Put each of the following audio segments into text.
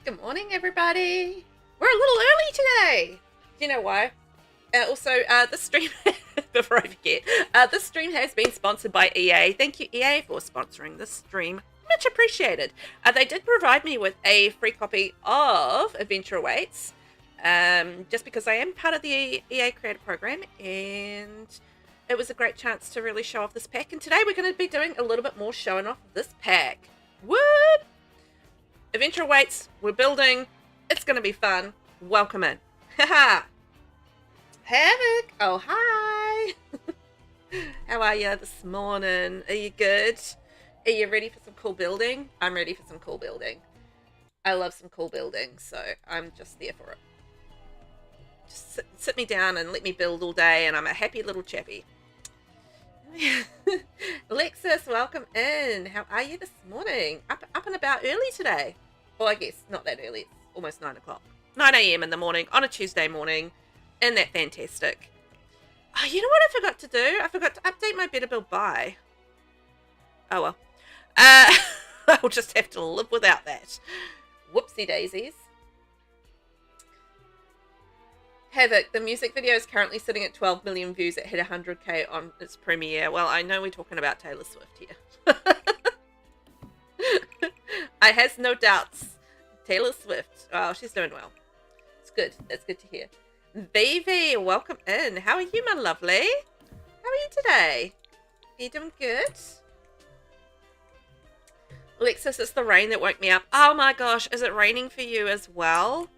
Good morning, everybody. We're a little early today. Do you know why? The stream, before I forget, this stream has been sponsored by EA. Thank you, EA, for sponsoring this stream. Much appreciated. They did provide me with a free copy of Adventure Awaits, just because I am part of the EA Creator Program, and it was a great chance to really show off this pack. And today we're going to be doing a little bit more showing off this pack. Whoop! Adventure Awaits, we're building. It's going to be fun. Welcome in. Haha. Havoc. Oh, hi. How are you this morning? Are you good? Are you ready for some cool building? I'm ready for some cool building. I love some cool building, so I'm just there for it. Just sit me down and let me build all day, and I'm a happy little chappy. Alexis, welcome in. How are you this morning? Up and about early today. Well, I guess not that early. It's almost 9 o'clock. 9 a.m. in the morning on a Tuesday morning. Isn't that fantastic? Oh, you know what I forgot to do? I forgot to update my Better Build Buy. Oh, well. I'll just have to live without that. Whoopsie daisies. Havoc, the music video is currently sitting at 12 million views. It hit 100k on its premiere. Well, I know we're talking about Taylor Swift here. I has no doubts. Taylor Swift. Oh, she's doing well. It's good. That's good to hear. Vivi, welcome in. How are you, my lovely? How are you today? Are you doing good? Alexis, it's the rain that woke me up. Oh my gosh, is it raining for you as well?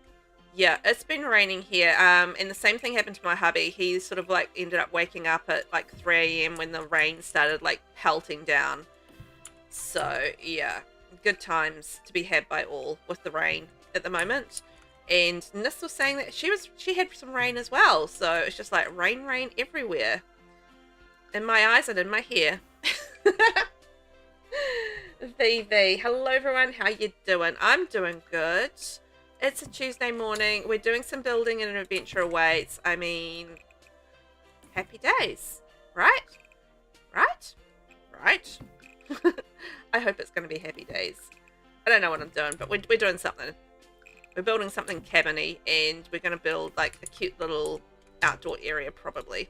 Yeah, it's been raining here. And the same thing happened to my hubby. He sort of like ended up waking up at like 3 a.m. when the rain started like pelting down. So yeah, good times to be had by all with the rain at the moment. And Nis was saying that she had some rain as well. So it's just like rain everywhere. In my eyes and in my hair. VV, hello everyone. How you doing? I'm doing good. It's a Tuesday morning. We're doing some building and an Adventure Awaits. I mean, happy days, right? Right. I hope it's going to be happy days. I don't know what I'm doing, but we're doing something. We're building something cabiny, and we're going to build like a cute little outdoor area probably.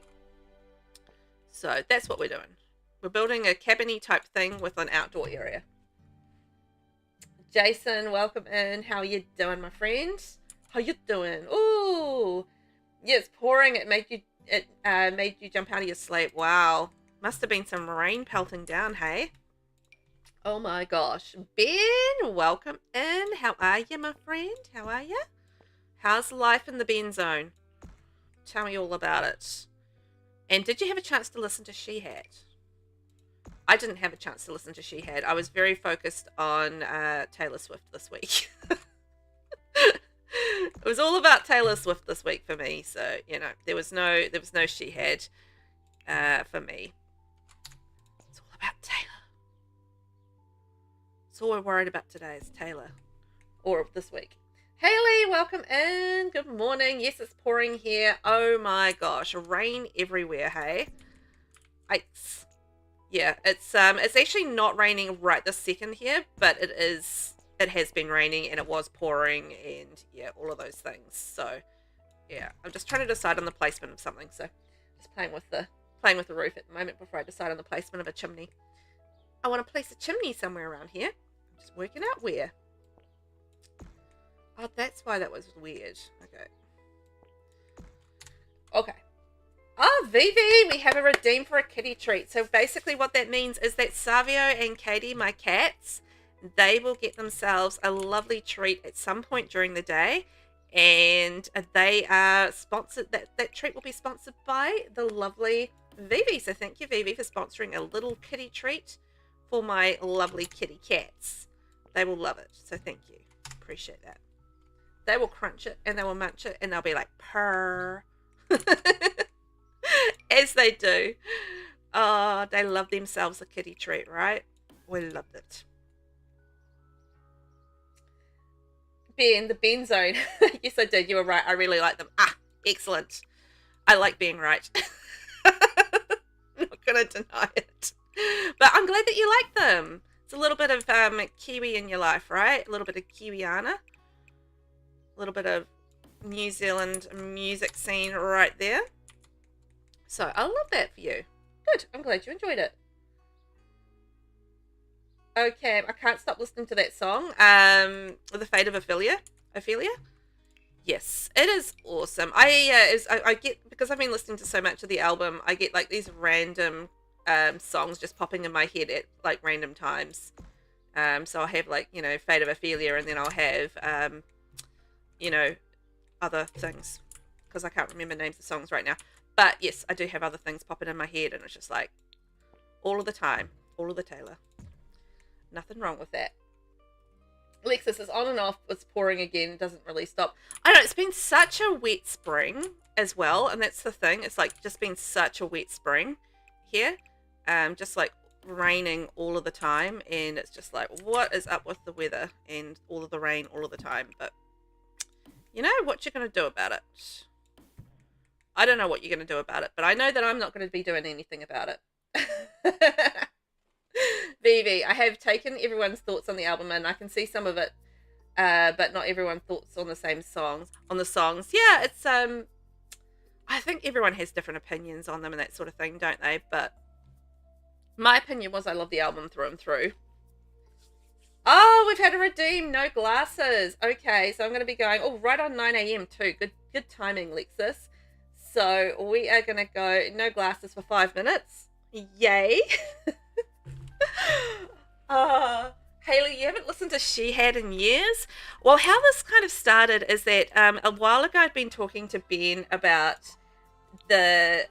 So that's what we're doing. We're building a cabiny type thing with an outdoor area. Jason, welcome in. How are you doing, my friend? How you doing? Ooh, yeah, it's pouring. It made you jump out of your sleep. Wow, must have been some rain pelting down. Hey. Oh my gosh. Ben, welcome in. How are you, my friend? How are you? How's life in the Ben zone? Tell me all about it. And did you have a chance to listen to She Had? I didn't have a chance to listen to She Had. I was very focused on Taylor Swift this week. It was all about Taylor Swift this week for me. So, you know, there was no She Had for me. It's all about Taylor. That's all we're worried about today is Taylor. Or this week. Haley, welcome in. Good morning. Yes, it's pouring here. Oh my gosh. Rain everywhere, hey? Yeah, it's actually not raining right this second here, but it has been raining and it was pouring and yeah, all of those things. So yeah, I'm just trying to decide on the placement of something. So just playing with the roof at the moment before I decide on the placement of a chimney. I want to place a chimney somewhere around here. I'm just working out where. Oh, that's why that was weird. Okay. Oh, Vivi, we have a redeem for a kitty treat. So basically what that means is that Savio and Katie, my cats, they will get themselves a lovely treat at some point during the day. And they are sponsored, that treat will be sponsored by the lovely Vivi. So thank you, Vivi, for sponsoring a little kitty treat for my lovely kitty cats. They will love it. So thank you. Appreciate that. They will crunch it and they will munch it and they'll be like, purr. As they do. Oh, they love themselves a kitty treat, right? We loved it. Ben, the Ben zone. Yes, I did. You were right. I really like them. Ah, excellent. I like being right. Not going to deny it. But I'm glad that you like them. It's a little bit of Kiwi in your life, right? A little bit of Kiwiana. A little bit of New Zealand music scene right there. So I love that for you. Good. I'm glad you enjoyed it. Okay, I can't stop listening to that song. The Fate of Ophelia. Ophelia. Yes, it is awesome. I get, because I've been listening to so much of the album, I get like these random songs just popping in my head at like random times. So I'll have like, you know, Fate of Ophelia, and then I'll have you know, other things, because I can't remember names of songs right now. But yes, I do have other things popping in my head, and it's just like all of the time, all of the Taylor. Nothing wrong with that. Lexus is on and off. It's pouring again. Doesn't really stop. I know, it's been such a wet spring as well, and that's the thing. It's like just been such a wet spring here. Just like raining all of the time, and it's just like, what is up with the weather and all of the rain all of the time? But you know what you're going to do about it. I don't know what you're going to do about it, but I know that I'm not going to be doing anything about it. Vivi, I have taken everyone's thoughts on the album, and I can see some of it, but not everyone's thoughts on the same songs. On the songs, yeah, it's I think everyone has different opinions on them and that sort of thing, don't they? But my opinion was I love the album through and through. Oh, we've had a redeem. No glasses. Okay, so I'm going to be going. Oh, right on 9 a.m. too. Good timing, Lexus. So we are going to go no glasses for 5 minutes. Yay. Haley, you haven't listened to She Had in years? Well, how this kind of started is that a while ago I'd been talking to Ben about a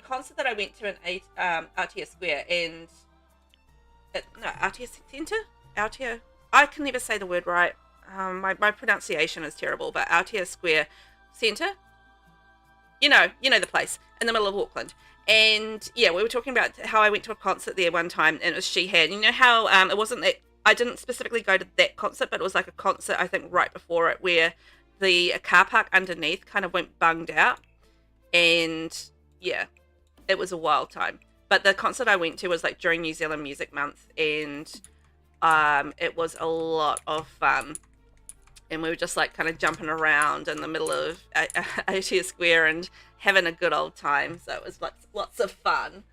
concert that I went to in Aotea Square, and Aotea Centre? Aotea? I can never say the word right. My pronunciation is terrible, but Aotea Square Centre? You know the place in the middle of Auckland. And yeah, we were talking about how I went to a concert there one time, and it was She Had. You know how it wasn't that I didn't specifically go to that concert, but it was like a concert I think right before it where the car park underneath kind of went bunged out, and yeah, it was a wild time. But the concert I went to was like during New Zealand Music Month, and it was a lot of fun. And we were just like kind of jumping around in the middle of Aotea Square and having a good old time. So it was like lots of fun.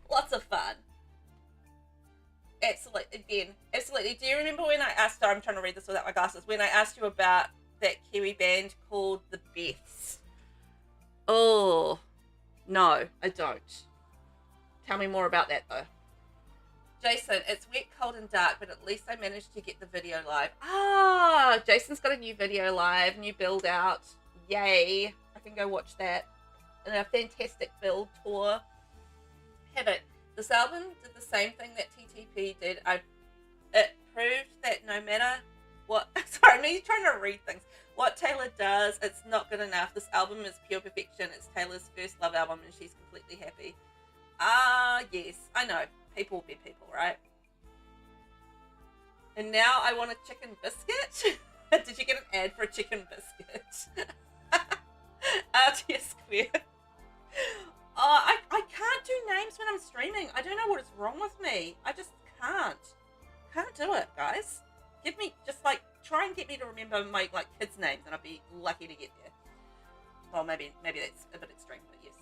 Lots of fun. Absolutely. Do you remember when I asked, I'm trying to read this without my glasses, when I asked you about that Kiwi band called the Beths? Oh, no, I don't. Tell me more about that though. Jason, it's wet, cold, and dark, but at least I managed to get the video live. Ah, Jason's got a new video live, new build out. Yay. I can go watch that. And a fantastic build tour. Have it. This album did the same thing that TTP did. It proved that no matter what... Sorry, I'm trying to read things. What Taylor does, it's not good enough. This album is pure perfection. It's Taylor's first love album, and she's completely happy. Ah, yes. I know. People will be people, right? And now I want a chicken biscuit. Did you get an ad for a chicken biscuit? Aotea Square. Oh, I can't do names when I'm streaming. I don't know what is wrong with me. I just can't. Can't do it, guys. Try and get me to remember my kids' names, and I'll be lucky to get there. Well, maybe that's a bit extreme, but yes.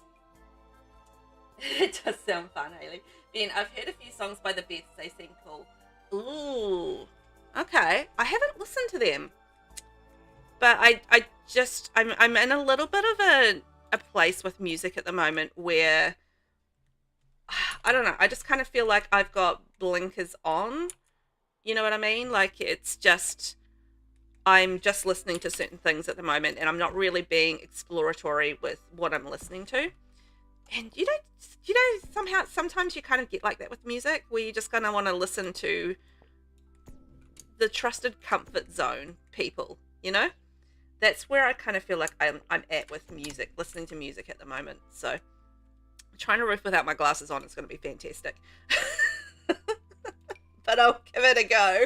It does sound fun, Hayley. Ben, I've heard a few songs by the Beths. They seem cool. Ooh. Okay. I haven't listened to them. But I'm in a little bit of a place with music at the moment where, I don't know, I just kind of feel like I've got blinkers on. You know what I mean? Like, it's just, I'm just listening to certain things at the moment, and I'm not really being exploratory with what I'm listening to. And sometimes you kind of get like that with music, where you just kind of want to listen to the trusted comfort zone people, you know? That's where I kind of feel like I'm at with music, listening to music at the moment. So trying to riff without my glasses on is going to be fantastic. But I'll give it a go.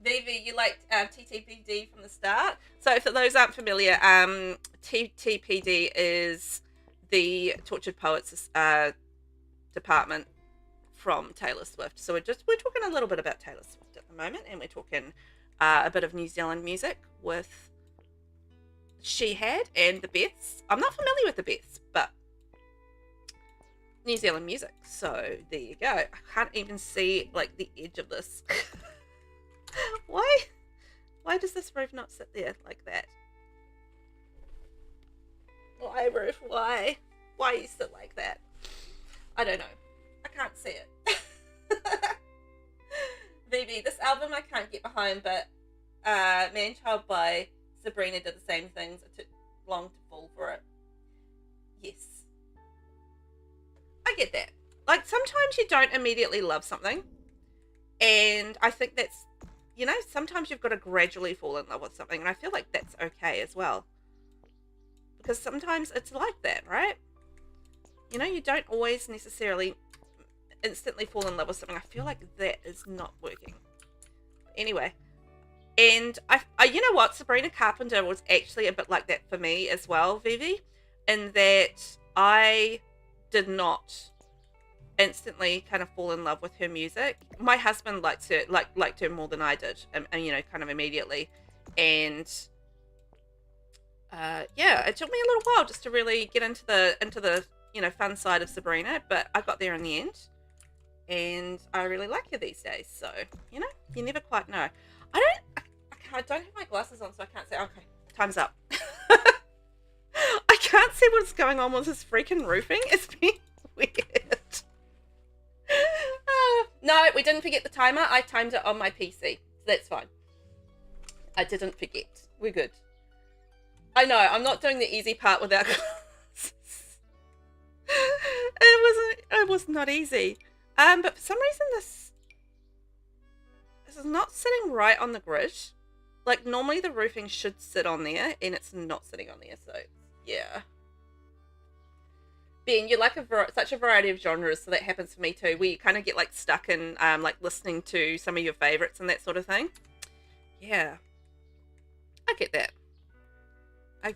Vivi, you liked TTPD from the start. So for those aren't familiar, TTPD is the Tortured Poets department from Taylor Swift. So we're talking a little bit about Taylor Swift at the moment, and we're talking a bit of New Zealand music with She Had and the Beths. I'm not familiar with the Beths, but New Zealand music. So there you go. I can't even see like the edge of this. Why does this roof not sit there like that? Why, roof? Why you sit like that? I don't know. I can't see it. VV, this album I can't get behind, but Man-Child by Sabrina did the same things. It took long to fall for it. Yes. I get that. Like, sometimes you don't immediately love something. And I think that's, you know, sometimes you've got to gradually fall in love with something. And I feel like that's okay as well. Because sometimes it's like that, right? You know, you don't always necessarily instantly fall in love with something. I feel like that is not working. Anyway. And I you know what? Sabrina Carpenter was actually a bit like that for me as well, Vivi. In that I did not instantly kind of fall in love with her music. My husband liked her more than I did, and you know, kind of immediately. And yeah, it took me a little while just to really get into the you know, fun side of Sabrina, but I got there in the end, and I really like her these days. So you know, you never quite know. I don't have my glasses on, so I can't say. Okay, time's up. I can't see what's going on with this freaking roofing. It's been weird. No, we didn't forget the timer. I timed it on my PC, so that's fine. I didn't forget. We're good. I know, I'm not doing the easy part without glasses. It was not easy. But for some reason this is not sitting right on the grid. Like, normally the roofing should sit on there, and it's not sitting on there, so yeah. Ben, you like such a variety of genres, so that happens for me too, where you kind of get like stuck in like listening to some of your favorites and that sort of thing. Yeah, I get that. I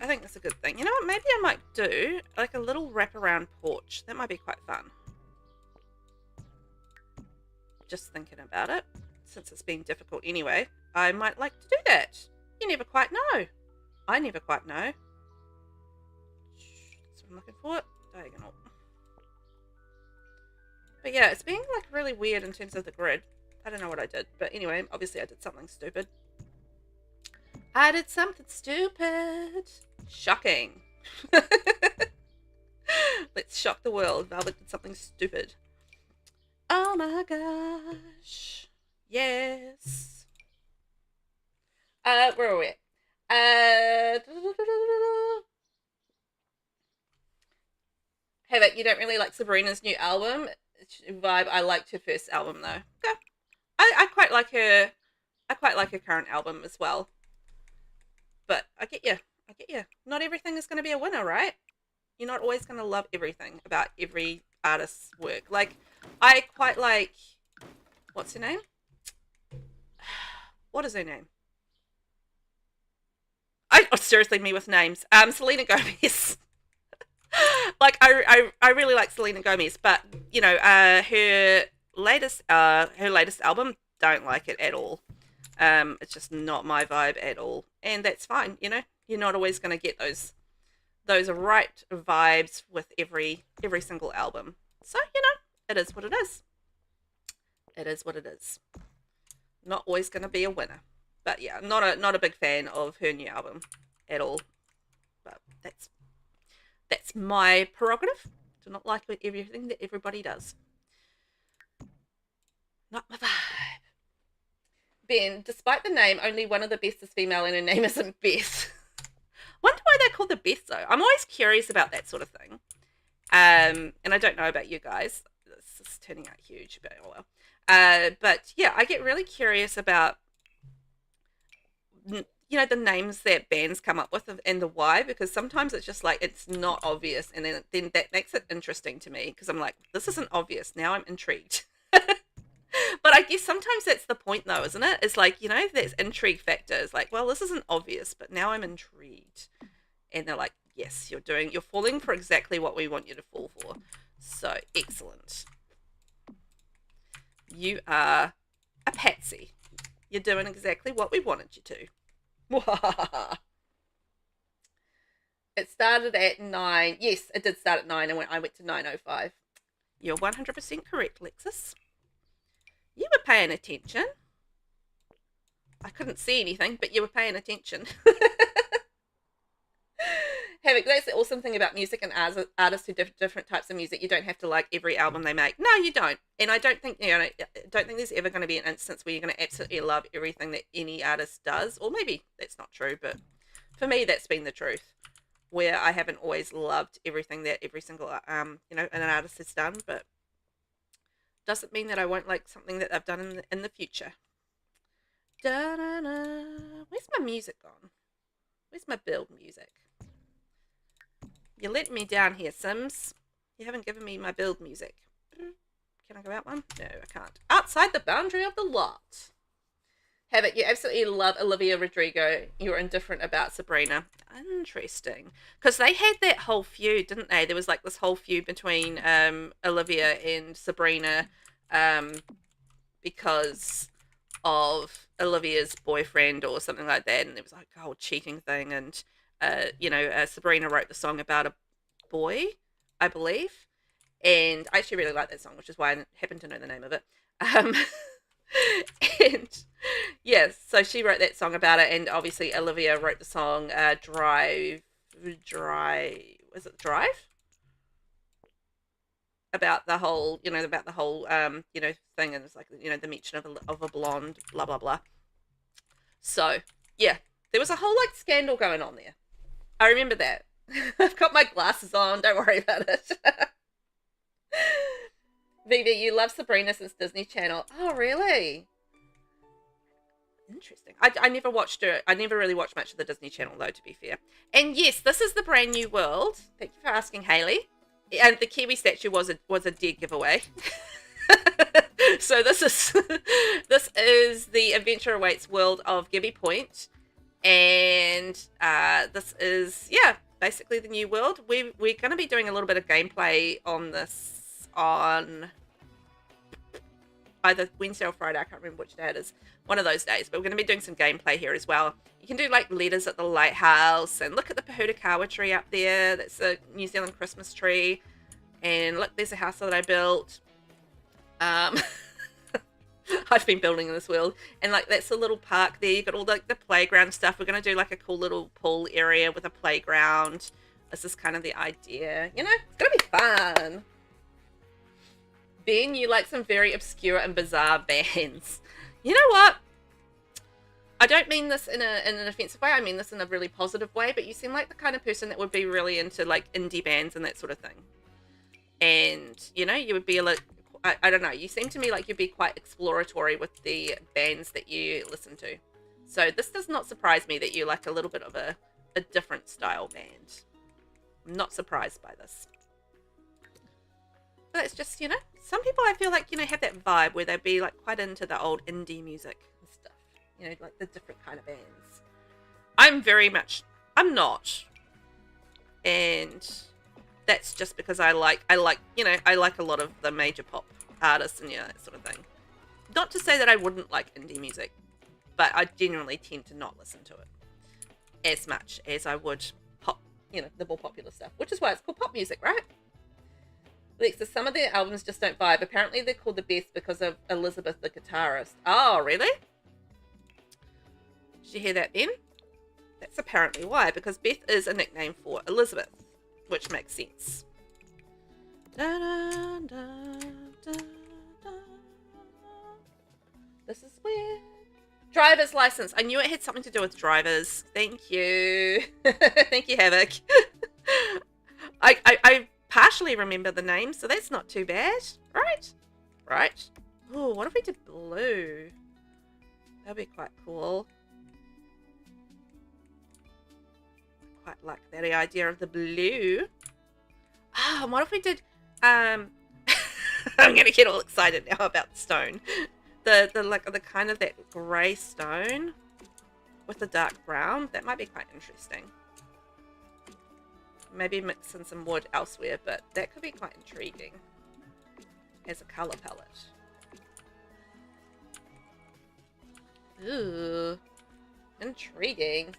think that's a good thing. You know what? Maybe I might do like a little wraparound porch. That might be quite fun. Just thinking about it, since it's been difficult anyway, I might like to do that. You never quite know. I never quite know. That's what I'm looking for. Diagonal. But yeah, it's being like really weird in terms of the grid. I don't know what I did, but anyway, obviously I did something stupid. I did something stupid. Shocking. Let's shock the world. Velvet did something stupid. Oh my gosh. Yes. Where are we at? Hey, but you don't really like Sabrina's new album vibe. I liked her first album though. Yeah. I quite like her. I quite like her current album as well. But I get you. Not everything is going to be a winner, right? You're not always going to love everything about every artist's work. Like, I quite like, what's her name? What is her name? Seriously, me with names. Selena Gomez. Like, I really like Selena Gomez, but you know, her latest album, don't like it at all. It's just not my vibe at all, and that's fine. You know, you're not always going to get those right vibes with every single album. So you know, it is what it is. It is what it is. Not always going to be a winner, but yeah, not a big fan of her new album at all. But that's my prerogative. Do not like everything that everybody does. Not my vibe. Ben, despite the name, only one of the best is female and her name isn't Beth. Wonder why they're called the Beth though. I'm always curious about that sort of thing. And I don't know about you guys. This is turning out huge, but oh well. But yeah, I get really curious about, you know, the names that bands come up with and the why, because sometimes it's just like, it's not obvious, and then that makes it interesting to me, because I'm like, this isn't obvious, now I'm intrigued. But I guess sometimes that's the point though, isn't it? It's like, you know, there's intrigue factors, like, well, this isn't obvious, but now I'm intrigued. And they're like, yes, you're falling for exactly what we want you to fall for. So excellent. You are a patsy. You're doing exactly what we wanted you to. It started at 9. Yes, it did start at 9 and I went to 9:05. You're 100% correct, Lexus. You were paying attention. I couldn't see anything, but you were paying attention. Havoc, that's the awesome thing about music and artists who do different types of music. You don't have to like every album they make. No, you don't. And I don't think, I don't think there's ever going to be an instance where you're going to absolutely love everything that any artist does. Or maybe that's not true, but for me, that's been the truth. Where I haven't always loved everything that every single, an artist has done, but doesn't mean that I won't like something that they've done in the future. Da-da-da. Where's my music gone? Where's my build music? You're letting me down here, Sims. You haven't given me my build music. Can I go out one? No, I can't. Outside the boundary of the lot. Havoc, you absolutely love Olivia Rodrigo. You're indifferent about Sabrina. Interesting. Because they had that whole feud, didn't they? There was like this whole feud between Olivia and Sabrina because of Olivia's boyfriend or something like that. And it was like a whole cheating thing. And, Sabrina wrote the song about a boy, I believe. And I actually really like that song, which is why I happen to know the name of it. And yes, so she wrote that song about it, and obviously Olivia wrote the song Drive, was it Drive? About the whole, thing, and it's like, the mention of a blonde, blah, blah, blah. So, yeah, there was a whole, like, scandal going on there. I remember that. I've got my glasses on, don't worry about it. Vivi, you love Sabrina since Disney Channel. Oh, really? Interesting. I never watched her. I never really watched much of the Disney Channel, though, to be fair. And yes, this is the brand new world. Thank you for asking, Haley. And the Kiwi statue was a dead giveaway. So this is the Adventure Awaits world of Gibby Point, and this is basically the new world. We're going to be doing a little bit of gameplay on this on either Wednesday or Friday. I can't remember which day it is. One of those days. But we're going to be doing some gameplay here as well. You can do like letters at the lighthouse, and look at the Pahutakawa tree up there. That's a New Zealand Christmas tree. And look, there's a house that I built. I've been building in this world. And like that's a little park there. You've got all the playground stuff. We're going to do like a cool little pool area with a playground. This is kind of the idea. It's going to be fun. Ben, you like some very obscure and bizarre bands. You know what? I don't mean this in an offensive way. I mean this in a really positive way, but you seem like the kind of person that would be really into like indie bands and that sort of thing. And, you would be like, I don't know, you seem to me like you'd be quite exploratory with the bands that you listen to. So this does not surprise me that you like a little bit of a different style band. I'm not surprised by this. But it's just, some people I feel like, have that vibe where they'd be like quite into the old indie music and stuff. Like the different kind of bands. I'm not. And that's just because I like a lot of the major pop artists and that sort of thing. Not to say that I wouldn't like indie music, but I genuinely tend to not listen to it as much as I would pop, the more popular stuff, which is why it's called pop music, right? Alexa, some of their albums just don't vibe. Apparently they're called the best because of Elizabeth the guitarist. Oh, really? Did you hear that, Ben? That's apparently why, because Beth is a nickname for Elizabeth, which makes sense. Da, da, da, da, da. This is weird. Driver's license. I knew it had something to do with drivers. Thank you. Thank you, Havoc. I partially remember the name, so that's not too bad. Right. Oh, what if we did blue? That'd be quite cool. I quite like that idea of the blue. Ah, what if we did I'm gonna get all excited now about the stone. The kind of that grey stone with the dark brown. That might be quite interesting. Maybe mix in some wood elsewhere, but that could be quite intriguing as a colour palette. Ooh, intriguing.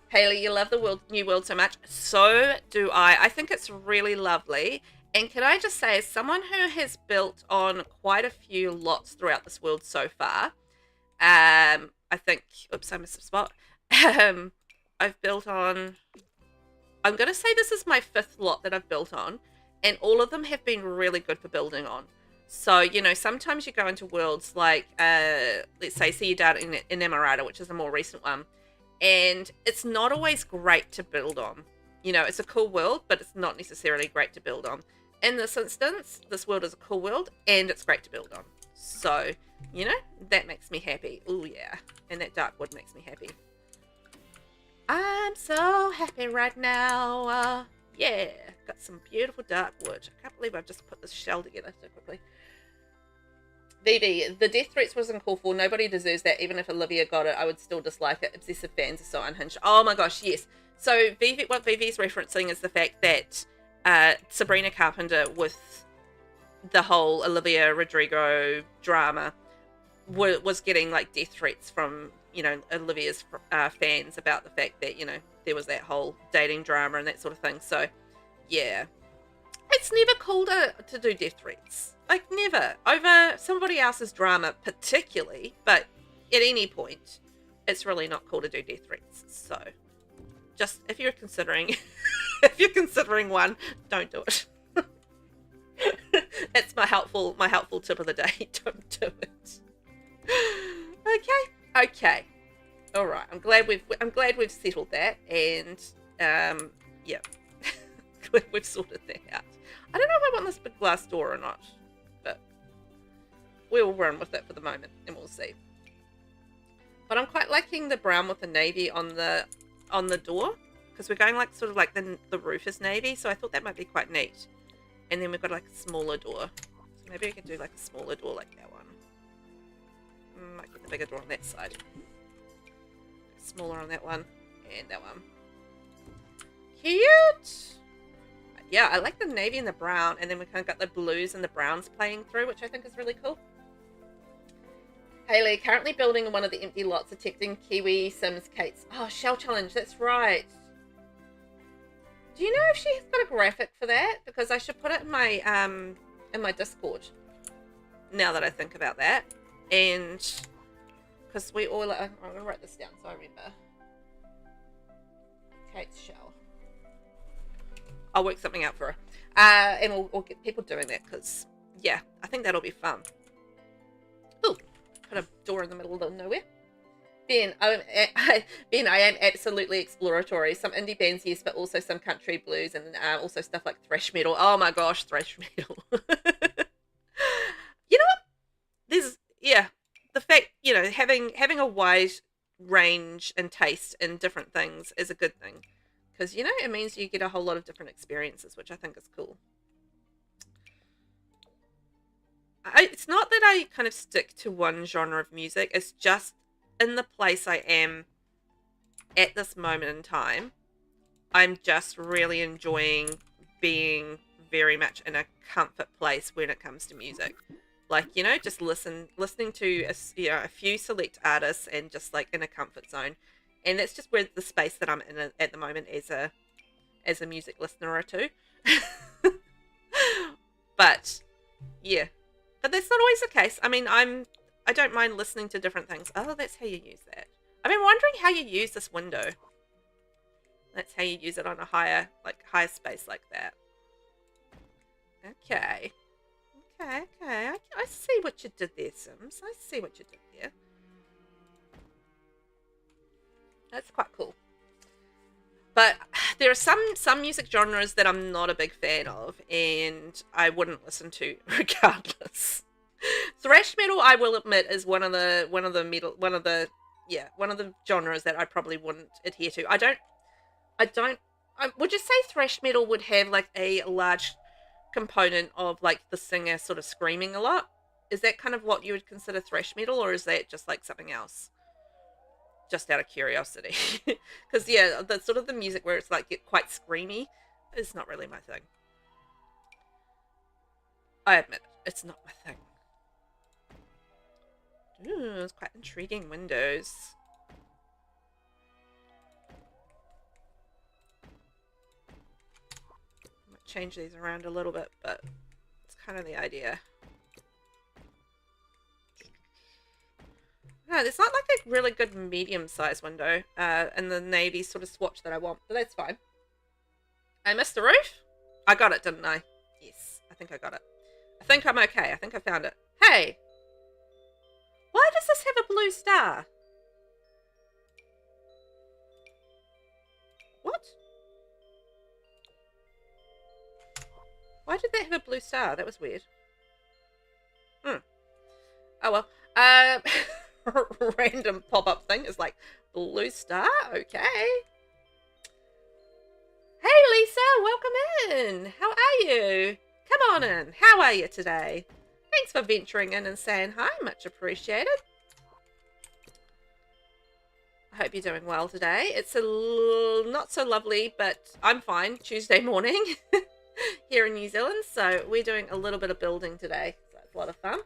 Haley, you love the new world so much. So do I. I think it's really lovely. And can I just say, as someone who has built on quite a few lots throughout this world so far, I think, oops, I missed a spot. I've built on, I'm going to say this is my 5th lot that I've built on, and all of them have been really good for building on. So, you know, sometimes you go into worlds like, let's say, see you down in Emerada, which is a more recent one, and it's not always great to build on. You know, it's a cool world, but it's not necessarily great to build on. In this instance, this world is a cool world, and it's great to build on. So, you know, that makes me happy. Oh yeah, and that dark wood makes me happy. I'm so happy right now. Yeah, got some beautiful dark wood. I can't believe I've just put this shell together so quickly. VV, the death threats was uncalled for. Nobody deserves that. Even if Olivia got it, I would still dislike it. Obsessive fans are so unhinged. Oh my gosh, yes. So VV, what VV is referencing is the fact that Sabrina Carpenter, with the whole Olivia Rodrigo drama, was getting like death threats from, you know, Olivia's fans about the fact that, you know, there was that whole dating drama and that sort of thing. So yeah, it's never cool to do death threats. Like, never. Over somebody else's drama particularly, but at any point, it's really not cool to do death threats. So, just, if you're considering, if you're considering one, don't do it. It's my helpful tip of the day. Don't do it. Okay. All right. I'm glad we've settled that, and yeah, we've sorted that out. I don't know if I want this big glass door or not, but we'll run with it for the moment and we'll see. But I'm quite liking the brown with the navy on the door, because we're going like sort of like the roof is navy, so I thought that might be quite neat. And then we've got like a smaller door, so maybe we could do like a smaller door like that one. Might get the bigger door on that side, smaller on that one, and that one. Cute. Yeah, I like the navy and the brown, and then we kind of got the blues and the browns playing through, which I think is really cool. Haley, currently building in one of the empty lots, detecting Kiwi Sims Kate's. Oh, Shell Challenge, that's right. Do you know if she's got a graphic for that? Because I should put it in my Discord, now that I think about that. And because we all, I'm going to write this down so I remember. Kate's Shell. I'll work something out for her. And we'll get people doing that, because, yeah, I think that'll be fun. Ooh, put a door in the middle of nowhere. Ben, I am absolutely exploratory. Some indie bands, yes, but also some country blues, and also stuff like thrash metal. Oh my gosh, thrash metal. You know what? Yeah, the fact, you know, having a wide range and taste in different things is a good thing. Because, you know, it means you get a whole lot of different experiences, which I think is cool. It's not that I kind of stick to one genre of music. It's just in the place I am at this moment in time. I'm just really enjoying being very much in a comfort place when it comes to music. Like, you know, just listening to a few select artists and just like in a comfort zone. And that's just where the space that I'm in at the moment as a music listener or two. But yeah, but that's not always the case. I mean, I don't mind listening to different things. Oh, that's how you use that. I've been wondering how you use this window. That's how you use it on a higher space like that. Okay. I see what you did there, Sims. I see what you did there. That's quite cool. But there are some music genres that I'm not a big fan of, and I wouldn't listen to regardless. Thrash metal, I will admit, is one of the genres that I probably wouldn't adhere to. Would you say thrash metal would have like a large component of like the singer sort of screaming a lot? Is that kind of what you would consider thrash metal, or is that just like something else? Just out of curiosity. Because yeah, the sort of the music where it's like get quite screamy is not really my thing. I admit it's not my thing. Ooh, it's quite intriguing windows. I might change these around a little bit, but it's kind of the idea. No, there's not like a really good medium-sized window in the navy sort of swatch that I want, but that's fine. I missed the roof? I got it, didn't I? Yes, I think I got it. I think I'm okay. I think I found it. Hey! Why does this have a blue star? What? Why did that have a blue star? That was weird. Oh well. Random pop-up thing is like, blue star? Okay. Hey Lisa, welcome in. How are you? Come on in. How are you today? Thanks for venturing in and saying hi. Much appreciated. I hope you're doing well today. It's not so lovely, but I'm fine. Tuesday morning here in New Zealand. So we're doing a little bit of building today. So it's a lot of fun.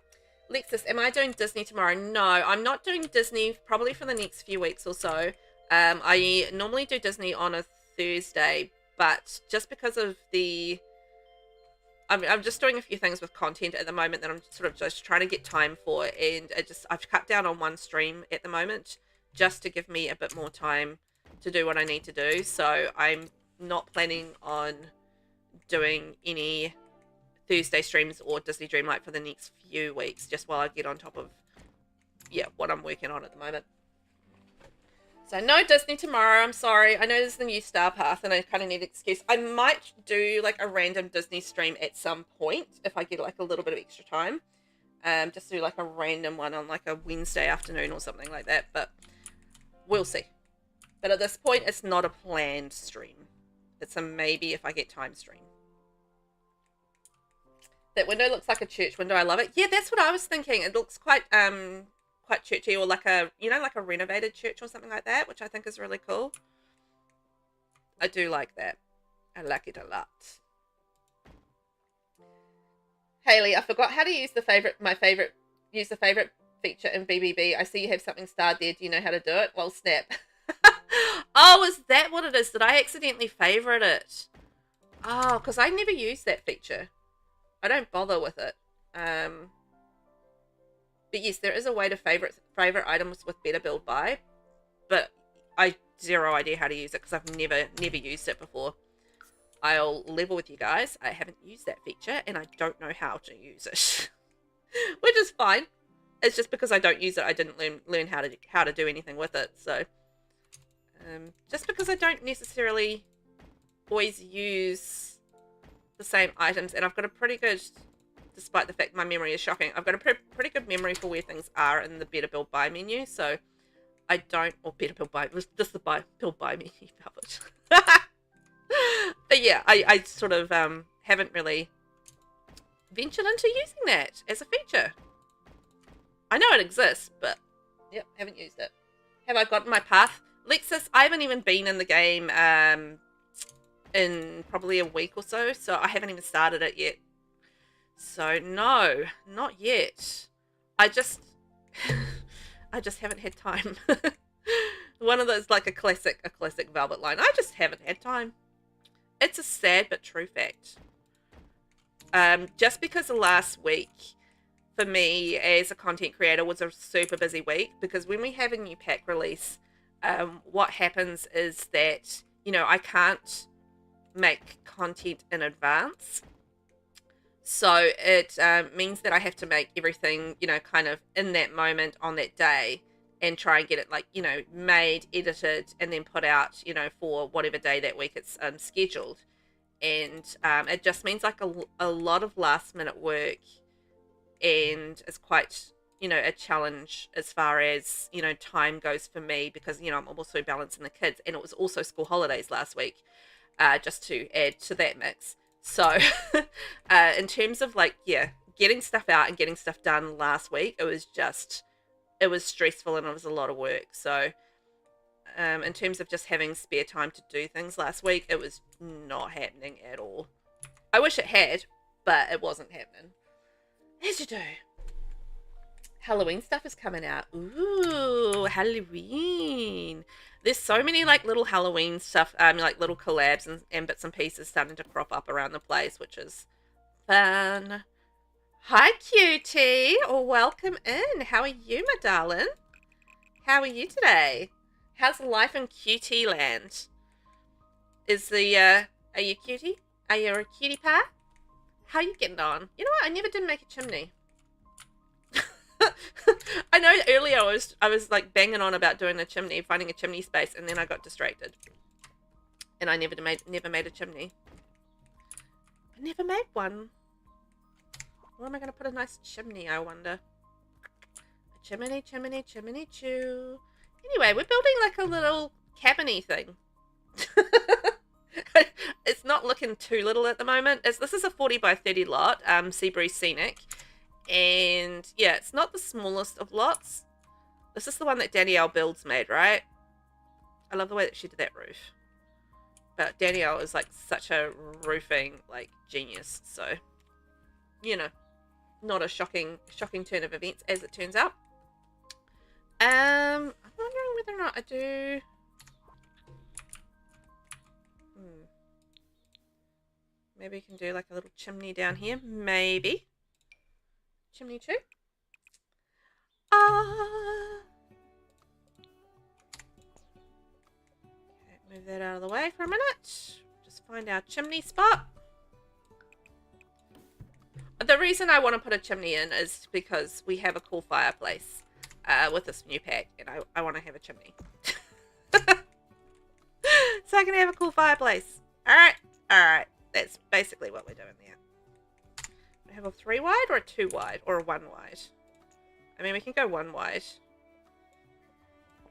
Lexus, am I doing Disney tomorrow? No, I'm not doing Disney probably for the next few weeks or so. I normally do Disney on a Thursday, but just because of the... I'm just doing a few things with content at the moment that I'm sort of just trying to get time for, and I've cut down on one stream at the moment just to give me a bit more time to do what I need to do. So I'm not planning on doing any Thursday streams or Disney Dreamlight for the next few weeks, just while I get on top of what I'm working on at the moment. So no Disney tomorrow, I'm sorry. I know this is the new Star Path and I kind of need an excuse. I might do like a random Disney stream at some point if I get like a little bit of extra time. Just do like a random one on like a Wednesday afternoon or something like that, but we'll see. But at this point, it's not a planned stream. It's a maybe if I get time stream. That window looks like a church window. I love it. Yeah, that's what I was thinking. It looks quite churchy, or like a, you know, like a renovated church or something like that, which I think is really cool. I do like that. I like it a lot. Haley, I forgot how to use the favorite feature in VelvettB. I see you have something starred there. Do you know how to do it? Well, snap. Oh, is that what it is? Did I accidentally favorite it? Oh, because I never use that feature. I don't bother with it. But yes, there is a way to favorite items with VelvettBuild by, but I zero idea how to use it because I've never used it before. I'll level with you guys. I haven't used that feature and I don't know how to use it, which is fine. It's just because I don't use it, I didn't learn how to do anything with it. So just because I don't necessarily always use the same items, and I've got a pretty good, despite the fact my memory is shocking, I've got a pretty good memory for where things are in the VelvettBuild buy menu, so I don't, or VelvettBuild buy, just the build buy menu, Velvet. But yeah, I sort of haven't really ventured into using that as a feature. I know it exists, but yep, haven't used it. Have I gotten my path? Lexus, I haven't even been in the game in probably a week or so, so I haven't even started it yet. So no, not yet. I just haven't had time. One of those, like a classic Velvet line. I just haven't had time. It's a sad but true fact. Just because the last week for me as a content creator was a super busy week, because when we have a new pack release, what happens is that, you know, I can't make content in advance. So it means that I have to make everything, you know, kind of in that moment on that day and try and get it, like, you know, made, edited, and then put out, you know, for whatever day that week it's scheduled. And it just means like a lot of last minute work, and it's quite, you know, a challenge as far as, you know, time goes for me, because, you know, I'm also balancing the kids, and it was also school holidays last week, just to add to that mix. So in terms of like, yeah, getting stuff out and getting stuff done last week, it was stressful and it was a lot of work. So in terms of just having spare time to do things last week, it was not happening at all. I wish it had, but it wasn't happening. As you do. Halloween stuff is coming out. Ooh, Halloween. There's so many like little Halloween stuff, like little collabs and bits and pieces starting to crop up around the place, which is fun. Hi, cutie. Welcome in. How are you, my darling? How are you today? How's life in cutie land? Are you cutie? Are you a cutie pie? How are you getting on? You know what? I never did make a chimney. I know earlier I was like banging on about doing a chimney, finding a chimney space, and then I got distracted. And I never made a chimney. I never made one. Where am I going to put a nice chimney, I wonder? A chimney, chimney, chimney, choo. Anyway, we're building like a little cabin-y thing. It's not looking too little at the moment. This is a 40 by 30 lot, Seabreeze Scenic. And yeah, it's not the smallest of lots. This is the one that Danielle Builds made, right? I love the way that she did that roof. But Danielle is like such a roofing like genius, so you know, not a shocking turn of events as it turns out. I'm wondering whether or not I do. Maybe we can do like a little chimney down here. Maybe. Chimney too. Okay, move that out of the way for a minute. Just find our chimney spot. The reason I want to put a chimney in is because we have a cool fireplace with this new pack, and I want to have a chimney. So I can have a cool fireplace. Alright. That's basically what we're doing there. We have a 3 wide or a 2 wide or a 1 wide. I mean, we can go 1 wide.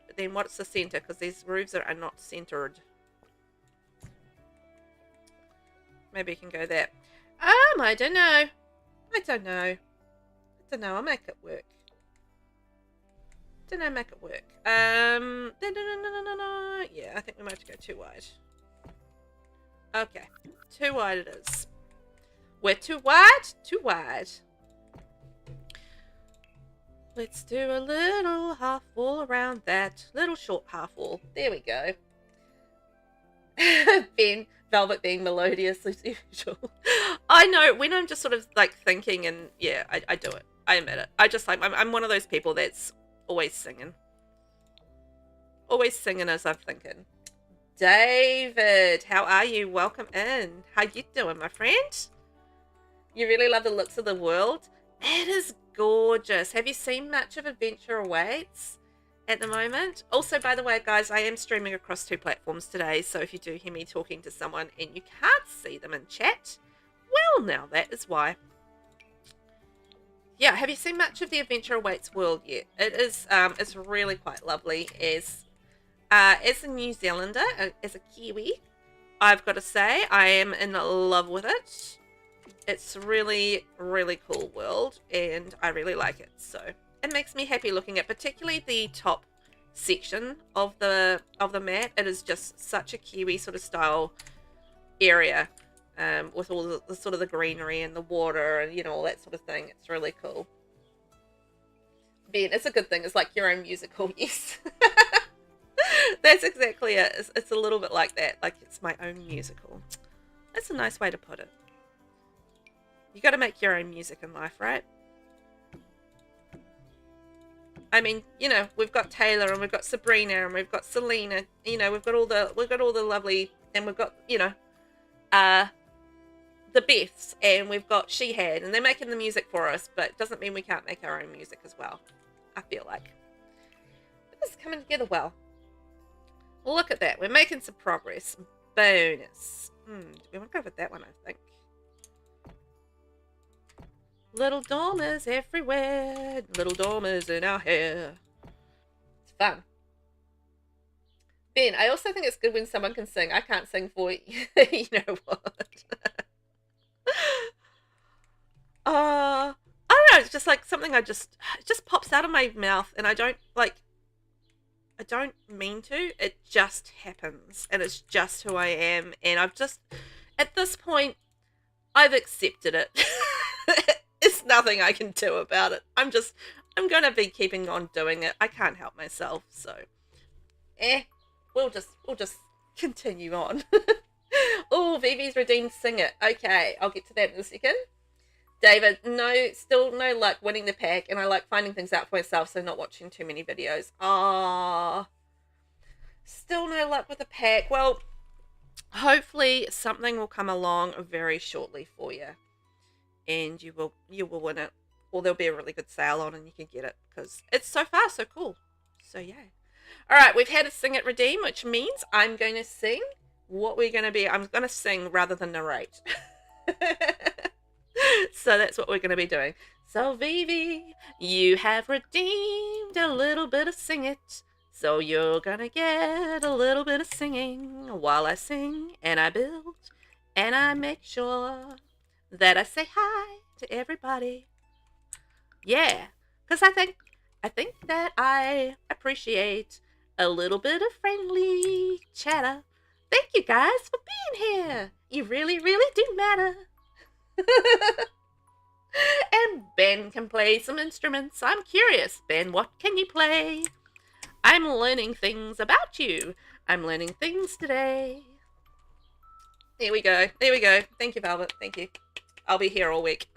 But then what's the center? Because these roofs are not centered. Maybe we can go there. I don't know. I'll make it work. Make it work. Yeah, I think we might have to go 2 wide. Okay, 2 wide it is. We're too wide? Too wide. Let's do a little half wall around that. Little short half wall. There we go. Ben, Velvet being melodious as usual. I know, when I'm just sort of like thinking and yeah, I do it. I admit it. I just like, I'm one of those people that's always singing. Always singing as I'm thinking. David, how are you? Welcome in. How you doing, my friend? You really love the looks of the world? It is gorgeous. Have you seen much of Adventure Awaits at the moment? Also, by the way, guys, I am streaming across 2 platforms today, so if you do hear me talking to someone and you can't see them in chat, well, now that is why. Yeah, have you seen much of the Adventure Awaits world yet? It is, it's really quite lovely. As a New Zealander, as a Kiwi, I've got to say I am in love with it. It's really, really cool world, and I really like it. So it makes me happy looking at, particularly the top section of the map. It is just such a Kiwi sort of style area, with all the sort of the greenery and the water and, you know, all that sort of thing. It's really cool. Ben, it's a good thing. It's like your own musical, yes. That's exactly it. It's a little bit like that. Like it's my own musical. That's a nice way to put it. You got to make your own music in life, right? I mean, you know, we've got Taylor and we've got Sabrina and we've got Selena. You know, we've got all the lovely, and we've got, you know, the Beths, and we've got She Had, and they're making the music for us, but it doesn't mean we can't make our own music as well. I feel like this is coming together well. Look at that. We're making some progress. Bonus. We want to go with that one, I think. Little dormers everywhere. Little dormers in our hair. It's fun. Ben, I also think it's good when someone can sing. I can't sing for you. You know what? I don't know. It's just like something it just pops out of my mouth, and I don't mean to. It just happens, and it's just who I am. And I've just, at this point, I've accepted it. There's nothing I can do about it. I'm gonna be keeping on doing it. I can't help myself, so we'll just continue on. Oh, Vivi's redeemed Sing It. Okay, I'll get to that in a second. David, no, still no luck winning the pack, and I like finding things out for myself, so not watching too many videos. Ah, still no luck with the pack. Well, hopefully something will come along very shortly for you, and you will win it, or there'll be a really good sale on, and you can get it because it's so far so cool. So yeah. All right, we've had a Sing It redeem, which means I'm going to sing. What we're going to be, I'm going to sing rather than narrate. So that's what we're going to be doing. So Vivi, you have redeemed a little bit of Sing It. So you're going to get a little bit of singing while I sing and I build and I make sure that I say hi to everybody. Yeah, because I think that I appreciate a little bit of friendly chatter. Thank you guys for being here. You really, really do matter. And Ben can play some instruments. I'm curious, Ben, what can you play? I'm learning things about you. I'm learning things today. There we go. There we go. Thank you, Velvet. Thank you. I'll be here all week.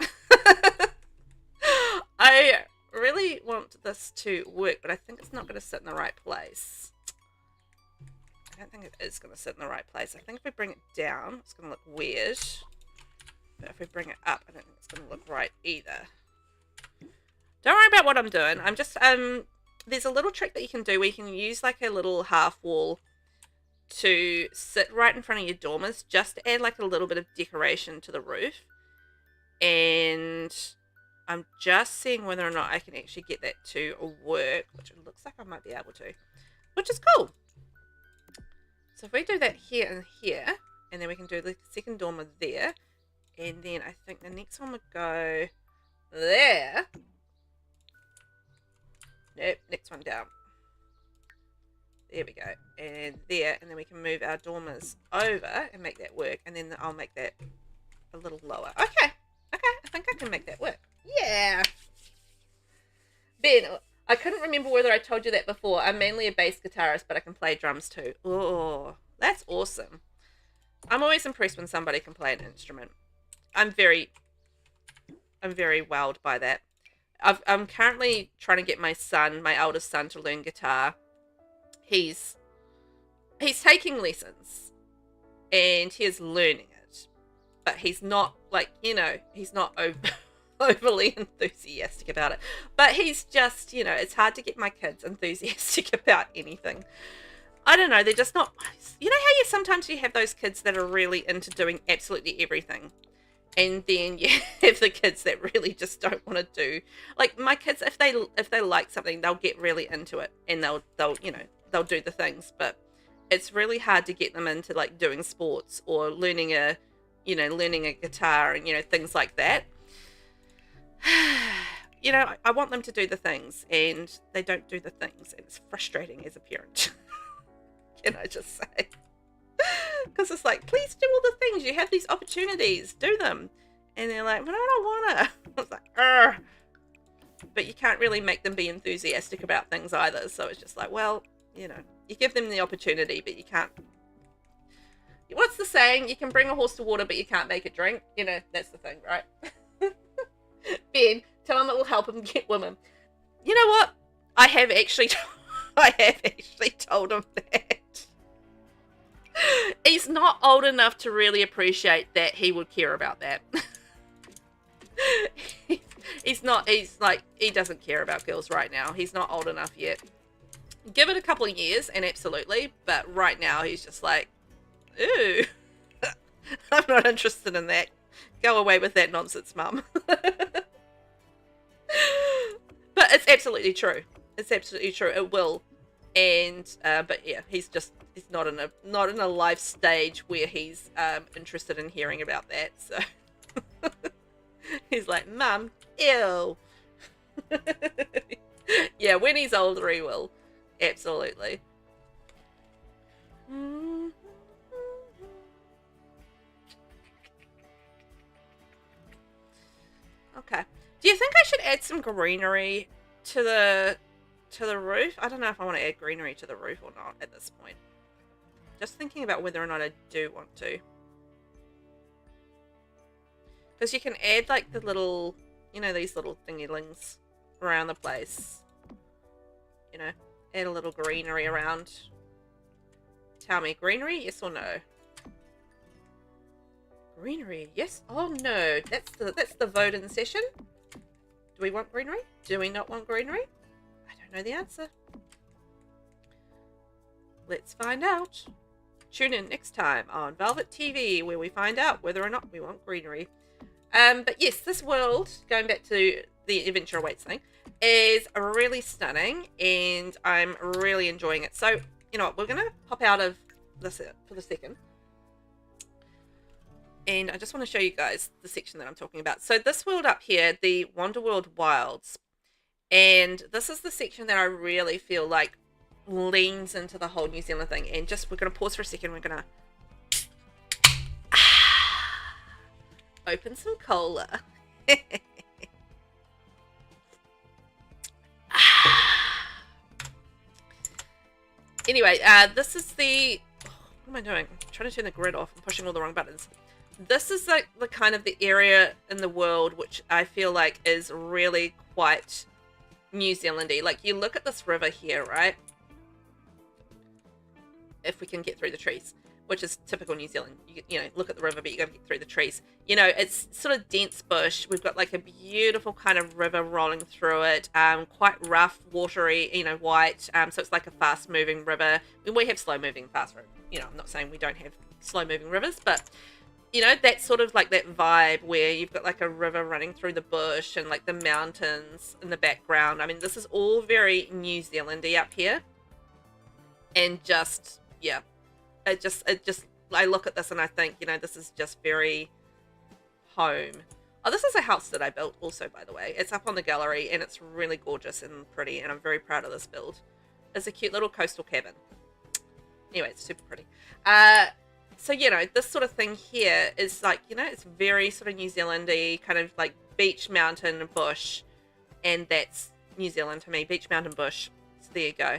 I really want this to work, but I think it's not going to sit in the right place. I don't think it is going to sit in the right place. I think if we bring it down, it's going to look weird. But if we bring it up, I don't think it's going to look right either. Don't worry about what I'm doing. I'm just, there's a little trick that you can do where you can use like a little half wall to sit right in front of your dormers, just to add like a little bit of decoration to the roof. And I'm just seeing whether or not I can actually get that to work, which it looks like I might be able to, which is cool. So if we do that here and here, and then we can do the second dormer there, and then I think the next one would go there. Nope, next one down. There we go. And there, and then we can move our dormers over and make that work, and then I'll make that a little lower. Okay, I think I can make that work. Yeah. Ben, I couldn't remember whether I told you that before. I'm mainly a bass guitarist, but I can play drums too. Oh, that's awesome. I'm always impressed when somebody can play an instrument. I'm very wowed by that. I'm currently trying to get my son, my eldest son, to learn guitar. He's taking lessons and he is learning it, but he's not like, you know, he's not overly enthusiastic about it. But he's just, you know, it's hard to get my kids enthusiastic about anything. I don't know, they're just not, you know how sometimes you have those kids that are really into doing absolutely everything, and then you have the kids that really just don't want to do, like my kids, if they like something, they'll get really into it and they'll you know, they'll do the things, but it's really hard to get them into like doing sports or learning a guitar and, you know, things like that. You know, I want them to do the things and they don't do the things, and it's frustrating as a parent. Can I just say? Because it's like, please do all the things, you have these opportunities, do them, and they're like, but I don't wanna. I was like, Arr. But you can't really make them be enthusiastic about things either, so it's just like, well, you know, you give them the opportunity, but you can't. What's the saying? You can bring a horse to water, but you can't make it drink. You know, that's the thing, right? Ben, tell him it will help him get women. You know what? I have actually told him that. He's not old enough to really appreciate that he would care about that. He's like, he doesn't care about girls right now. He's not old enough yet. Give it a couple of years and absolutely, but right now he's just like, ooh, I'm not interested in that. Go away with that nonsense, Mum. But it's absolutely true. It's absolutely true. It will. And but yeah, he's not in a life stage where he's interested in hearing about that. So he's like, Mum, ew. Yeah, when he's older he will. Absolutely. Okay. Do you think I should add some greenery to the roof. I don't know if I want to add greenery to the roof or not at this point. Just thinking about whether or not I do want to. Because you can add like the little, you know, these little thingy-lings around the place. You know, add a little greenery around. Tell me, greenery, yes or no? Greenery, yes. Oh no, that's the vote in session. Do we want greenery? Do we not want greenery? I don't know the answer. Let's find out. Tune in next time on Velvet TV, where we find out whether or not we want greenery. But yes, this world, going back to the Adventure Awaits thing, is really stunning, and I'm really enjoying it. So, you know what, we're going to pop out of this for the second. And I just want to show you guys the section that I'm talking about. So this world up here, the Wonderworld Wilds, and this is the section that I really feel like leans into the whole New Zealand thing. And just, we're going to pause for a second. We're going to open some cola. Anyway, this is the, what am I doing? I'm trying to turn the grid off. I'm pushing all the wrong buttons. This is like the kind of the area in the world which I feel like is really quite New Zealandy. Like, you look at this river here, right? If we can get through the trees, which is typical New Zealand. You know, look at the river, but you got to get through the trees. You know, it's sort of dense bush. We've got like a beautiful kind of river rolling through it. Quite rough, watery, you know, white. So it's like a fast-moving river. We have slow-moving, fast river. You know, I'm not saying we don't have slow-moving rivers, but you know, that's sort of like that vibe where you've got like a river running through the bush and like the mountains in the background. I mean, this is all very New Zealandy up here. And just, yeah, it just, I look at this and I think, you know, this is just very home. Oh, this is a house that I built also, by the way. It's up on the gallery and it's really gorgeous and pretty, and I'm very proud of this build. It's a cute little coastal cabin. Anyway, it's super pretty. So, you know, this sort of thing here is like, you know, it's very sort of New Zealand-y, kind of like beach, mountain, bush. And that's New Zealand to me, beach, mountain, bush. So there you go.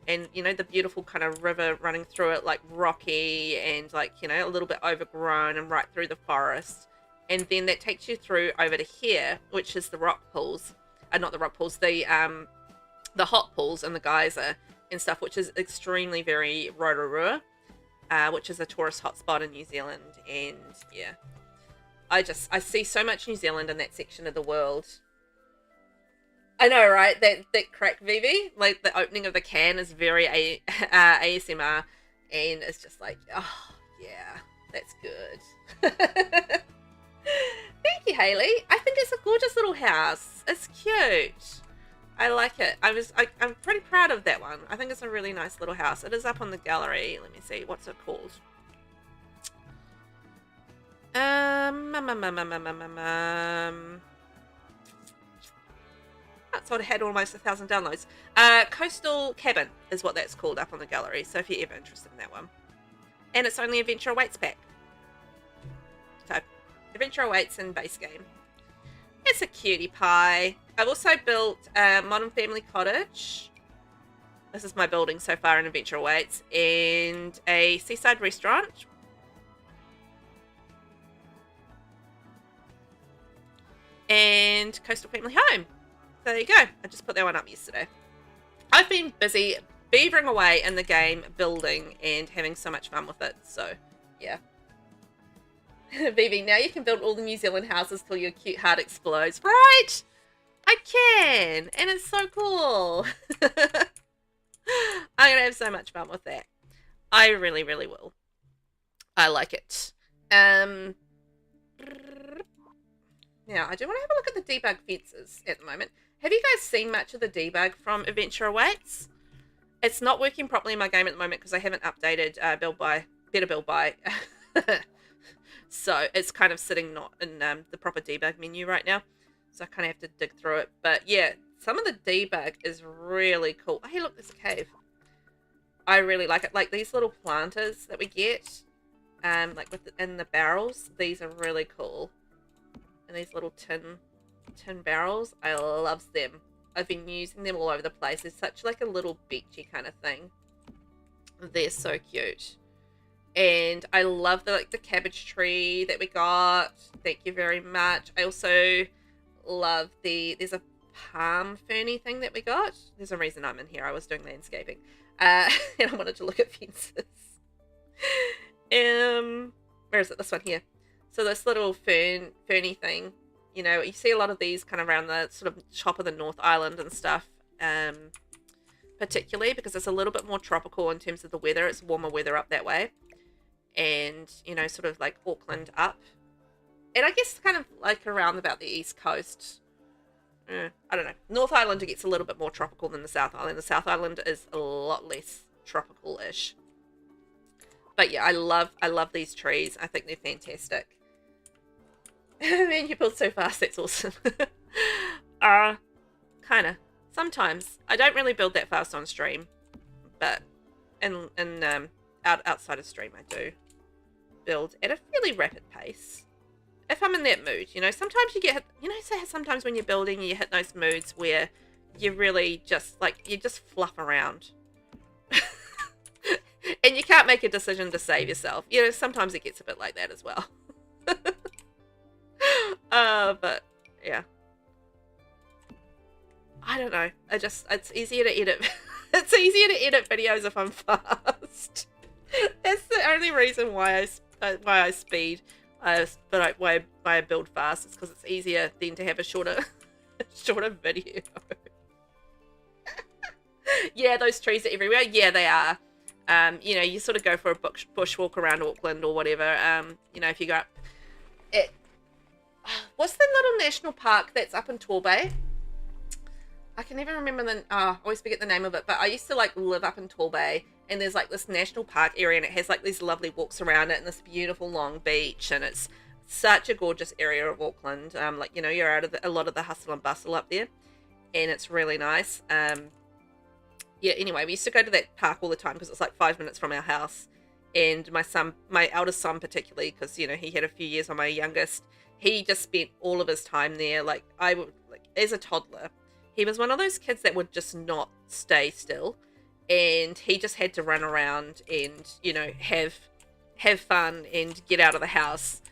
And, you know, the beautiful kind of river running through it, like rocky and like, you know, a little bit overgrown and right through the forest. And then that takes you through over to here, which is the rock pools. Not the rock pools, the hot pools and the geyser and stuff, which is extremely very Rotorua. Which is a tourist hotspot in New Zealand, and yeah, I see so much New Zealand in that section of the world. I know, right? That crack, Vivi, like the opening of the can is very ASMR, and it's just like, oh yeah, that's good. Thank you, Haley. I think it's a gorgeous little house. It's cute. I like it. I'm pretty proud of that one. I think it's a really nice little house. It is up on the gallery. Let me see. What's it called? That's what had almost 1,000 downloads. Coastal Cabin is what that's called up on the gallery. So if you're ever interested in that one. And it's only Adventure Awaits pack. So Adventure Awaits in base game. It's a cutie pie. I've also built a modern family cottage. This is my building so far in Adventure Awaits. And a seaside restaurant. And coastal family home. So there you go. I just put that one up yesterday. I've been busy beavering away in the game, building, and having so much fun with it. So, yeah. Vivi, now you can build all the New Zealand houses till your cute heart explodes. Right? I can. And it's so cool. I'm going to have so much fun with that. I really, really will. I like it. Now, I do want to have a look at the debug fences at the moment. Have you guys seen much of the debug from Adventure Awaits? It's not working properly in my game at the moment because I haven't updated Better Build By. So it's kind of sitting not in the proper debug menu right now. So I kind of have to dig through it. But yeah, some of the debug is really cool. Oh, hey, look, there's a cave. I really like it. Like these little planters that we get, like in the barrels. These are really cool. And these little tin barrels, I love them. I've been using them all over the place. It's such like a little beachy kind of thing. They're so cute. And I love the cabbage tree that we got. Thank you very much. I also love there's a palm ferny thing that we got. There's a reason I'm in here. I was doing landscaping. And I wanted to look at fences. Where is it? This one here. So this little ferny thing, you know, you see a lot of these kind of around the sort of top of the North Island and stuff, particularly because it's a little bit more tropical in terms of the weather. It's warmer weather up that way. And, you know, sort of like Auckland up. And I guess kind of like around about the East Coast. I don't know. North Island gets a little bit more tropical than the South Island. The South Island is a lot less tropical-ish. But yeah, I love these trees. I think they're fantastic. Man, you build so fast. That's awesome. Kind of. Sometimes. I don't really build that fast on stream. But outside of stream, I do build at a fairly rapid pace. If I'm in that mood, you know, sometimes you get, you know, sometimes when you're building, you hit those moods where you really just, like, you just fluff around. And you can't make a decision to save yourself. You know, sometimes it gets a bit like that as well. But, yeah. I don't know. It's easier to edit. It's easier to edit videos if I'm fast. That's the only reason why I speed. Why I build fast is because it's easier then to have a shorter video. Yeah, those trees are everywhere. Yeah, they are. You know, you sort of go for a bushwalk around Auckland or whatever. You know, if you go up it, what's the little national park that's up in Torbay? I can never remember I always forget the name of it, but I used to like live up in Torbay, and there's like this national park area, and it has like these lovely walks around it and this beautiful long beach, and it's such a gorgeous area of Auckland. Like, you know, you're out of a lot of the hustle and bustle up there, and it's really nice. Yeah, anyway, we used to go to that park all the time because it's like 5 minutes from our house. And my eldest son particularly, because, you know, he had a few years on my youngest, he just spent all of his time there. Like, as a toddler, he was one of those kids that would just not stay still. And he just had to run around and, you know, have fun and get out of the house.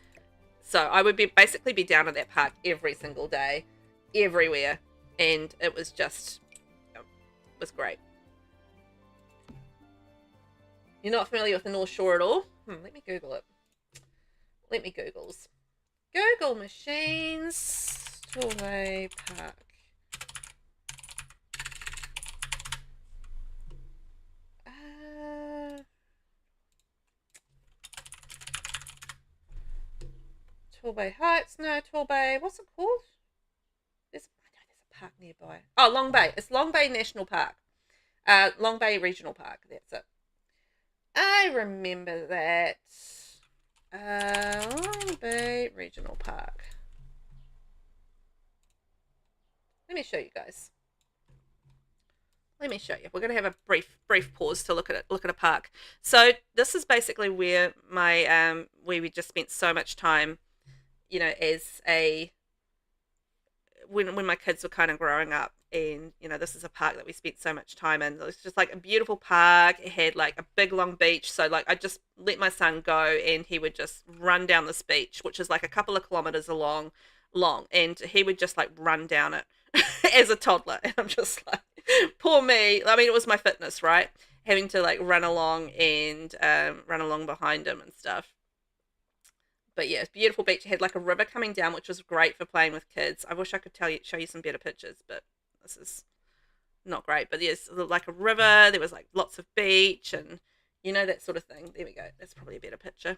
So I would basically be down at that park every single day, everywhere. And it was just, it was great. You're not familiar with the North Shore at all? Let me Google it. Let me Googles. Google machines. Torbay Park. Torbay Heights. No, Torbay. What's it called? I know there's a park nearby. Oh, Long Bay. It's Long Bay National Park. Long Bay Regional Park. That's it. I remember that. Long Bay Regional Park. Let me show you guys. Let me show you. We're going to have a brief pause to look at a park. So this is basically where where we just spent so much time, you know, as when my kids were kind of growing up. And, you know, this is a park that we spent so much time in. It was just like a beautiful park. It had like a big long beach. So like I just let my son go and he would just run down this beach, which is like a couple of kilometers long. And he would just like run down it as a toddler. And I'm just like, poor me. I mean, it was my fitness, right? Having to like run along and run along behind him and stuff. But yeah, it's a beautiful beach. It had like a river coming down, which was great for playing with kids. I wish I could show you some better pictures, but this is not great. But there's like a river. There was like lots of beach and, you know, that sort of thing. There we go. That's probably a better picture.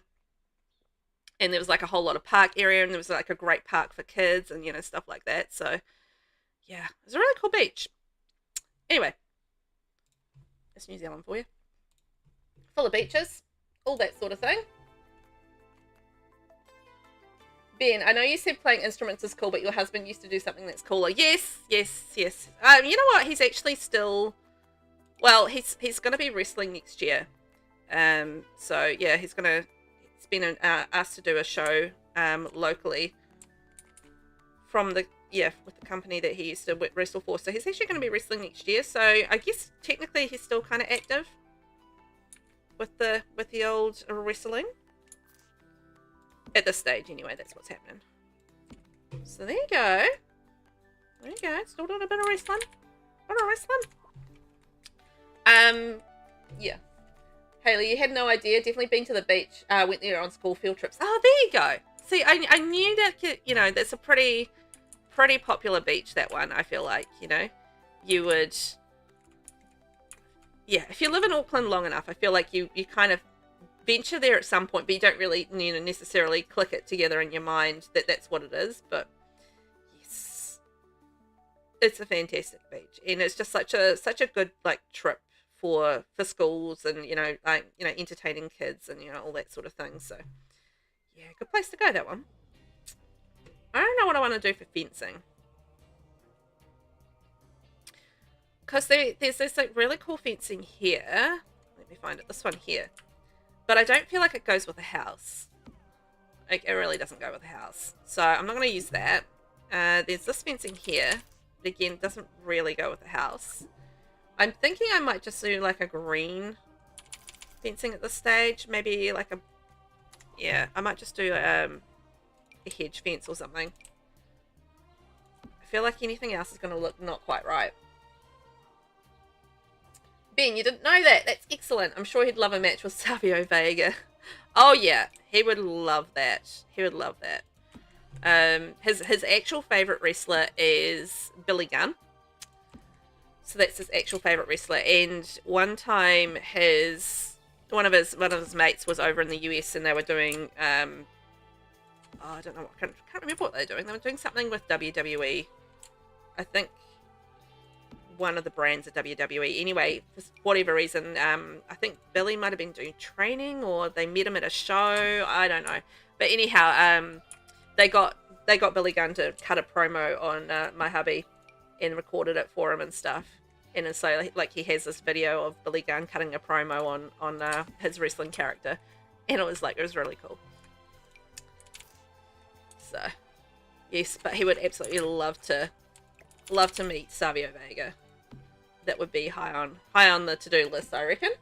And there was like a whole lot of park area, and there was like a great park for kids and, you know, stuff like that. So yeah, it was a really cool beach. Anyway, that's New Zealand for you. Full of beaches, all that sort of thing. Ben, I know you said playing instruments is cool, but your husband used to do something that's cooler. Yes. You know what? He's actually still, well, he's going to be wrestling next year. So yeah, he's been asked to do a show locally from yeah, with the company that he used to wrestle for. So he's actually going to be wrestling next year. So I guess technically he's still kind of active with the old wrestling. At this stage, anyway, that's what's happening. So there you go. There you go. Still doing a bit of wrestling. Yeah. Haley, you had no idea. Definitely been to the beach. Went there on school field trips. Oh, there you go. See, I knew that, you know, that's a pretty popular beach, that one. I feel like, you know, you would, yeah, if you live in Auckland long enough, I feel like you kind of venture there at some point, but you don't really, you know, necessarily click it together in your mind that that's what it is. But yes, it's a fantastic beach, and it's just such a good like trip for schools, and you know, like, you know, entertaining kids and, you know, all that sort of thing. So yeah, good place to go, that one. I don't know what I want to do for fencing, because there's this like really cool fencing here. Let me find it. This one here. But I don't feel like it goes with a house. Like, it really doesn't go with a house. So I'm not going to use that. There's this fencing here. But again, doesn't really go with the house. I'm thinking I might just do like a green fencing at this stage. Maybe like a... Yeah, I might just do a hedge fence or something. I feel like anything else is going to look not quite right. Ben, you didn't know that? That's excellent. I'm sure he'd love a match with Savio Vega. Oh yeah, he would love that. He would love that. His actual favorite wrestler is Billy Gunn. So that's his actual favorite wrestler. And one time one of his mates was over in the US, and they were doing I don't know, can't remember what they were doing. They were doing something with WWE. I think one of the brands of WWE. Anyway, for whatever reason, I think Billy might have been doing training, or they met him at a show. I don't know. But anyhow, they got Billy Gunn to cut a promo on My Hubby and recorded it for him and stuff. And so, like, he has this video of Billy Gunn cutting a promo on his wrestling character, and it was really cool. So, yes, but he would absolutely love to meet Savio Vega. That would be high on the to-do list, I reckon.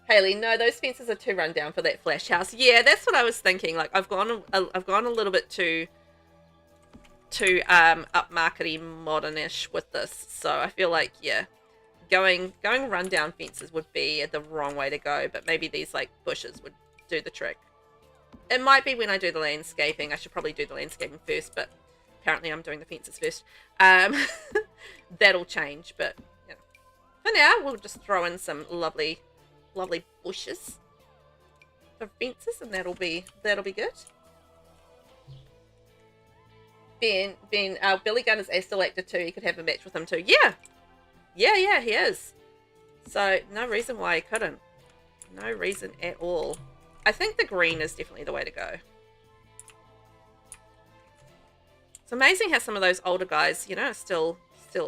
Haley, no, those fences are too run down for that flash house. Yeah, that's what I was thinking. Like, I've gone a little bit too upmarkety, modernish with this. So I feel like, yeah, going rundown fences would be the wrong way to go. But maybe these like bushes would do the trick. It might be when I do the landscaping. I should probably do the landscaping first, but apparently I'm doing the fences first. That'll change, but you know, for now we'll just throw in some lovely bushes for fences, and that'll be good. Ben, Billy Gunn is still active too. He could have a match with him too. Yeah, he is. So no reason why he couldn't. No reason at all. I think the green is definitely the way to go. It's amazing how some of those older guys, you know, are still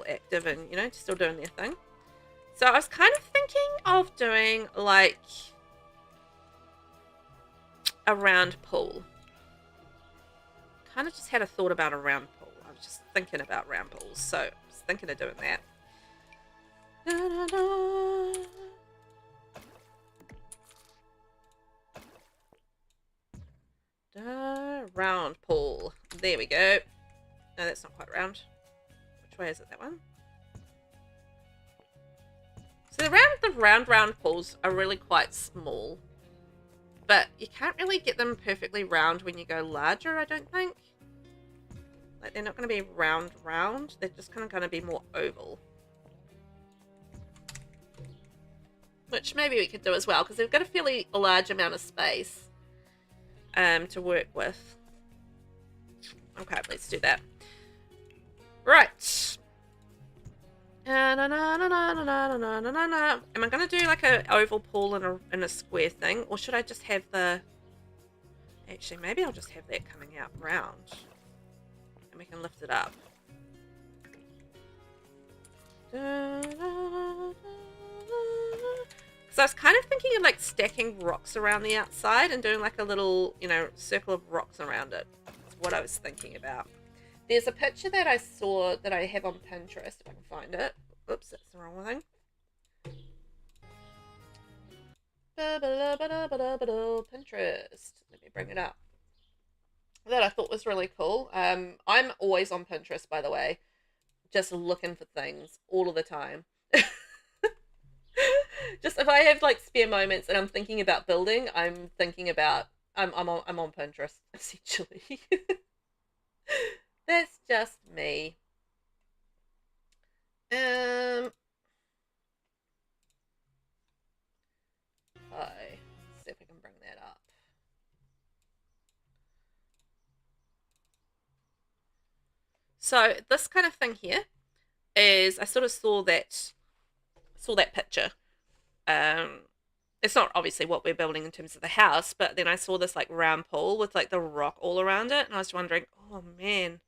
active and, you know, still doing their thing. So I was kind of thinking of doing like a round pool. Kind of just had a thought about a round pool. I was just thinking about round pools, so I was thinking of doing that. Round pool. There we go. No, that's not quite round. Which way is it? That one? So the round pools are really quite small, but you can't really get them perfectly round when you go larger, I don't think. Like, they're not going to be round. They're just kind of going to be more oval. Which maybe we could do as well, because they've got a fairly large amount of space to work with. Okay, let's do that. Right. Am I going to do like an oval pool in a square thing? Or should I just have the... Actually, maybe I'll just have that coming out round. And we can lift it up. So I was kind of thinking of like stacking rocks around the outside and doing like a little, you know, circle of rocks around it. what I was thinking about. There's a picture that I saw that I have on Pinterest, if I can find it. Oops, that's the wrong thing. Pinterest. Let me bring it up. That I thought was really cool. I'm always on Pinterest, by the way, just looking for things all of the time. Just if I have like spare moments and I'm thinking about building, I'm on Pinterest essentially. That's just me. Let's see if I can bring that up. So this kind of thing here is I sort of saw that picture. It's not obviously what we're building in terms of the house, but then I saw this like round pool with like the rock all around it, and I was wondering, oh man,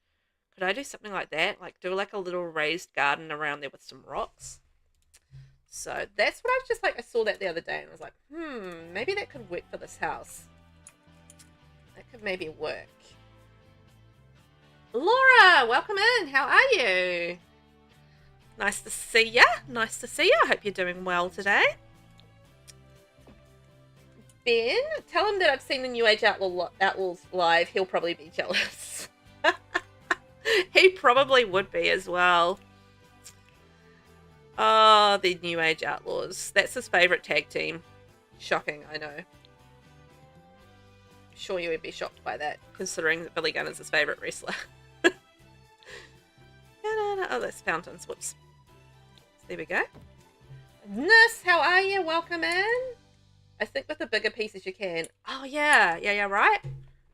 could I do something like that? Like do like a little raised garden around there with some rocks. So that's what I was just like, I saw that the other day and I was like, maybe that could work for this house. That could maybe work. Laura, welcome in. How are you? Nice to see ya. Nice to see ya. I hope you're doing well today. Ben, tell him that I've seen the New Age Outlaws live. He'll probably be jealous. He probably would be as well. Oh, the New Age Outlaws. That's his favourite tag team. Shocking, I know. Sure you would be shocked by that, considering that Billy Gunn is his favourite wrestler. Oh, that's fountains. Whoops. There we go. Nis, how are you? Welcome in. I think with the bigger pieces you can. Oh, yeah. Yeah, right?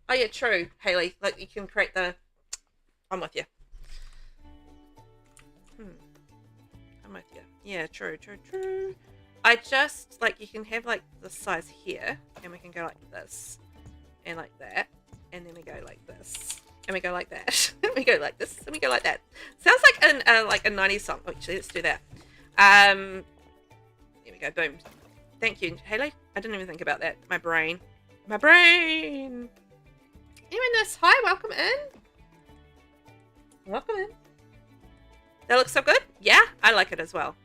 Oh, yeah, true, Hayley. Like, you can create the... I'm with you. I'm with you. Yeah, true. I just, like, you can have, like, the size here, and we can go like this, and like that, and then we go like this, and we go like that, and we go like this, and we go like that. Sounds like a 90s song. Oh, actually, let's do that. There we go, boom. Thank you, Hayley. I didn't even think about that. My brain. Anyway, Ness, hi, welcome in. Welcome in. That looks so good. Yeah, I like it as well.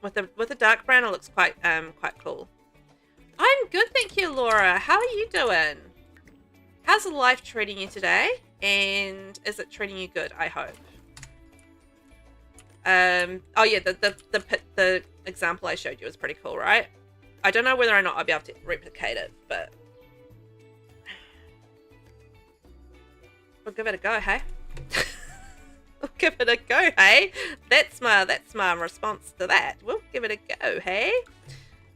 With a dark brown, it looks quite cool. I'm good, thank you, Laura. How are you doing? How's life treating you today? And is it treating you good? I hope. Oh yeah, the example I showed you was pretty cool, right? I don't know whether or not I'll be able to replicate it, but we'll give it a go, hey? We'll give it a go, hey? That's my response to that. We'll give it a go, hey?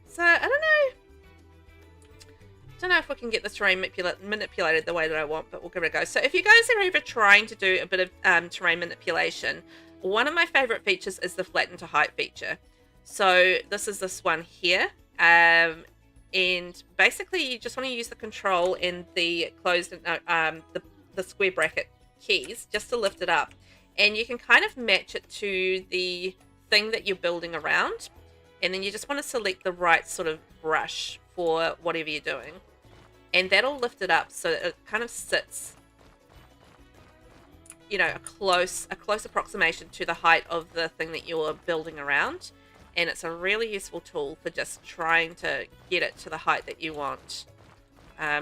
So I don't know if we can get this terrain manipulated the way that I want, but we'll give it a go. So if you guys are ever trying to do a bit of terrain manipulation, one of my favorite features is the flatten to height feature. So this is this one here. And basically you just want to use the control in the closed the square bracket keys just to lift it up, and you can kind of match it to the thing that you're building around, and then you just want to select the right sort of brush for whatever you're doing, and that'll lift it up so that it kind of sits, you know, a close approximation to the height of the thing that you're building around. And it's a really useful tool for just trying to get it to the height that you want.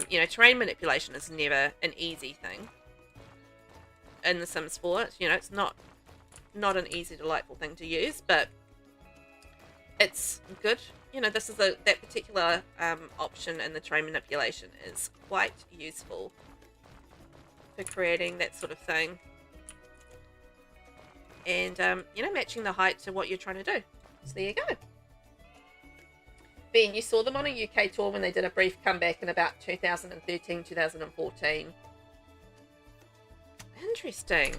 You know, terrain manipulation is never an easy thing in The Sims 4. You know, it's not an easy, delightful thing to use, but it's good. You know, this is that particular option in the terrain manipulation is quite useful for creating that sort of thing. And, you know, matching the height to what you're trying to do. So there you go. Ben, you saw them on a UK tour when they did a brief comeback in about 2013, 2014. Interesting.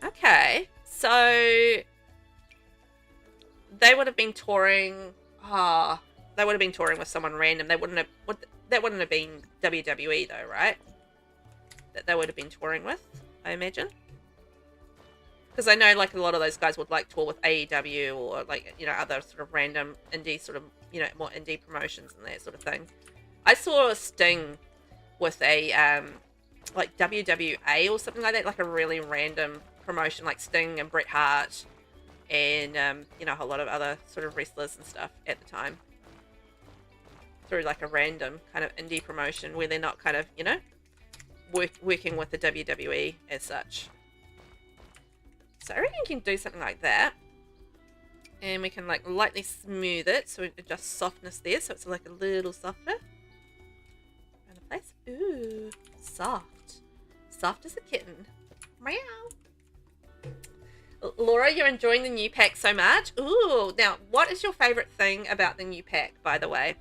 Okay, so they would have been touring. They would have been touring with someone random. That wouldn't have been WWE though, right? That they would have been touring with, I imagine. Because I know, like, a lot of those guys would, like, tour with AEW or, like, you know, other sort of random indie sort of, you know, more indie promotions and that sort of thing. I saw Sting with a like WWA or something like that, like a really random promotion, like Sting and Bret Hart and you know, a whole lot of other sort of wrestlers and stuff at the time, through like a random kind of indie promotion where they're not kind of, you know, working with the WWE as such. So I reckon you can do something like that. And we can like lightly smooth it, so we adjust softness there, so it's like a little softer. Around the place. Ooh, soft. Soft as a kitten. Meow. Laura, you're enjoying the new pack so much. Ooh, now what is your favorite thing about the new pack, by the way?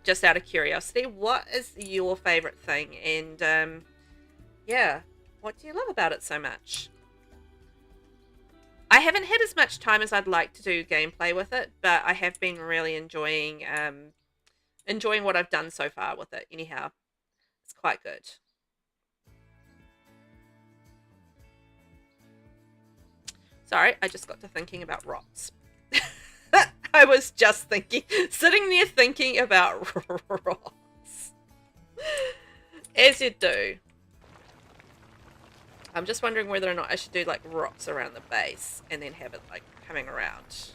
Just out of curiosity, what is your favorite thing? And yeah, what do you love about it so much? I haven't had as much time as I'd like to do gameplay with it, but I have been really enjoying what I've done so far with it. Anyhow, it's quite good. Sorry, I just got to thinking about rocks. I was just sitting there thinking about rocks. As you do. I'm just wondering whether or not I should do like rocks around the base and then have it like coming around.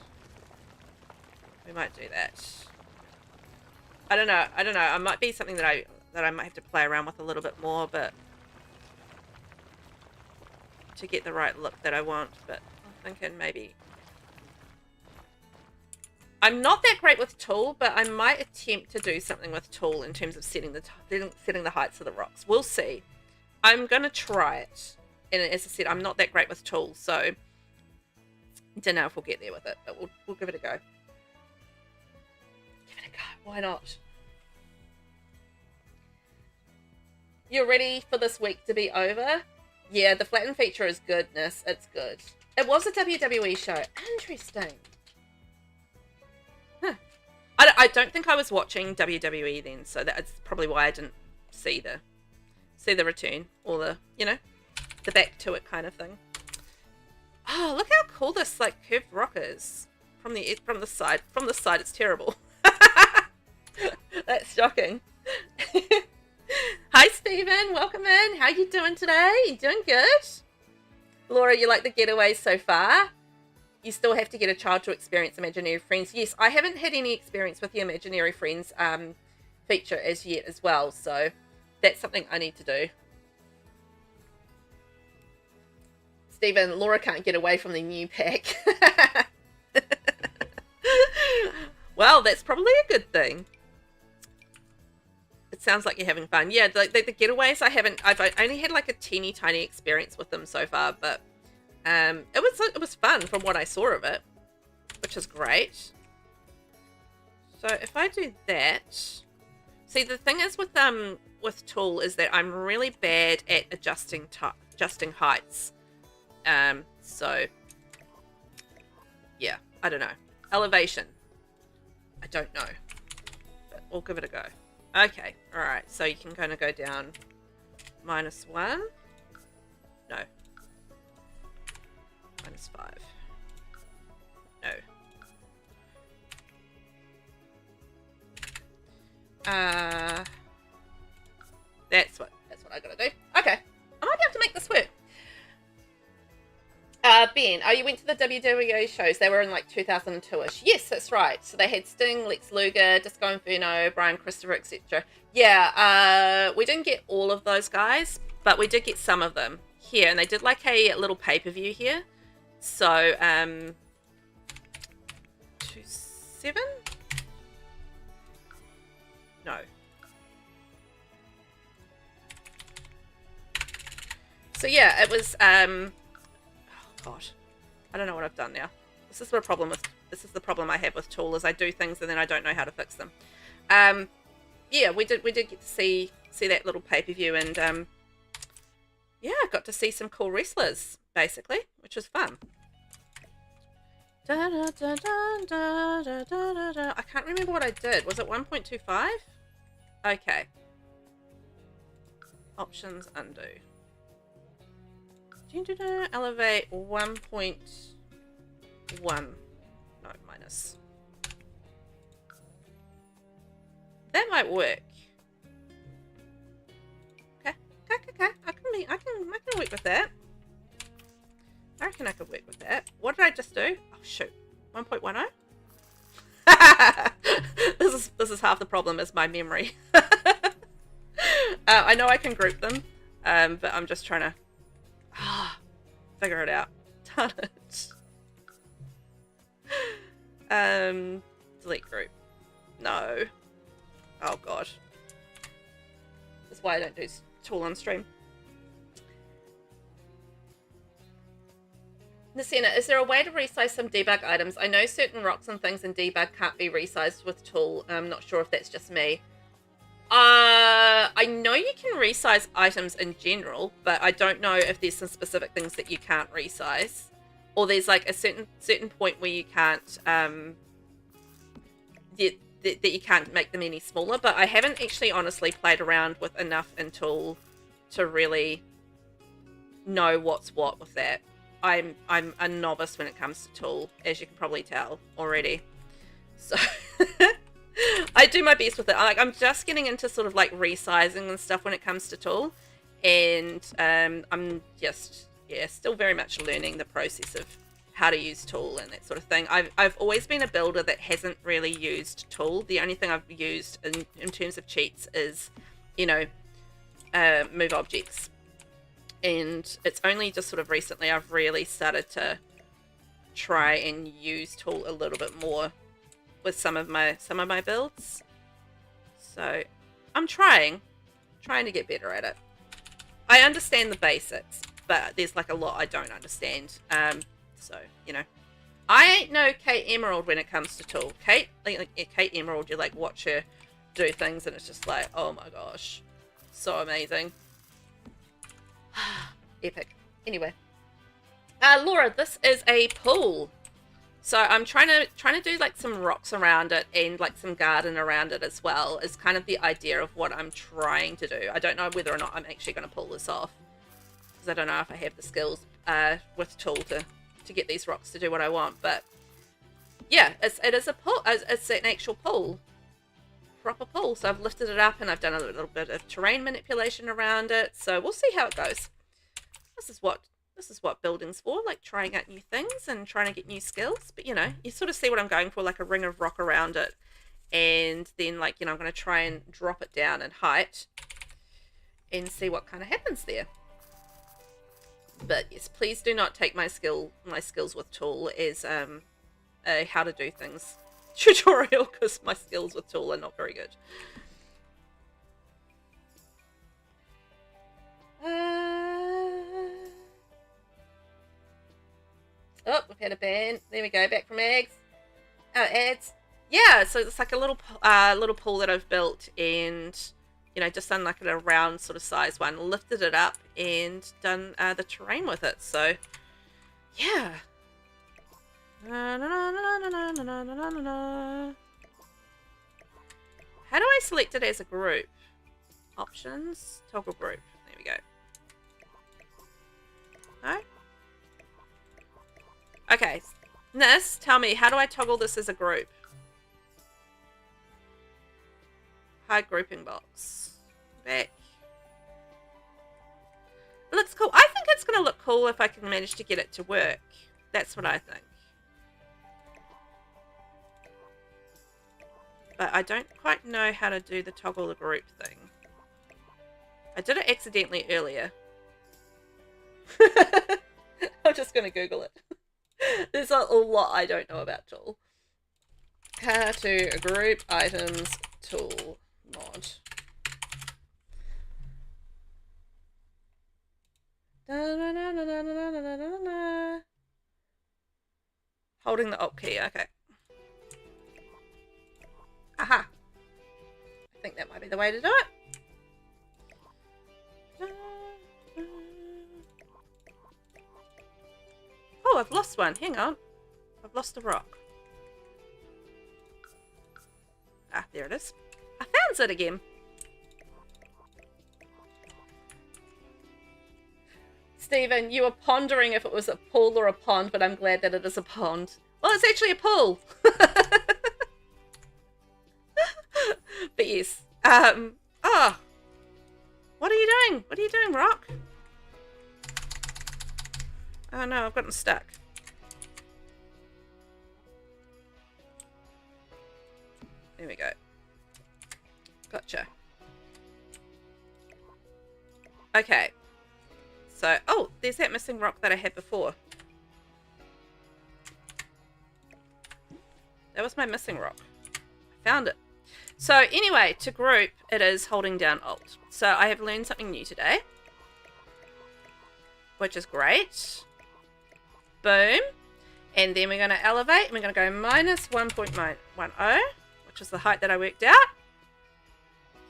We might do that. I don't know. It might be something that I might have to play around with a little bit more, but to get the right look that I want. But I'm thinking maybe I'm not that great with tool, but I might attempt to do something with tool in terms of setting the heights of the rocks. We'll see. I'm gonna try it. And as I said, I'm not that great with tools, so I don't know if we'll get there with it, but we'll give it a go. Give it a go. Why not? You're ready for this week to be over? Yeah, the flatten feature is goodness. It's good. It was a WWE show. Interesting. Huh. I don't think I was watching WWE then, so that's probably why I didn't see the return or the, you know, the back to it kind of thing. Oh, look how cool this like curved rock is from the side. From the side, it's terrible. That's shocking. Hi, Stephen. Welcome in. How you doing today? You doing good? Laura, you like the getaways so far? You still have to get a child to experience imaginary friends. Yes, I haven't had any experience with the imaginary friends feature as yet as well, so that's something I need to do. Stephen, Laura can't get away from the new pack. Well, that's probably a good thing. It sounds like you're having fun. Yeah, the getaways, I've only had like a teeny tiny experience with them so far, but it was fun from what I saw of it, which is great. So if I do that, see, the thing is with tool is that I'm really bad at adjusting heights. So yeah, I don't know. Elevation, I don't know, but we'll give it a go. Okay, all right. So you can kind of go down -1. No. -5. No. That's what I gotta do. Okay, I might be able to make this work. Ben, oh, you went to the WWE shows. They were in like 2002-ish. Yes, that's right. So they had Sting, Lex Luger, Disco Inferno, Brian Christopher, etc. Yeah, we didn't get all of those guys, but we did get some of them here. And they did like a little pay-per-view here. So, 27? No. So yeah, it was, oh gosh, I don't know what I've done now. This is the problem I have with tool, is I do things and then I don't know how to fix them. Yeah, we did get to see that little pay-per-view, and yeah, I got to see some cool wrestlers basically, which was fun. I can't remember what I did. Was it 1.25? Okay. Options, undo. Elevate 1.1. No, minus. That might work. Okay. can work with that. I reckon I could work with that. What did I just do? Oh shoot, 1.10. This is half the problem is my memory. I know I can group them, but I'm just trying to figure it out. Darn it. Delete group. No. Oh god. That's why I don't do tool on stream. Nasina, is there a way to resize some debug items? I know certain rocks and things in debug can't be resized with tool. I'm not sure if that's just me. I know you can resize items in general, but I don't know if there's some specific things that you can't resize. Or there's like a certain point where you can't that you can't make them any smaller. But I haven't actually honestly played around with enough in tool to really know what's what with that. I'm a novice when it comes to tool, as you can probably tell already. So I do my best with it. I'm just getting into sort of like resizing and stuff when it comes to tool, and I'm just still very much learning the process of how to use tool and that sort of thing. I've always been a builder that hasn't really used tool. The only thing I've used in terms of cheats is, you know, move objects. And it's only just sort of recently I've really started to try and use tool a little bit more with some of my builds. So I'm trying to get better at it. I understand the basics, but there's like a lot I don't understand. So, you know, I ain't no Kate Emerald when it comes to tool. Kate Emerald, you like watch her do things and it's just like, oh my gosh, so amazing. Epic. Anyway, Laura, this is a pool, so I'm trying to do like some rocks around it and like some garden around it as well. Is kind of the idea of what I'm trying to do. I don't know whether or not I'm actually going to pull this off because I don't know if I have the skills with tool to get these rocks to do what I want. But yeah, it is a pool. It's an actual pool. Proper pool. So I've lifted it up and I've done a little bit of terrain manipulation around it. So we'll see how it goes. This is what building's for, like trying out new things and trying to get new skills. But you know, you sort of see what I'm going for, like a ring of rock around it, and then like, you know, I'm going to try and drop it down in height and see what kind of happens there. But yes, please do not take my skills with tool as a how to do things tutorial, because my skills with tool are not very good. Oh, we've had a ban. There we go, back from eggs. Oh, ads. Yeah, so it's like a little pool that I've built, and you know, just done like a round sort of size one, lifted it up and done the terrain with it. So yeah. How do I select it as a group? Options, toggle group. There we go. No? Okay. Nis, tell me, how do I toggle this as a group? Hide grouping box. Back. It looks cool. I think it's going to look cool if I can manage to get it to work. That's what I think. But I don't quite know how to do the toggle the group thing. I did it accidentally earlier. I'm just going to Google it. There's a lot I don't know about tool. How to group items tool mod. Holding the Alt key, okay. Aha! I think that might be the way to do it. Oh, I've lost one. Hang on. I've lost a rock. Ah, there it is. I found it again. Stephen, you were pondering if it was a pool or a pond, but I'm glad that it is a pond. Well, it's actually a pool. But yes. Oh. What are you doing? What are you doing, Rock? Oh no, I've gotten stuck. There we go. Gotcha. Okay. So, oh, there's that missing rock that I had before. That was my missing rock. I found it. So anyway, to group, it is holding down Alt. So I have learned something new today, which is great. Boom. And then we're going to elevate, and we're going to go minus 1.10, which is the height that I worked out.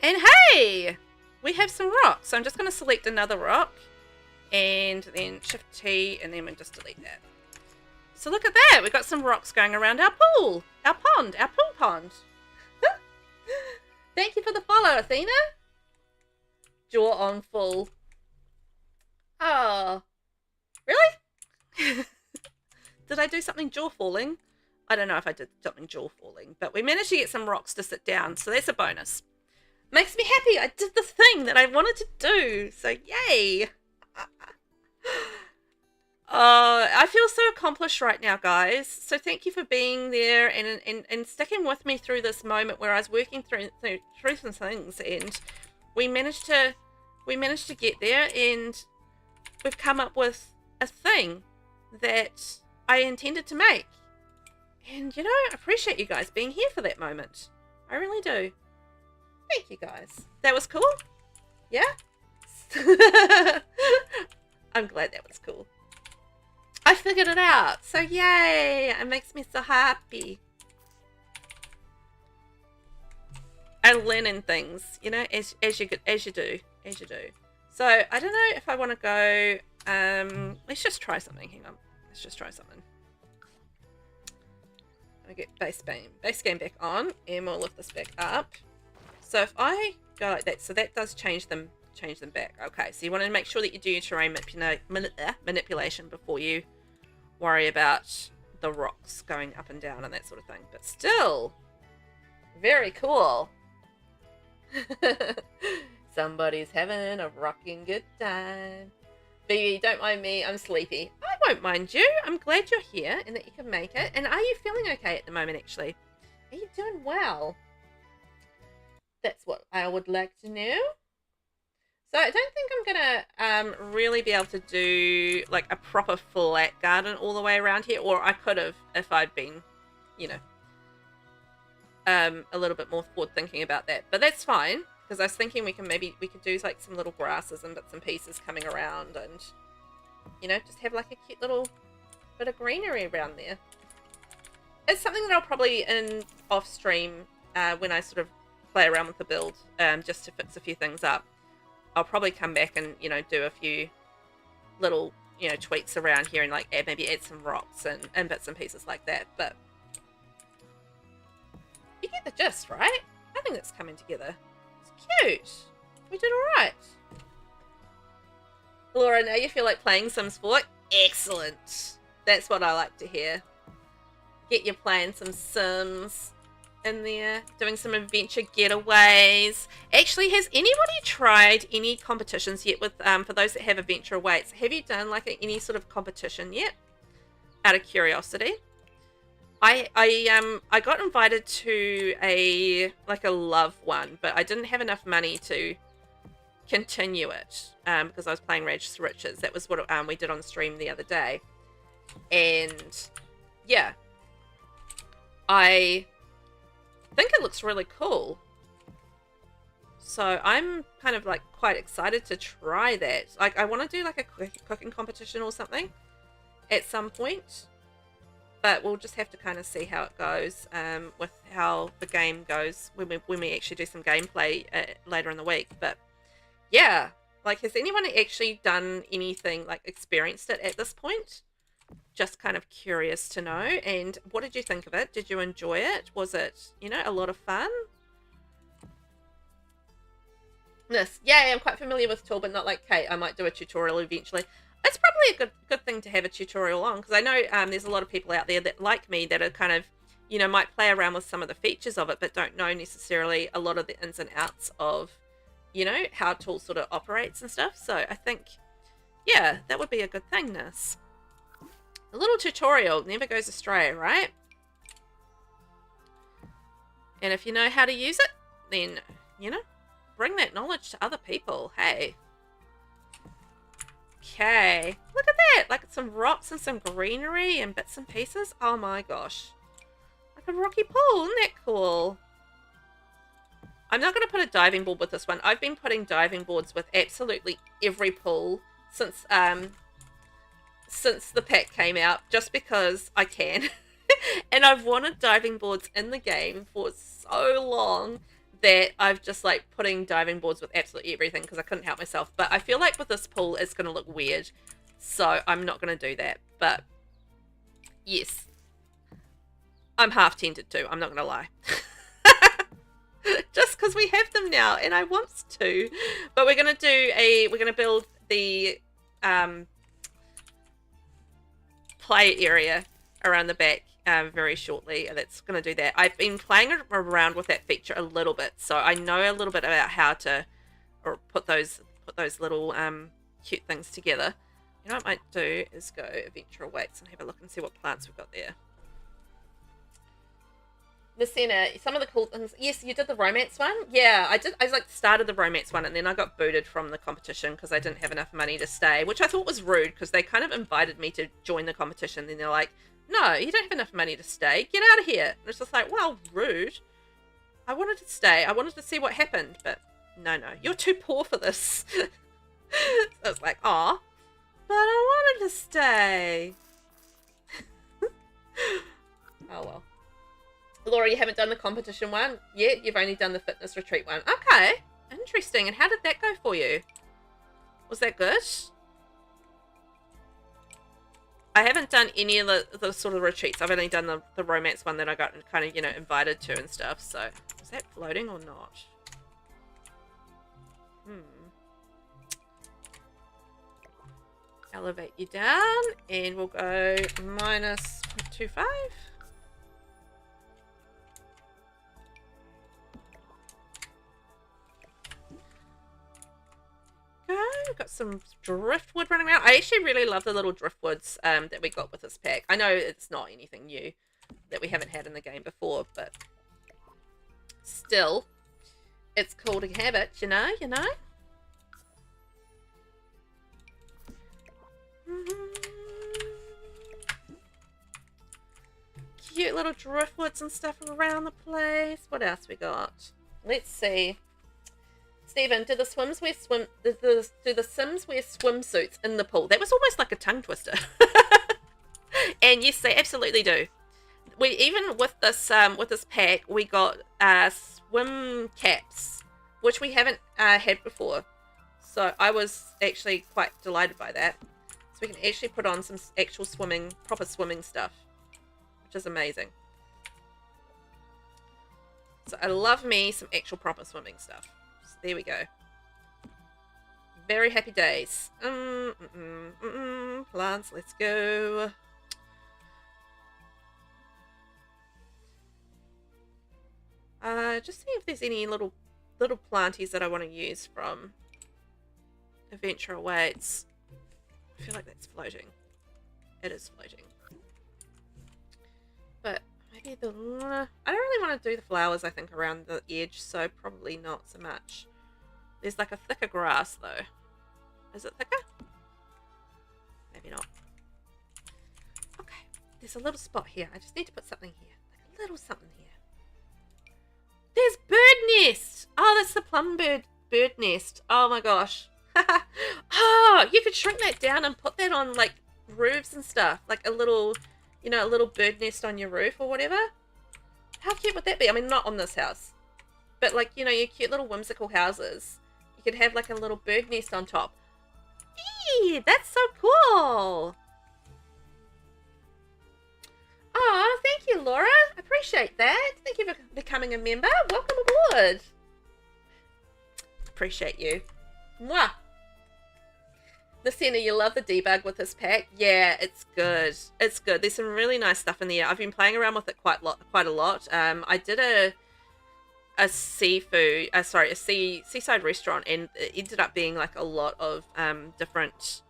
And hey, we have some rocks. So I'm just going to select another rock, and then Shift T, and then we'll just delete that. So look at that. We've got some rocks going around our pool, our pool pond. Thank you for the follow, Athena. Jaw on full. Oh, really? Did I do something jaw falling? I don't know if I did something jaw falling, but we managed to get some rocks to sit down, so that's a bonus. Makes me happy. I did the thing that I wanted to do, so yay. I feel so accomplished right now, guys. So thank you for being there and sticking with me through this moment where I was working through some things, and we managed to get there, and we've come up with a thing that I intended to make. And you know, I appreciate you guys being here for that moment. I really do. Thank you guys. That was cool. Yeah. I'm glad that was cool. I figured it out, so yay! It makes me so happy. And learning things, you know, as you do. So I don't know if I want to go. Let's just try something. Hang on, let's just try something. I'm gonna get base game back on, and we'll lift this back up. So if I go like that, so that does change them back. Okay, so you want to make sure that you do your terrain manipulation before you worry about the rocks going up and down and that sort of thing. But still, very cool. Somebody's having a rocking good time. Baby, don't mind me, I'm sleepy. I won't mind you. I'm glad you're here and that you can make it. And are you feeling okay at the moment, actually? Are you doing well? That's what I would like to know. So I don't think I'm going to really be able to do like a proper flat garden all the way around here. Or I could have if I'd been, you know, a little bit more forward thinking about that. But that's fine, because I was thinking we could do like some little grasses and bits and pieces coming around, and, you know, just have like a cute little bit of greenery around there. It's something that I'll probably off stream when I sort of play around with the build, just to fix a few things up. I'll probably come back and, you know, do a few little, you know, tweaks around here and like maybe add some rocks and bits and pieces like that. But you get the gist, right? I think it's coming together. It's cute. We did all right. Laura, now you feel like playing Sims 4? Excellent. That's what I like to hear. Get you playing some Sims in there, doing some adventure getaways. Actually, has anybody tried any competitions yet with for those that have adventure aways? Have you done like any sort of competition yet? Out of curiosity, I got invited to a love one, but I didn't have enough money to continue it because I was playing Rags to Riches. That was what we did on stream the other day, and yeah, I think it looks really cool. So I'm kind of like quite excited to try that. Like I want to do like a cooking competition or something at some point, but we'll just have to kind of see how it goes with how the game goes when we actually do some gameplay later in the week. But yeah, like, has anyone actually done anything, like experienced it at this point? Just kind of curious to know. And what did you think of it? Did you enjoy it? Was it, you know, a lot of fun? Yes, yeah, I'm quite familiar with Tool, but not like Kate. I might do a tutorial eventually. It's probably a good thing to have a tutorial on, because I know there's a lot of people out there that, like me, that are kind of, you know, might play around with some of the features of it, but don't know necessarily a lot of the ins and outs of, you know, how Tool sort of operates and stuff. So I think, yeah, that would be a good thing, Nis. A little tutorial never goes astray, right? And if you know how to use it, then, you know, bring that knowledge to other people. Hey. Okay. Look at that. Like some rocks and some greenery and bits and pieces. Oh my gosh. Like a rocky pool. Isn't that cool? I'm not going to put a diving board with this one. I've been putting diving boards with absolutely every pool since the pack came out, just because I can. And I've wanted diving boards in the game for so long that I've just like putting diving boards with absolutely everything because I couldn't help myself. But I feel like with this pool, it's going to look weird. So I'm not going to do that. But yes, I'm half tempted to. I'm not going to lie. Just because we have them now and I want to. But we're going to build the play area around the back very shortly. That's going to do that. I've been playing around with that feature a little bit, so I know a little bit about how to put those little cute things together. You know what I might do is go Adventure Awaits and have a look and see what plants we've got there. Messina, some of the cool things. Yes, you did the romance one. Yeah, I did. I like started the romance one and then I got booted from the competition because I didn't have enough money to stay, which I thought was rude because they kind of invited me to join the competition. Then they're like, no, you don't have enough money to stay. Get out of here. And it's just like, well, rude. I wanted to stay. I wanted to see what happened, but no, you're too poor for this. So I was like, aw, but I wanted to stay. Oh, well. Laura, you haven't done the competition one yet? You've only done the fitness retreat one. Okay, interesting. And how did that go for you? Was that good? I haven't done any of the sort of retreats. I've only done the romance one that I got kind of, you know, invited to and stuff. So, is that floating or not? Elevate you down, and we'll go minus 0.25. We've got some driftwood running around. I actually really love the little driftwoods that we got with this pack. I know it's not anything new that we haven't had in the game before, but still, it's cool to have it, you know? Cute little driftwoods and stuff around the place. What else we got? Let's see. Stephen, do the Sims wear swimsuits in the pool? That was almost like a tongue twister. And yes, they absolutely do. We even with this pack, we got swim caps, which we haven't had before. So I was actually quite delighted by that. So we can actually put on some actual proper swimming stuff, which is amazing. So I love me some actual proper swimming stuff. There we go. Very happy days. Plants, let's go. Just see if there's any little planties that I want to use from Adventure Awaits. I feel like that's floating. It is floating. But maybe I don't really want to do the flowers, I think, around the edge, so probably not so much. There's like a thicker grass, though. Is it thicker? Maybe not. Okay, there's a little spot here. I just need to put something here. Like a little something here. There's bird nest! Oh, that's the plum bird nest. Oh my gosh. Oh, you could shrink that down and put that on, like, roofs and stuff. Like a little... You know, a little bird nest on your roof or whatever. How cute would that be? I mean, not on this house. But, like, you know, your cute little whimsical houses. You could have, like, a little bird nest on top. Eee, that's so cool. Oh, thank you, Laura. I appreciate that. Thank you for becoming a member. Welcome aboard. Appreciate you. Mwah. Lucina, you love the debug with this pack. Yeah, it's good. It's good. There's some really nice stuff in there. I've been playing around with it quite a lot. I did a seaside restaurant, and it ended up being like a lot of different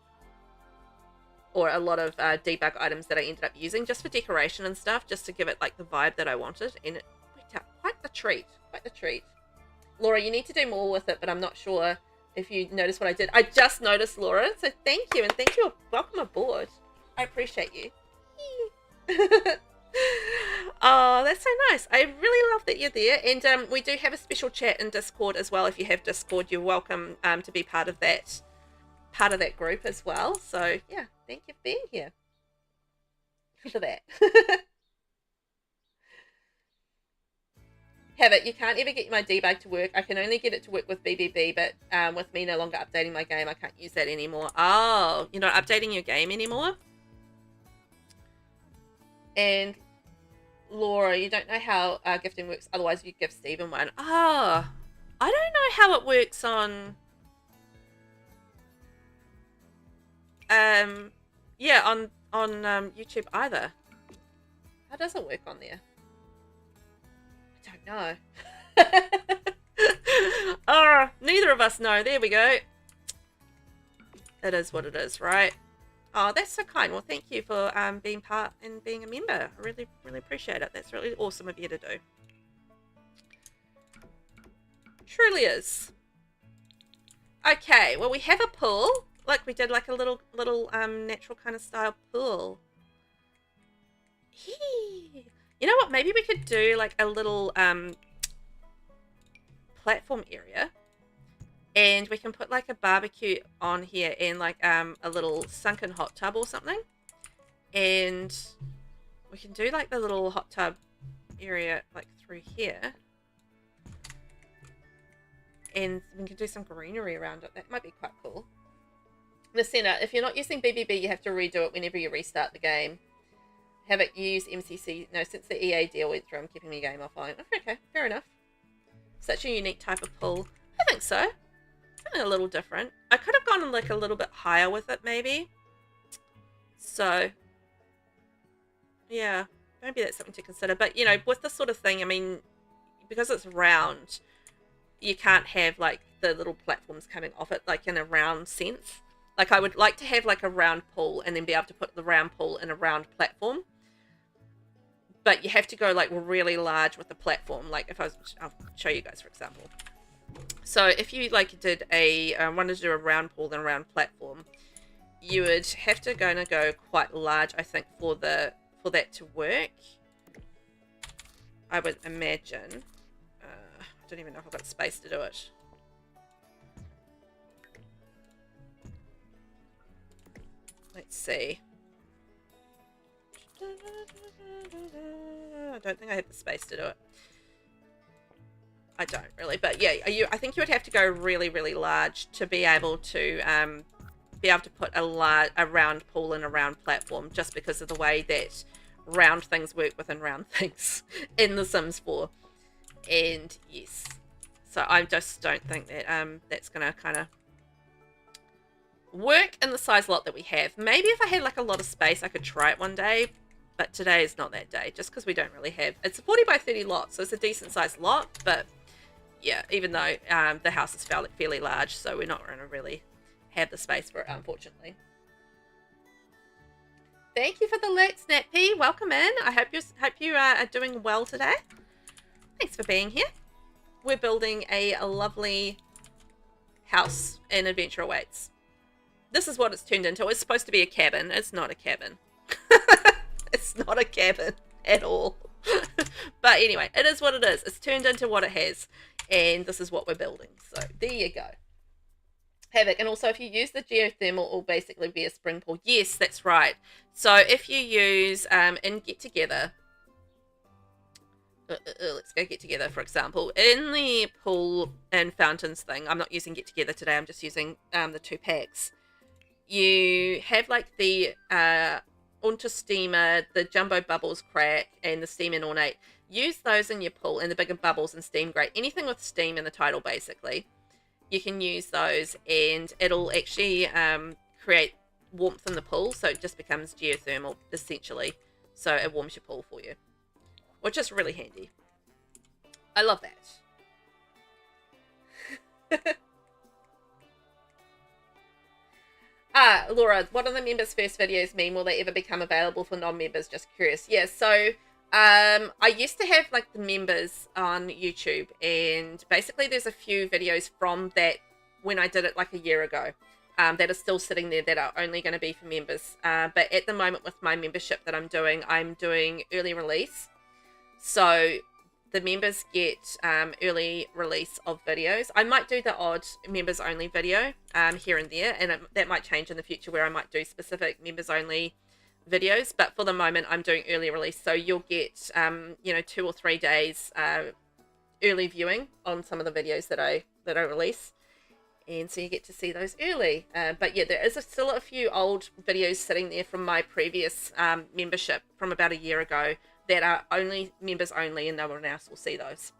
or a lot of debug items that I ended up using just for decoration and stuff, just to give it like the vibe that I wanted, and it worked out quite the treat. Quite the treat. Laura, you need to do more with it, but I'm not sure if you noticed what I did. I just noticed, Laura, so thank you, and thank you. Welcome aboard. I appreciate you. Oh, that's so nice. I really love that you're there, and we do have a special chat in Discord as well. If you have Discord, you're welcome to be part of that group as well. So yeah, thank you for being here. For that. Have it. You can't ever get my debug to work. I can only get it to work with VelvettB, but with me no longer updating my game, I can't use that anymore. Oh, you're not updating your game anymore? And Laura, you don't know how gifting works. Otherwise, you give Stephen one. Oh, I don't know how it works on. Yeah, on YouTube either. How does it work on there? I don't know. Oh, neither of us know. There we go. It is what it is, right? Oh, that's so kind. Well, thank you for being part and being a member. I really, really appreciate it. That's really awesome of you to do. Truly is. Okay, well, we have a pool. Like we did like a little natural kind of style pool. You know what? Maybe we could do like a little platform area. And we can put like a barbecue on here and like a little sunken hot tub or something. And we can do like the little hot tub area like through here. And we can do some greenery around it. That might be quite cool. The center, if you're not using BBB, you have to redo it whenever you restart the game. Have it use MCC. No, since the EA deal went through, I'm keeping the game offline. Okay, fair enough. Such a unique type of pool. I think so. Something a little different. I could have gone like a little bit higher with it, maybe. So, yeah, maybe that's something to consider. But, you know, with this sort of thing, I mean, because it's round, you can't have like the little platforms coming off it like in a round sense. Like I would like to have like a round pool and then be able to put the round pool in a round platform. But you have to go like really large with the platform. Like if I'll show you guys, for example. So if you like did wanted to do a round pool and a round platform, you would have to go quite large, I think, for that to work. I would imagine. I don't even know if I've got space to do it. Let's see. I don't think I have the space to do it. I don't really, but yeah, I think you would have to go really, really large to be able to put a round pool and a round platform, just because of the way that round things work within round things in The Sims 4. And yes, so I just don't think that that's gonna kind of work in the size lot that we have. Maybe if I had like a lot of space, I could try it one day, but today is not that day, just because we don't really have. It's a 40 by 30 lot, so it's a decent sized lot, but yeah, even though the house is fairly large, so we're not going to really have the space for it, unfortunately. Thank you for the late Snappy. Welcome in. I hope you are doing well today. Thanks for being here. We're building a lovely house, and adventure awaits. This is what it's turned into. It's supposed to be a cabin. It's not a cabin. It's not a cabin at all. But anyway, it is what it is. It's turned into what it has. And this is what we're building. So there you go. Havoc. And also if you use the geothermal, it will basically be a spring pool. Yes, that's right. So if you use in Get Together, let's go Get Together, for example. In the pool and fountains thing, I'm not using Get Together today. I'm just using the 2 packs. You have like the Unter Steamer, the Jumbo Bubbles Crack, and the Steam and Ornate. Use those in your pool, and the bigger bubbles and steam grate. Anything with steam in the title, basically. You can use those, and it'll actually create warmth in the pool, so it just becomes geothermal, essentially. So it warms your pool for you, which is really handy. I love that. Laura, what are the members' first videos mean? Will they ever become available for non-members? Just curious. Yeah, so I used to have like the members on YouTube, and basically there's a few videos from that when I did it like a year ago that are still sitting there that are only going to be for members. But at the moment with my membership that I'm doing early release. So the members get early release of videos. I might do the odd members only video here and there, and that might change in the future where I might do specific members only videos, but for the moment I'm doing early release, so you'll get 2 or 3 days early viewing on some of the videos that I release, and so you get to see those early. But yeah, there is still a few old videos sitting there from my previous membership from about a year ago that are only members only, and no one else will see those.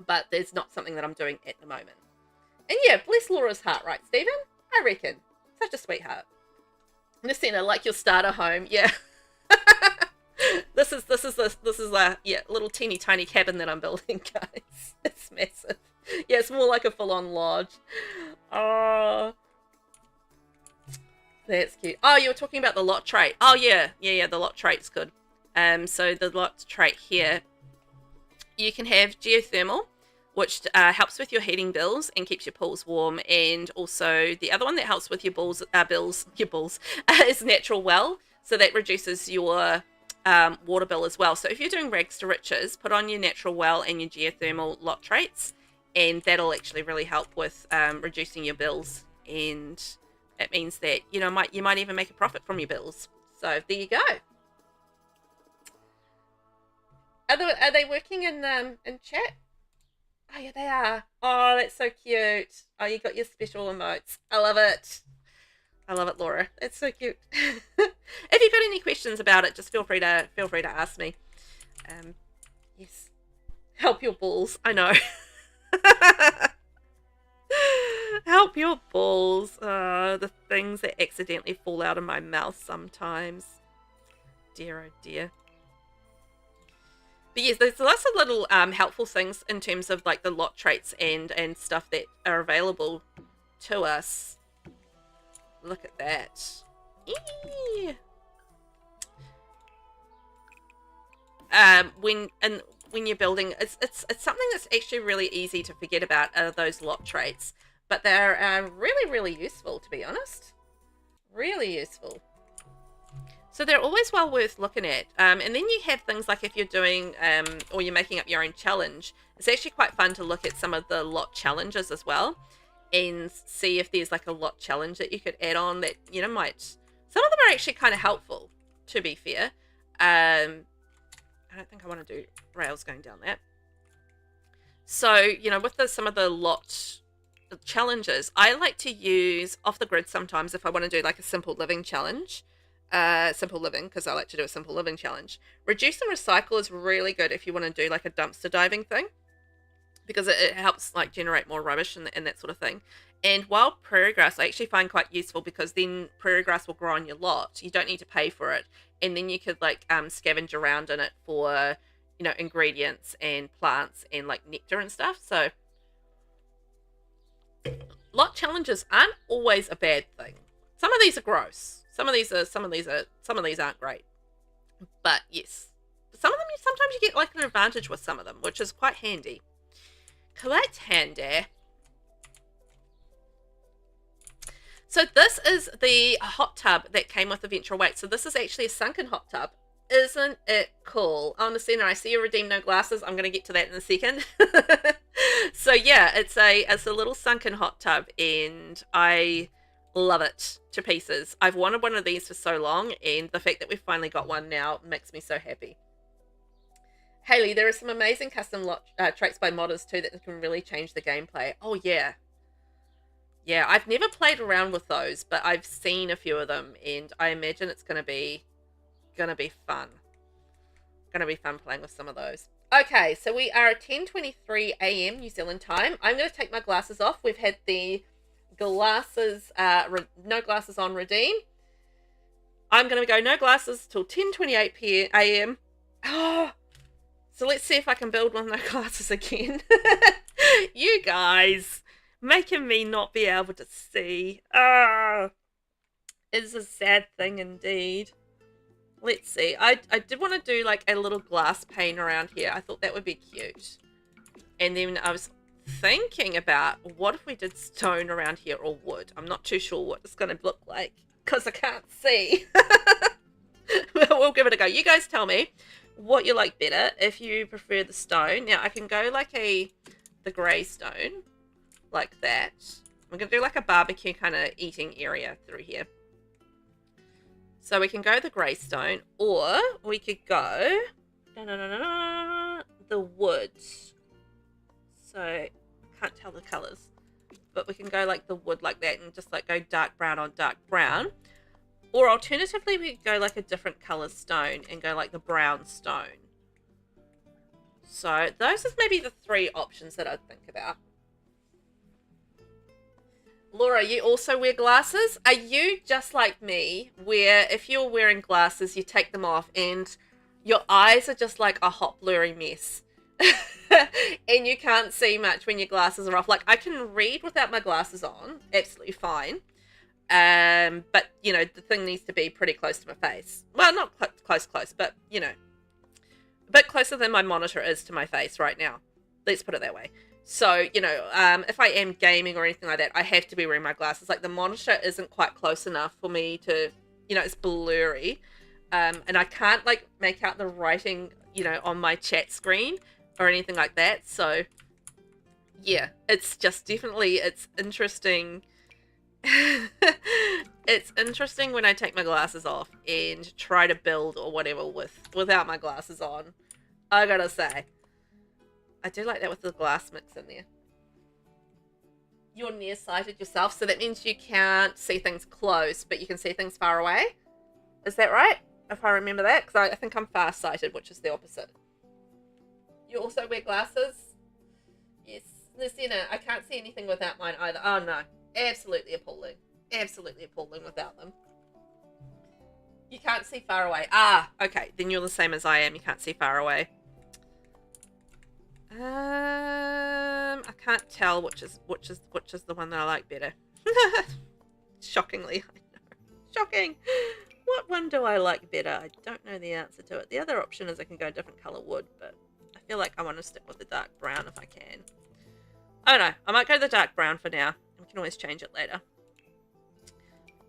But there's not something that I'm doing at the moment. And yeah, bless Laura's heart, right, Stephen? I reckon. Such a sweetheart. Messina, like your starter home, yeah. This is a little teeny tiny cabin that I'm building, guys. It's massive. Yeah, it's more like a full-on lodge. Oh, that's cute. Oh, you were talking about the lot trait. Oh yeah, the lot trait's good. So the lot trait here, you can have geothermal, which helps with your heating bills and keeps your pools warm, and also the other one that helps with your bills is natural well, so that reduces your water bill as well. So if you're doing rags to riches, put on your natural well and your geothermal lot traits, and that'll actually really help with reducing your bills, and it means that you might even make a profit from your bills. So there you go. Are they working in chat? Oh yeah, they are. Oh, that's so cute. Oh, you got your special emotes. I love it. I love it, Laura. That's so cute. If you've got any questions about it, just feel free to ask me. Yes. Help your balls. I know. Help your balls. The things that accidentally fall out of my mouth sometimes. Dear oh dear. But yes, there's lots of little helpful things in terms of like the lot traits and stuff that are available to us. Look at that. Eee. When you're building, it's something that's actually really easy to forget about, those lot traits, but they're really useful, to be honest. Really useful. So they're always well worth looking at. And then you have things like if you're doing or you're making up your own challenge, it's actually quite fun to look at some of the lot challenges as well and see if there's like a lot challenge that you could add on that, might... Some of them are actually kind of helpful, to be fair. I don't think I want to do rails going down that. So, with some of the lot challenges, I like to use off the grid sometimes if I want to do like a simple living challenge. Simple living, because I like to do a simple living challenge. Reduce and recycle is really good if you want to do like a dumpster diving thing, because it helps like generate more rubbish and that sort of thing. And wild prairie grass I actually find quite useful, because then prairie grass will grow on your lot. You don't need to pay for it, and then you could like scavenge around in it for ingredients and plants and like nectar and stuff. So lot challenges aren't always a bad thing. Some of these are gross. Some of these aren't great. But yes, some of them sometimes you get like an advantage with some of them, which is quite handy. Quite handy. So this is the hot tub that came with the Venture Weight. So this is actually a sunken hot tub. Isn't it cool? Oh, Messina, I see you redeem no glasses. I'm going to get to that in a second. So yeah, it's a little sunken hot tub, and I love it to pieces. I've wanted one of these for so long, and the fact that we've finally got one now makes me so happy. Haley, there are some amazing custom lot traits by modders too that can really change the gameplay. Oh yeah. Yeah, I've never played around with those, but I've seen a few of them, and I imagine it's gonna be fun. Gonna be fun playing with some of those. Okay, so we are at 10:23 a.m. New Zealand time. I'm gonna take my glasses off. We've had the glasses, no glasses on redeem. I'm gonna go no glasses till 10:28 a.m. Oh, so let's see if I can build with no glasses again. You guys making me not be able to see. is a sad thing indeed. Let's see. I did want to do like a little glass pane around here. I thought that would be cute. And then I was thinking about what if we did stone around here or wood. I'm not too sure what it's going to look like because I can't see. We'll give it a go. You guys tell me what you like better if you prefer the stone. Now I can go like the grey stone like that. I'm going to do like a barbecue kind of eating area through here. So we can go the grey stone, or we could go the wood. So I can't tell the colours, but we can go like the wood like that and just like go dark brown on dark brown. Or alternatively, we could go like a different colour stone and go like the brown stone. So those are maybe the 3 options that I'd think about. Laura, you also wear glasses? Are you just like me, where if you're wearing glasses, you take them off and your eyes are just like a hot blurry mess? And you can't see much when your glasses are off. Like, I can read without my glasses on, absolutely fine. But, you know, the thing needs to be pretty close to my face. Well, not close, but, you know, a bit closer than my monitor is to my face right now. Let's put it that way. So, you know, if I am gaming or anything like that, I have to be wearing my glasses. Like, the monitor isn't quite close enough for me to, you know, it's blurry. And I can't, like, make out the writing, you know, on my chat screen or anything like that. So, yeah, it's just definitely, it's interesting. It's interesting when I take my glasses off and try to build or whatever without my glasses on. I gotta say. I do like that with the glass mix in there. You're nearsighted yourself, so that means you can't see things close, but you can see things far away. Is that right? If I remember that, because I think I'm far-sighted, which is the opposite. You also wear glasses? Yes. Listen, I can't see anything without mine either. Oh, no. Absolutely appalling. Absolutely appalling without them. You can't see far away. Ah, okay. Then you're the same as I am. You can't see far away. I can't tell which is the one that I like better. Shockingly, I know. Shocking. What one do I like better? I don't know the answer to it. The other option is I can go a different color wood, but I feel like I want to stick with the dark brown if I can. I don't know. I might go the dark brown for now. We can always change it later.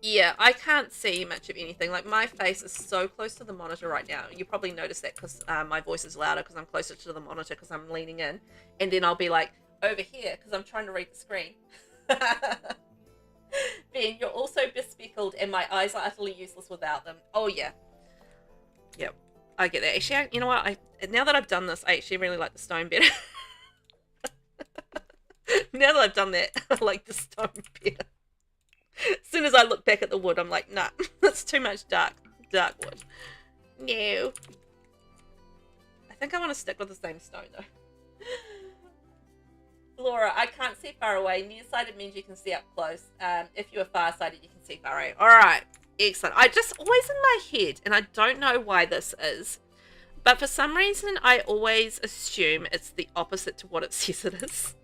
Yeah, I can't see much of anything. Like, my face is so close to the monitor right now. You probably noticed that because my voice is louder because I'm closer to the monitor because I'm leaning in. And then I'll be like, over here because I'm trying to read the screen. Ben, you're also bespectacled and my eyes are utterly useless without them. Oh, yeah. Yep, I get that. Actually, you know what? Now that I've done this, I actually really like the stone better. Now that I've done that, I like the stone better. As soon as I look back at the wood, I'm like, nah, that's too much dark wood. No. I think I want to stick with the same stone, though. Laura, I can't see far away. Nearsighted means you can see up close. If you are farsighted, you can see far away. All right. Excellent. I just always in my head, and I don't know why this is, but for some reason, I always assume it's the opposite to what it says it is.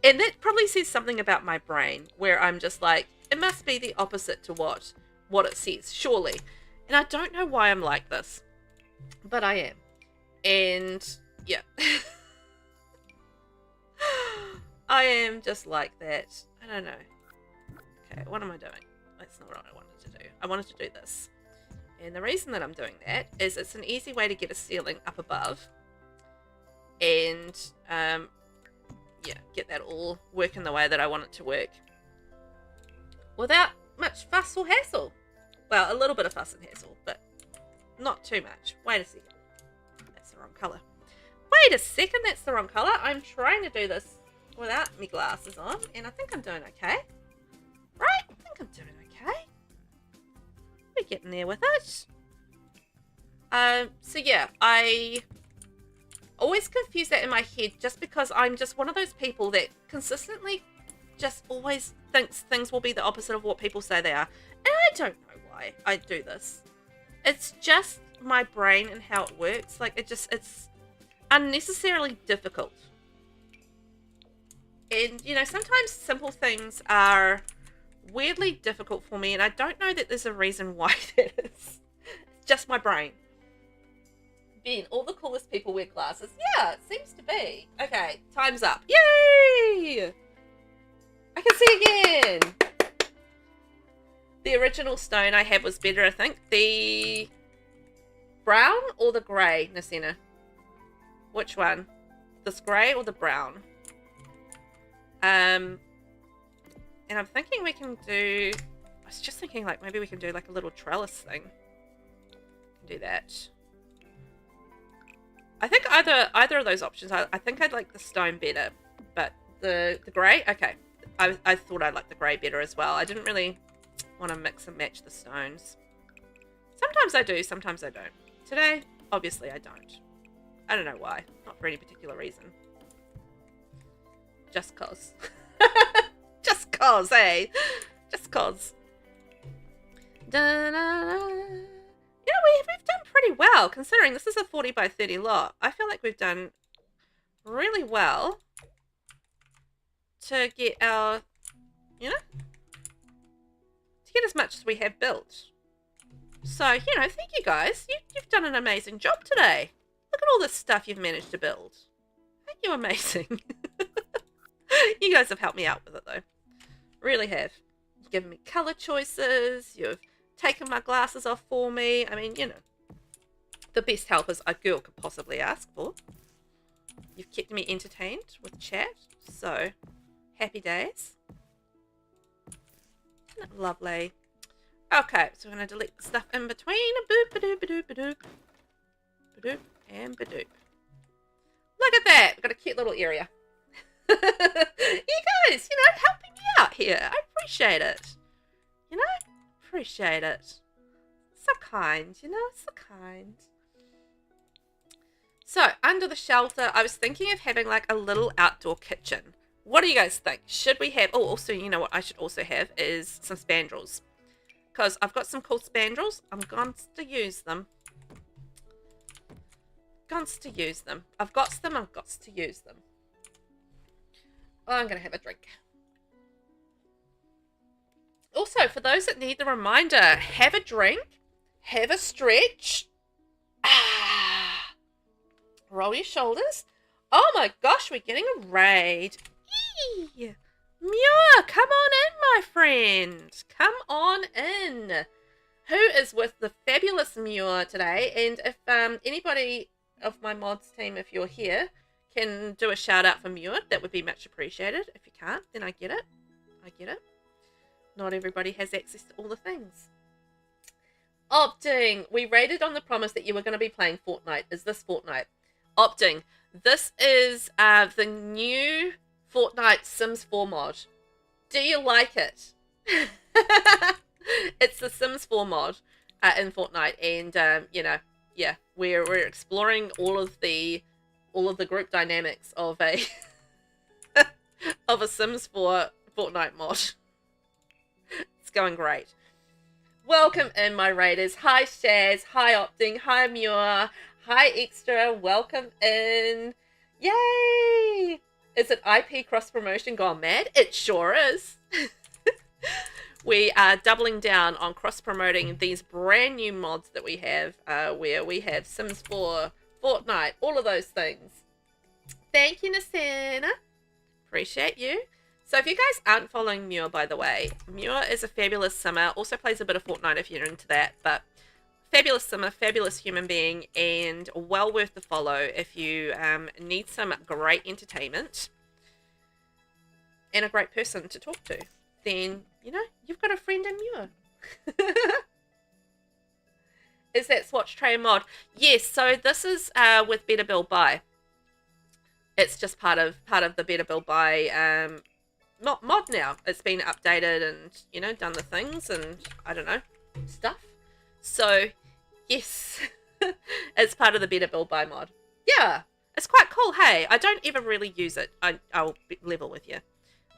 And that probably says something about my brain, where I'm just like, it must be the opposite to what it says, surely. And I don't know why I'm like this, but I am. And yeah. I am just like that. I don't know. Okay, what am I doing? That's not what I wanted to do. I wanted to do this. And the reason that I'm doing that is it's an easy way to get a ceiling up above. And, yeah, get that all working the way that I want it to work. Without much fuss or hassle. Well, a little bit of fuss and hassle, but not too much. Wait a second. That's the wrong colour. Wait a second, that's the wrong colour. I'm trying to do this without my glasses on, and I think I'm doing okay. Right? I think I'm doing okay. We're getting there with it. So yeah, I always confuse that in my head just because I'm just one of those people that consistently just always thinks things will be the opposite of what people say they are. And I don't know why I do this. It's just my brain and how it works. Like, it's unnecessarily difficult. And, you know, sometimes simple things are weirdly difficult for me, and I don't know that there's a reason why that is. It's just my brain. Ben, all the coolest people wear glasses. Yeah, it seems to be. Okay, time's up. Yay! I can see again. The original stone I had was better, I think. The brown or the grey, Nasina? Which one? This grey or the brown? And I'm thinking we can do... I was just thinking, like, maybe we can do, like, a little trellis thing. Do that. I think either of those options. I think I'd like the stone better, but the grey, okay. I thought I'd like the grey better as well. I didn't really want to mix and match the stones. Sometimes I do, sometimes I don't. Today, obviously I don't. I don't know why. Not for any particular reason. Just cause. Just cause, eh? Just cause. Da-da-da. You know, we've done pretty well, considering this is a 40 by 30 lot. I feel like we've done really well to get our, you know, to get as much as we have built. So, you know, thank you guys. You've done an amazing job today. Look at all this stuff you've managed to build. Aren't you amazing? You guys have helped me out with it, though. Really have. You've given me colour choices. You've taken my glasses off for me. I mean, you know, the best helpers a girl could possibly ask for. You've kept me entertained with chat, so happy days. Isn't it lovely? Okay, so we're going to delete the stuff in between. Boop, ba-doop, ba-doop, ba-doop. Ba-doop and ba-doop. Look at that. We've got a cute little area. You guys, you know, helping me out here. I appreciate it. You know? Appreciate it. So kind, you know? So kind. So, under the shelter, I was thinking of having like a little outdoor kitchen. What do you guys think? Should we have... Oh, also, you know what I should also have is some spandrels. Because I've got some cool spandrels. I'm going to use them. I've got to use them. I've got to use them. Oh, I'm going to have a drink. Also, for those that need the reminder, have a drink, have a stretch. Ah, roll your shoulders. Oh my gosh, we're getting a raid. Eee! Muir, come on in, my friend. Come on in. Who is with the fabulous Muir today? And if anybody of my mods team, if you're here, can do a shout out for Muir, that would be much appreciated. If you can't, then I get it. I get it. Not everybody has access to all the things. Opting. We rated on the promise that you were going to be playing Fortnite. Is this Fortnite? Opting. This is the new Fortnite Sims 4 mod. Do you like it? It's the Sims 4 mod in Fortnite, and you know, yeah, we're exploring all of the group dynamics of a of a Sims 4 Fortnite mod. It's going great. Welcome in, my raiders. Hi Shaz, hi Opting, hi Muir, hi Extra, welcome in. Yay! Is it IP cross promotion gone mad? It sure is. We are doubling down on cross promoting these brand new mods that we have, where we have Sims 4, Fortnite, all of those things. Thank you, Nasina. Appreciate you. So if you guys aren't following Muir, by the way, Muir is a fabulous simmer, also plays a bit of Fortnite if you're into that, but fabulous simmer, fabulous human being, and well worth the follow if you need some great entertainment and a great person to talk to. Then, you know, you've got a friend in Muir. Is that Swatch Tray mod? Yes, so this is with VelvettB Buy. It's just part of the VelvettB Buy mod now. It's been updated and, you know, done the things and, I don't know, stuff. So, yes, it's part of the VelvettB Buy mod. Yeah, it's quite cool, hey. I don't ever really use it. I'll be level with you.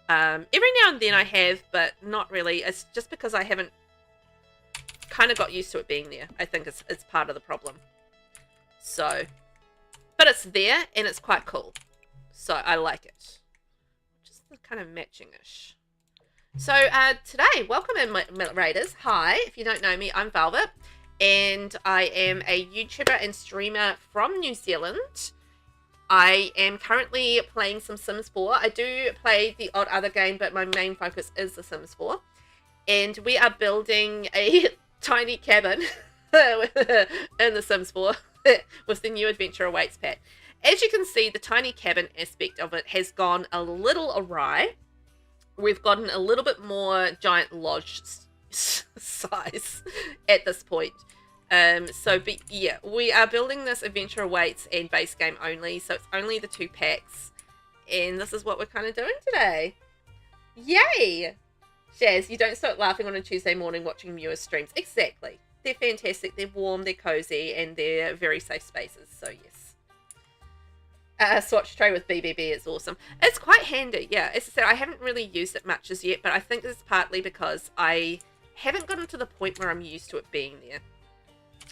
Every now and then I have, but not really. It's just because I haven't kind of got used to it being there. I think it's part of the problem. So, but it's there and it's quite cool. So I like it. Just the kind of matching-ish. So today, welcome in, Raiders. Hi, if you don't know me, I'm Velvet, and I am a YouTuber and streamer from New Zealand. I am currently playing some Sims 4. I do play the odd other game, but my main focus is The Sims 4. And we are building a tiny cabin in The Sims 4 with the new Adventure Awaits pack. As you can see, the tiny cabin aspect of it has gone a little awry. We've gotten a little bit more giant lodge size at this point. But yeah, we are building this Adventure Awaits and base game only, so it's only the 2 packs. And this is what we're kind of doing today. Yay! Shaz, you don't start laughing on a Tuesday morning watching Muir streams. Exactly. They're fantastic, they're warm, they're cozy, and they're very safe spaces, so yes. Swatch tray with BBB is awesome. It's quite handy, yeah. As I said, I haven't really used it much as yet, but I think it's partly because I haven't gotten to the point where I'm used to it being there.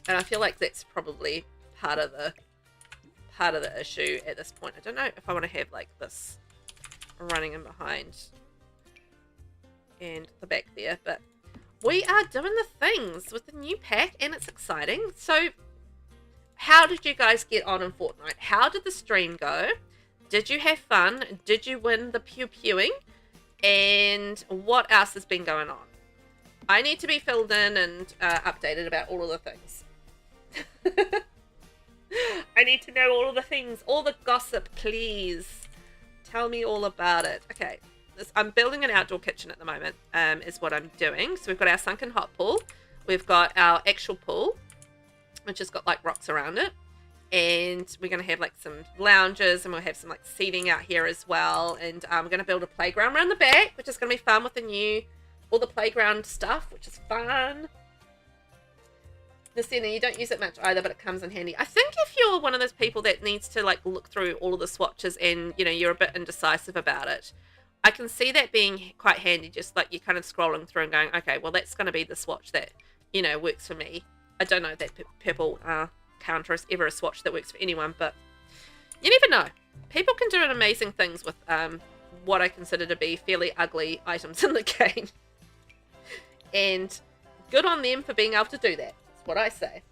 And I feel like that's probably part of the issue at this point. I don't know if I want to have like this running in behind and the back there, but we are doing the things with the new pack and it's exciting. So how did you guys get on in Fortnite? How did the stream go? Did you have fun? Did you win the pew-pewing? And what else has been going on? I need to be filled in and updated about all of the things. I need to know all of the things, all the gossip, please. Tell me all about it. Okay, I'm building an outdoor kitchen at the moment, is what I'm doing. So we've got our sunken hot pool. We've got our actual pool, which has got like rocks around it. And we're going to have like some lounges and we'll have some like seating out here as well. And we're going to build a playground around the back, which is going to be fun with all the playground stuff, which is fun. The center, you don't use it much either, but it comes in handy. I think if you're one of those people that needs to like look through all of the swatches and, you know, you're a bit indecisive about it, I can see that being quite handy, just like you're kind of scrolling through and going, okay, well, that's going to be the swatch that, you know, works for me. I don't know that purple counter is ever a swatch that works for anyone, but you never know. People can do amazing things with what I consider to be fairly ugly items in the game. And good on them for being able to do that. That's what I say.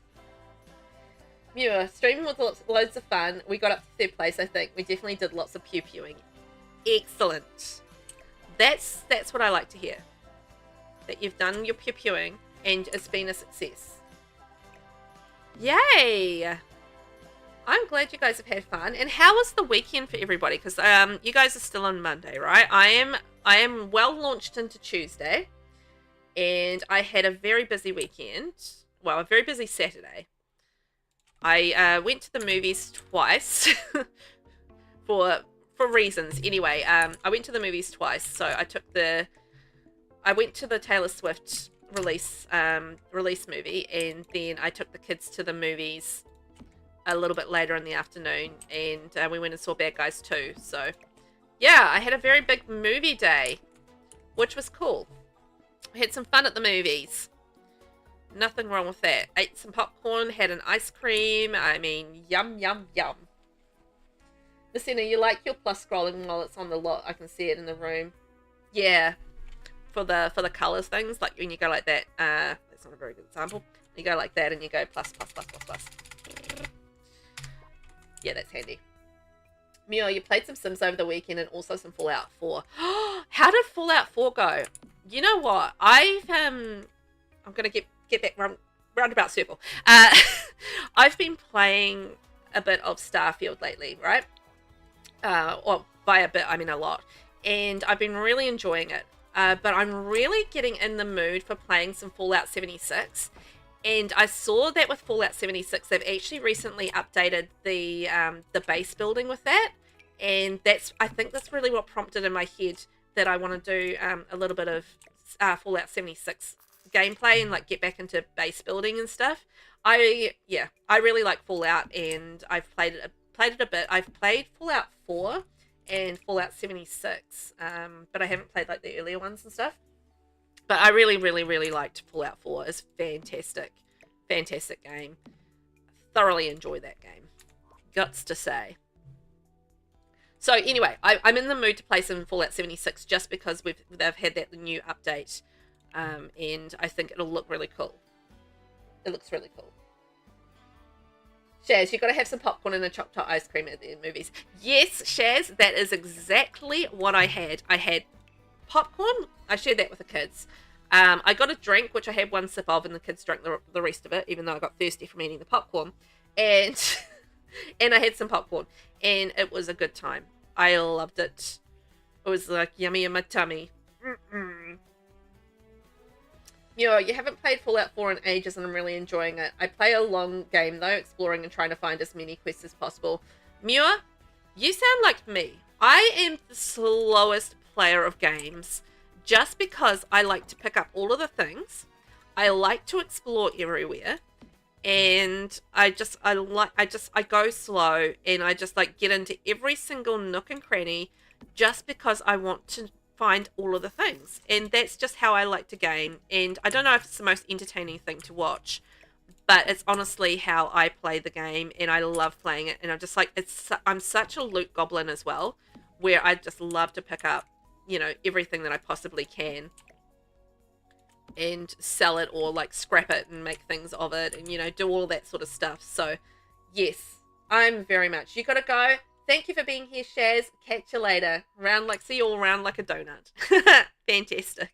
Muir, streaming was loads of fun. We got up to 3rd place, I think. We definitely did lots of pew-pewing. Excellent. That's what I like to hear. That you've done your pew-pewing and it's been a success. Yay! I'm glad you guys have had fun. And how was the weekend for everybody? Because you guys are still on Monday, right? I am well launched into Tuesday. And I had a very busy weekend. Well, a very busy Saturday. I went to the movies twice. for reasons. Anyway, I went to the movies twice. So I went to the Taylor Swift release movie, and then I took the kids to the movies a little bit later in the afternoon, and we went and saw Bad Guys 2. So yeah, I had a very big movie day, which was cool. I had some fun at the movies. Nothing wrong with that. Ate some popcorn, had an ice cream. I mean, yum, yum, yum. Messina, you like your plus scrolling while it's on the lot. I can see it in the room. Yeah. For the colours things, like when you go like that, that's not a very good example. You go like that and you go plus, plus, plus, plus, plus. Yeah, that's handy. Mio, you played some Sims over the weekend and also some Fallout 4. How did Fallout 4 go? You know what? I'm gonna get back roundabout circle. I've been playing a bit of Starfield lately, right? Or by a bit, I mean a lot. And I've been really enjoying it. But I'm really getting in the mood for playing some Fallout 76. And I saw that with Fallout 76, they've actually recently updated the base building with that. And I think that's really what prompted in my head that I want to do a little bit of Fallout 76 gameplay and like get back into base building and stuff. I really like Fallout, and I've played it a bit. I've played Fallout 4 and Fallout 76, but I haven't played like the earlier ones and stuff. But I really, really, really liked Fallout 4. It's fantastic game. Thoroughly enjoy that game. Guts to say. So anyway, I'm in the mood to play some Fallout 76 just because they've had that new update, and I think it'll look really cool. It looks really cool. Shaz, you've got to have some popcorn and a chopped hot ice cream at the movies. Yes, Shaz, that is exactly what I had. I had popcorn. I shared that with the kids. I got a drink, which I had one sip of, and the kids drank the rest of it, even though I got thirsty from eating the popcorn. And and I had some popcorn, and it was a good time. I loved it. It was like yummy in my tummy. You haven't played Fallout 4 in ages, and I'm really enjoying it. I play a long game, though, exploring and trying to find as many quests as possible. Muir, you sound like me. I am the slowest player of games, just because I like to pick up all of the things. I like to explore everywhere. And I go slow, and I just like get into every single nook and cranny just because I want to find all of the things. And that's just how I like to game. And I don't know if it's the most entertaining thing to watch, but it's honestly how I play the game, and I love playing it. And I'm just like, I'm such a loot goblin as well, where I just love to pick up, everything that I possibly can and sell it, or like scrap it and make things of it, and do all that sort of stuff. So yes, I'm very much. You gotta go. Thank you for being here, Shaz. Catch you later. See you all around like a donut. Fantastic.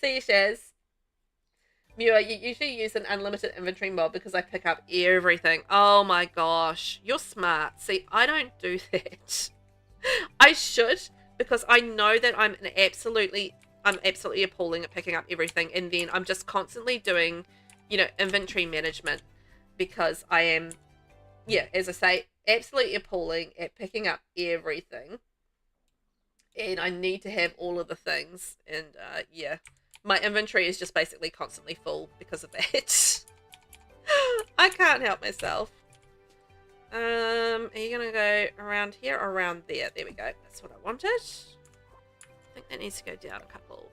See you, Shaz. Muir, you usually use an unlimited inventory mod because I pick up everything. Oh my gosh, you're smart. See, I don't do that. I should, because I know that I'm absolutely appalling at picking up everything, and then I'm just constantly doing, inventory management, because I am, as I say, absolutely appalling at picking up everything, and I need to have all of the things, and my inventory is just basically constantly full because of that. I can't help myself. Are you gonna go around here or around there? There we go. That's what I wanted. I think that needs to go down a couple.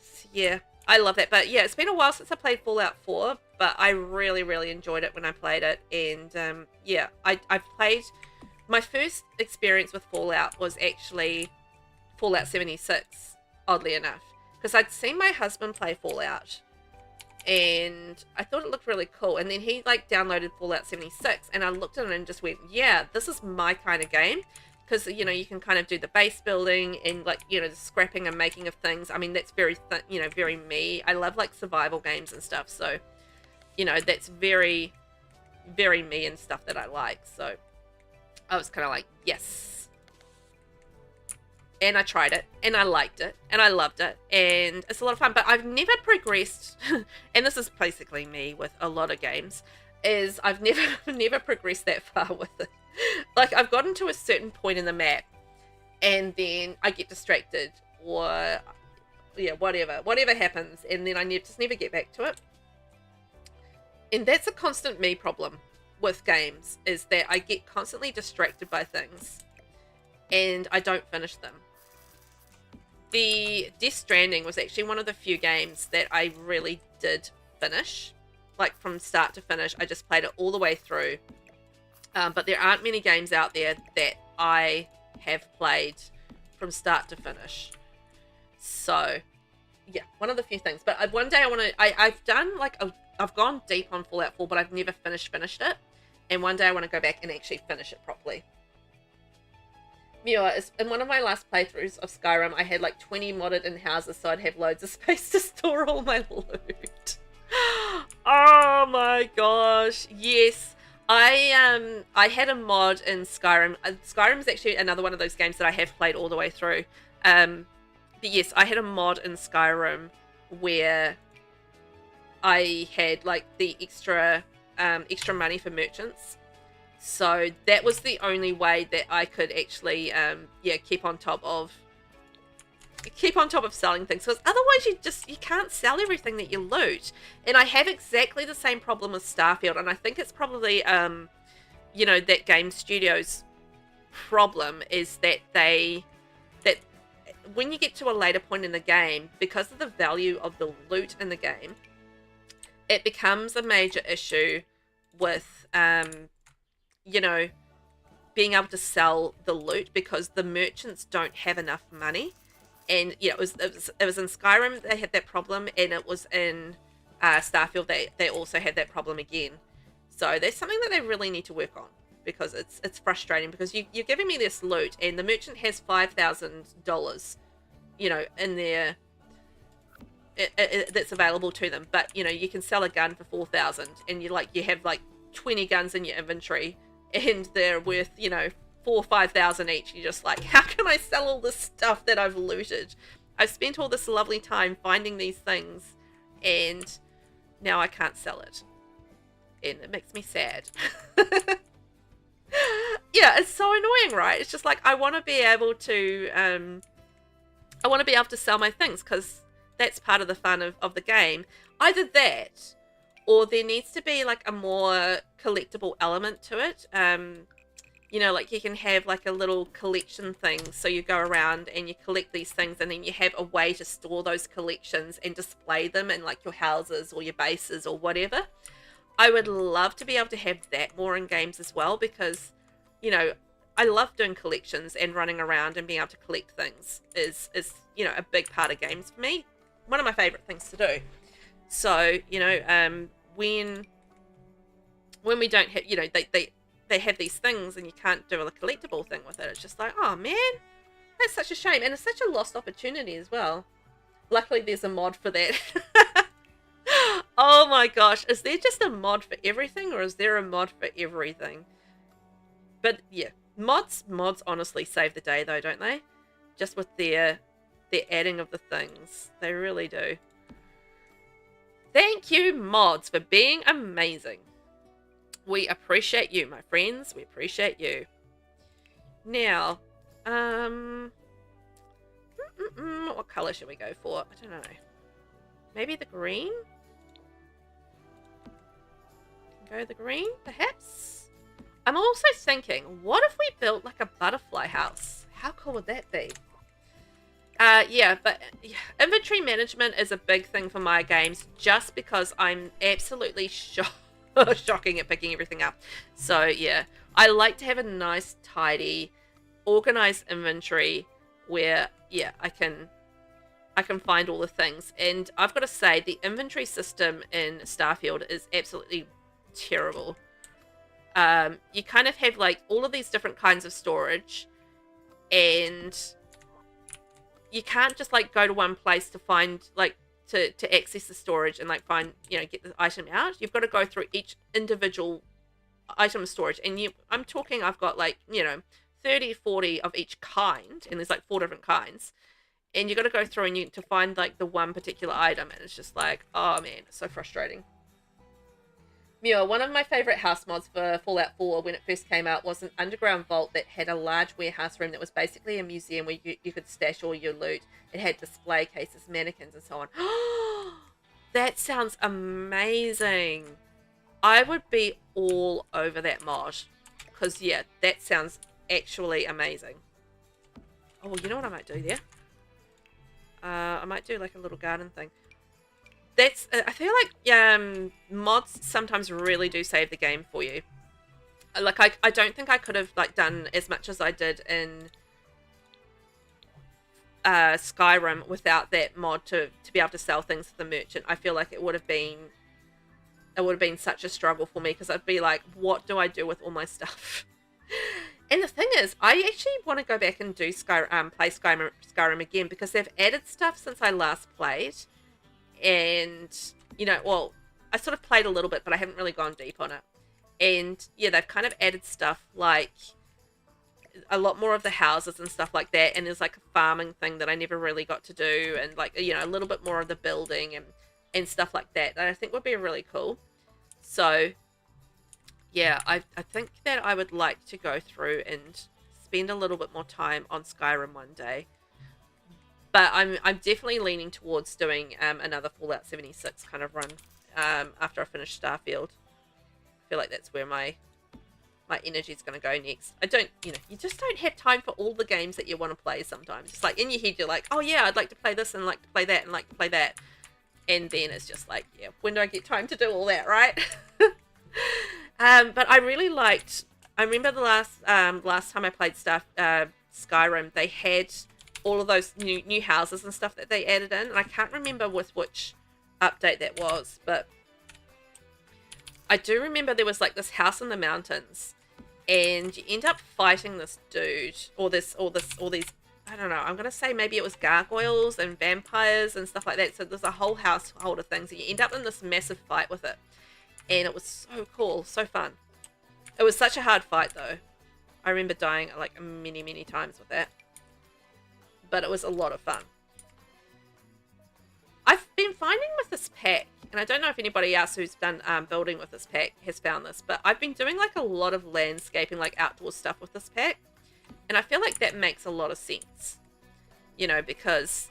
So, yeah, I love that. But yeah, it's been a while since I played Fallout 4, but I really, really enjoyed it when I played it. And yeah, I've played... My first experience with Fallout was actually Fallout 76, oddly enough. Because I'd seen my husband play Fallout, and I thought it looked really cool. And then he downloaded Fallout 76, and I looked at it and just went, yeah, this is my kind of game. Because, you can kind of do the base building and, the scrapping and making of things. I mean, that's very, very me. I love, survival games and stuff. So, that's very, very me and stuff that I like. So, I was kind of like, yes. And I tried it, and I liked it, and I loved it. And it's a lot of fun. But I've never progressed, and this is basically me with a lot of games, is I've never progressed that far with it. I've gotten to a certain point in the map, and then I get distracted, or whatever happens, and then I just never get back to it. And that's a constant me problem with games, is that I get constantly distracted by things, and I don't finish them. The Death Stranding was actually one of the few games that I really did finish, from start to finish. I just played it all the way through. But there aren't many games out there that I have played from start to finish. So, yeah, one of the few things. But one day I've done, I've gone deep on Fallout 4, but I've never finished it. And one day I want to go back and actually finish it properly. Muir, in one of my last playthroughs of Skyrim, I had 20 modded in houses, so I'd have loads of space to store all my loot. Oh my gosh, yes. I had a mod in Skyrim. Skyrim is actually another one of those games that I have played all the way through. But yes, I had a mod in Skyrim where I had the extra money for merchants. So that was the only way that I could actually keep on top of selling things, because otherwise you can't sell everything that you loot. And I have exactly the same problem with Starfield, and I think it's probably that game studio's problem, is that when you get to a later point in the game, because of the value of the loot in the game, it becomes a major issue with being able to sell the loot because the merchants don't have enough money. And yeah, it was in Skyrim they had that problem, and it was in Starfield they also had that problem again. So there's something that they really need to work on, because it's frustrating, because you're giving me this loot and the merchant has $5,000, you know, in there that's available to them, but you know, you can sell a gun for 4,000 and you have like 20 guns in your inventory and they're worth, you know, 4,000 or 5,000 each. You're just like, how can I sell all this stuff that I've looted? I've spent all this lovely time finding these things and now I can't sell it, and it makes me sad. Yeah, it's so annoying, right? It's just like, I want to be able to sell my things, because that's part of the fun of the game. Either that, or there needs to be like a more collectible element to it. You know, like you can have like a little collection thing. So you go around and you collect these things, and then you have a way to store those collections and display them in like your houses or your bases or whatever. I would love to be able to have that more in games as well, because, you know, I love doing collections, and running around and being able to collect things is you know, a big part of games for me. One of my favorite things to do. So, you know, when we don't have, you know, they have these things and you can't do a collectible thing with it, it's just like, oh man, that's such a shame, and it's such a lost opportunity as well. Luckily there's a mod for that. Oh my gosh, is there just a mod for everything, or is there a mod for everything? But yeah, mods honestly save the day though, don't they? Just with their adding of the things, they really do. Thank you, mods, for being amazing. We appreciate you, my friends. We appreciate you. Now, what color should we go for? I don't know. Maybe the green? Go the green, perhaps? I'm also thinking, what if we built like a butterfly house? How cool would that be? Yeah, but inventory management is a big thing for my games, just because I'm absolutely shocking at picking everything up. So yeah, I like to have a nice, tidy, organized inventory where, yeah, I can find all the things. And I've got to say, the inventory system in Starfield is absolutely terrible. You kind of have like all of these different kinds of storage, and you can't just like go to one place to find like to access the storage and like find, you know, get the item out. You've got to go through each individual item of storage, and I'm talking, I've got like, you know, 30, 40 of each kind, and there's like 4 different kinds, and you got to go through and to find like the one particular item, and it's just like, oh man, it's so frustrating. Muir, one of my favorite house mods for Fallout 4 when it first came out was an underground vault that had a large warehouse room that was basically a museum where you could stash all your loot. It had display cases, mannequins, and so on. That sounds amazing. I would be all over that mod, because yeah, that sounds actually amazing. Oh, you know what I might do there? I might do like a little garden thing. That's, I feel like mods sometimes really do save the game for you. Like, I don't think I could have like done as much as I did in Skyrim without that mod to be able to sell things to the merchant. I feel like it would have been such a struggle for me, because I'd be like, what do I do with all my stuff? And the thing is, I actually want to go back and do play Skyrim again, because they've added stuff since I last played. And, you know, well, I sort of played a little bit, but I haven't really gone deep on it. And yeah, they've kind of added stuff like a lot more of the houses and stuff like that. And there's like a farming thing that I never really got to do. And like, you know, a little bit more of the building and stuff like that I think would be really cool. So yeah, I think that I would like to go through and spend a little bit more time on Skyrim one day. But I'm definitely leaning towards doing another Fallout 76 kind of run after I finish Starfield. I feel like that's where my energy is going to go next. I don't, you know, you just don't have time for all the games that you want to play sometimes. It's like in your head, you're like, oh yeah, I'd like to play this and like to play that and like to play that. And then it's just like, yeah, when do I get time to do all that, right? But I really liked I remember the last time I played Skyrim, they had all of those new houses and stuff that they added in, and I can't remember with which update that was, but I do remember there was like this house in the mountains, and you end up fighting this dude, or these, I don't know, I'm gonna say maybe it was gargoyles and vampires and stuff like that. So there's a whole household of things, and you end up in this massive fight with it, and it was so cool, so fun. It was such a hard fight though. I remember dying like many times with that, but it was a lot of fun. I've been finding with this pack, and I don't know if anybody else who's done building with this pack has found this, but I've been doing like a lot of landscaping, like outdoor stuff with this pack, and I feel like that makes a lot of sense, you know, because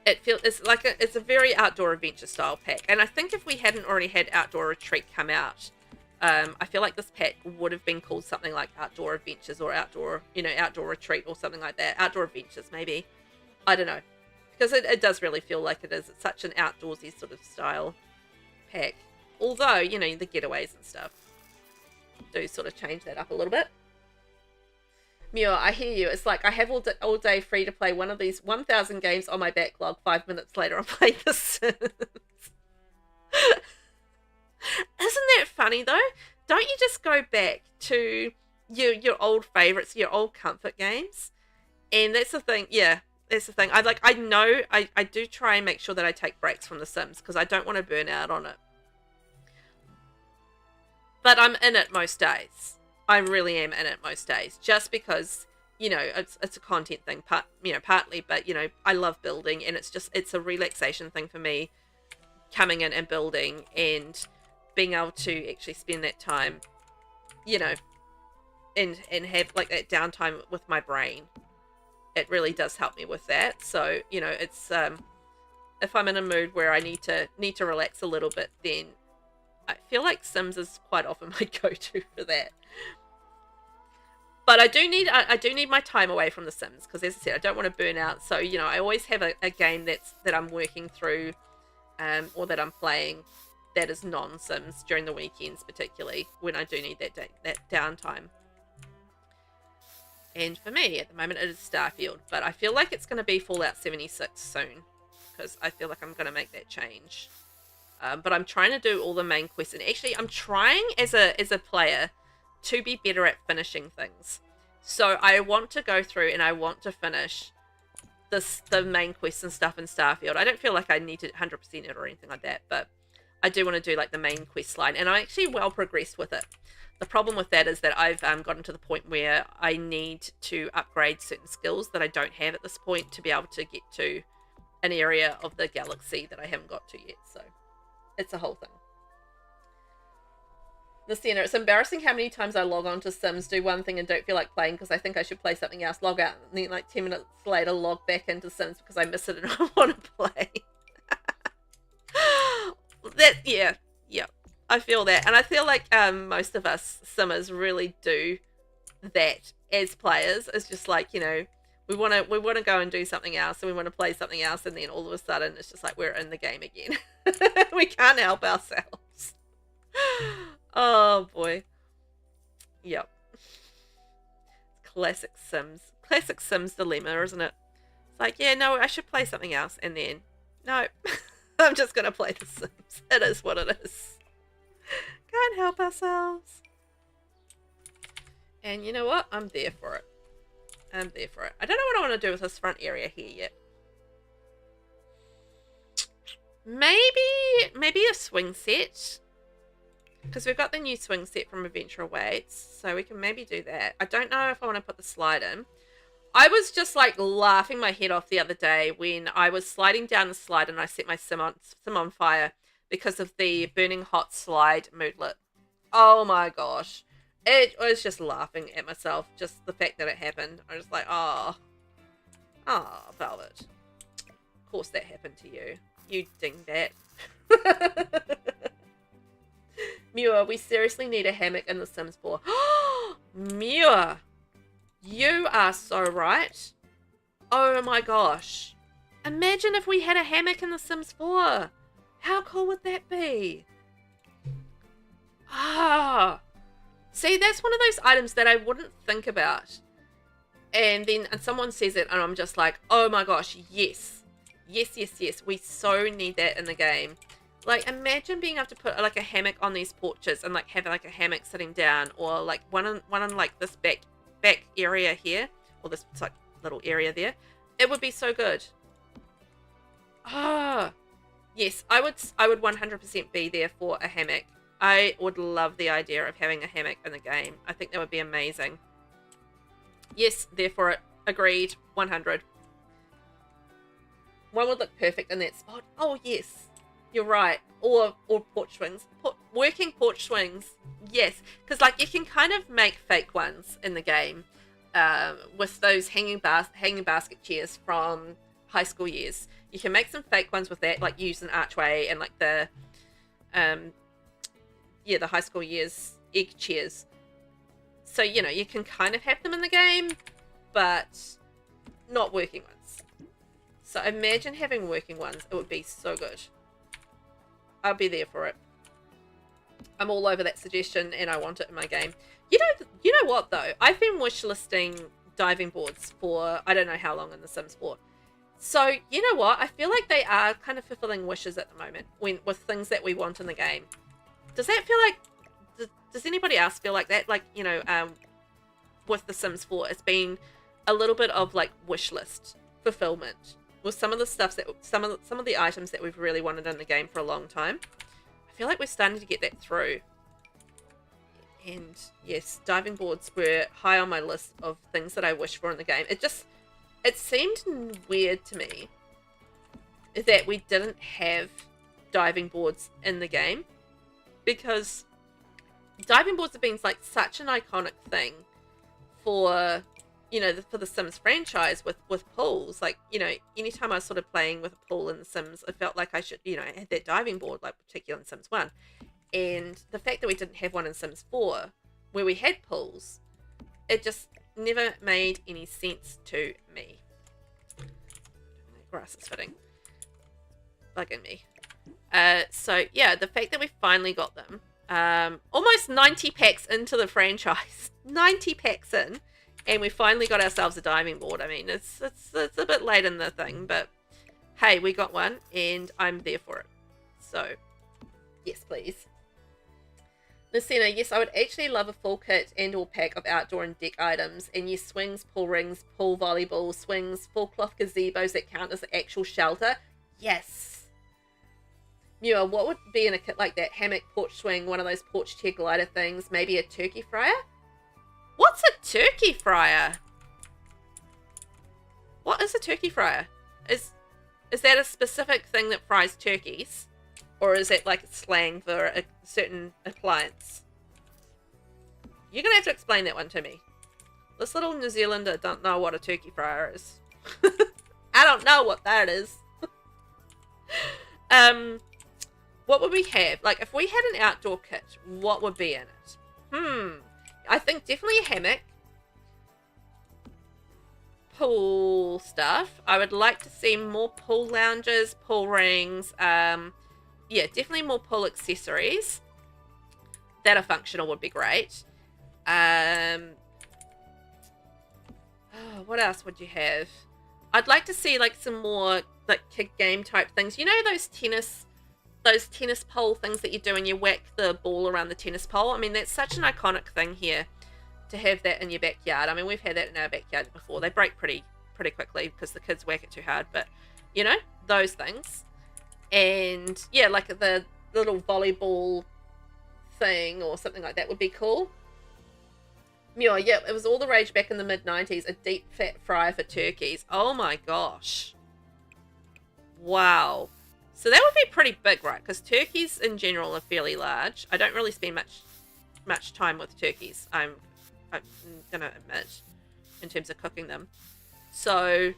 it's a very outdoor adventure style pack. And I think if we hadn't already had Outdoor Retreat come out, I feel like this pack would have been called something like Outdoor Adventures or Outdoor Retreat or something like that. Outdoor Adventures, maybe. I don't know. Because it does really feel like it is. It's such an outdoorsy sort of style pack. Although, you know, the getaways and stuff do sort of change that up a little bit. Muir, I hear you. It's like I have all day free to play one of these 1,000 games on my backlog. 5 minutes later, I'm playing The Sims. Isn't that funny, though? Don't you just go back to your old favorites, your old comfort games? And that's the thing. Yeah. That's the thing. I do try and make sure that I take breaks from The Sims because I don't want to burn out on it. But I'm in it most days. I really am in it most days, just because, you know, it's a content thing, partly, but, you know, I love building, and it's a relaxation thing for me, coming in and building and being able to actually spend that time, you know, and have like that downtime with my brain. It really does help me with that. So, you know, it's if I'm in a mood where I need to relax a little bit, then I feel like Sims is quite often my go-to for that. But I do need my time away from The Sims because, as I said, I don't want to burn out. So, you know, I always have a game that I'm working through, or that I'm playing that is non-Sims during the weekends, particularly when I do need that downtime. And for me, at the moment, it is Starfield. But I feel like it's going to be Fallout 76 soon. Because I feel like I'm going to make that change. But I'm trying to do all the main quests. And actually, I'm trying as a player to be better at finishing things. So I want to go through and I want to finish the main quests and stuff in Starfield. I don't feel like I need to 100% it or anything like that. But I do want to do like the main quest line. And I'm actually well progressed with it. The problem with that is that I've gotten to the point where I need to upgrade certain skills that I don't have at this point to be able to get to an area of the galaxy that I haven't got to yet. So it's a whole thing. The center. It's embarrassing how many times I log on to Sims, do one thing and don't feel like playing because I think I should play something else, log out, and then like 10 minutes later log back into Sims because I miss it and I want to play. Yeah. I feel that, and I feel like most of us Simmers really do that as players. It's just like, you know, we want to go and do something else, and we want to play something else, and then all of a sudden it's just like we're in the game again. We can't help ourselves. Oh boy. Yep. Classic Sims dilemma, isn't it? It's like, yeah, no, I should play something else, and then no, I'm just gonna play The Sims. It is what it is. Can't help ourselves. And you know what? I'm there for it. I don't know what I want to do with this front area here yet. Maybe a swing set. Because we've got the new swing set from Adventure Awaits. So we can maybe do that. I don't know if I want to put the slide in. I was just like laughing my head off the other day when I was sliding down the slide and I set my sim on fire because of the burning hot slide moodlet. Oh my gosh. I was just laughing at myself, just the fact that it happened. I was like, oh, Velvet. Of course that happened to you. You dingbat. Muir, we seriously need a hammock in The Sims 4. Muir, you are so right. Oh my gosh. Imagine if we had a hammock in The Sims 4. How cool would that be? See, that's one of those items that I wouldn't think about. And then someone says it and I'm just like, oh my gosh, yes. Yes, yes, yes. We so need that in the game. Like, imagine being able to put like a hammock on these porches and like have like a hammock sitting down, or like one on like this back area here, or this like little area there. It would be so good. Ah, yes, I would 100% be there for a hammock. I would love the idea of having a hammock in the game. I think that would be amazing. Yes, there for it. Agreed. 100. One would look perfect in that spot. Oh, yes. You're right. Or porch swings. Working porch swings. Yes. Because, like, you can kind of make fake ones in the game with those hanging basket chairs from high school years. You can make some fake ones with that, like use an archway and, like, the high school years egg chairs. So, you know, you can kind of have them in the game, but not working ones. So imagine having working ones. It would be so good. I'll be there for it. I'm all over that suggestion and I want it in my game. You know what though? I've been wishlisting diving boards for I don't know how long in The Sims 4. So, you know what? I feel like they are kind of fulfilling wishes at the moment with things that we want in the game. Does that feel like... Does anybody else feel like that? Like, you know, with The Sims 4, it's been a little bit of like wish list fulfillment with some of the stuff that some of the items that we've really wanted in the game for a long time. I feel like we're starting to get that through. And yes, diving boards were high on my list of things that I wish for in the game. It seemed weird to me that we didn't have diving boards in the game, because diving boards have been like such an iconic thing for, you know, for the Sims franchise with pools. Like, you know, anytime I was sort of playing with a pool in the Sims, I felt like I should, you know, have that diving board, like particularly in Sims 1. And the fact that we didn't have one in Sims 4 where we had pools, it just never made any sense to me. Grass is fitting. Bugging me. So yeah, the fact that we finally got them, almost 90 packs into the franchise, 90 packs in, and we finally got ourselves a diving board. I mean, it's a bit late in the thing, but hey, we got one and I'm there for it. So yes, please. Lucina, yes, I would actually love a full kit and or pack of outdoor and deck items, and yes, swings, pool rings, pool volleyball, swings, full cloth gazebos that count as an actual shelter. Yes. Muir, what would be in a kit like that? Hammock, porch swing, one of those porch chair glider things, maybe a turkey fryer? What's a turkey fryer? What is a turkey fryer? Is that a specific thing that fries turkeys? Or is it like slang for a certain appliance? You're going to have to explain that one to me. This little New Zealander don't know what a turkey fryer is. I don't know what that is. What would we have? Like, if we had an outdoor kit, what would be in it? I think definitely a hammock. Pool stuff. I would like to see more pool lounges, pool rings, yeah, definitely more pool accessories that are functional would be great. What else would you have? I'd like to see like some more like kid game type things. You know those tennis pole things that you do and you whack the ball around the tennis pole? I mean, that's such an iconic thing here to have that in your backyard. I mean, we've had that in our backyard before. They break pretty quickly because the kids whack it too hard, but you know, those things. And yeah, like the little volleyball thing or something like that would be cool. Yeah, it was all the rage back in the mid-90s. A deep fat fryer for turkeys. Oh my gosh. Wow. So that would be pretty big, right? Because turkeys in general are fairly large. I don't really spend much time with turkeys, I'm gonna admit, in terms of cooking them. So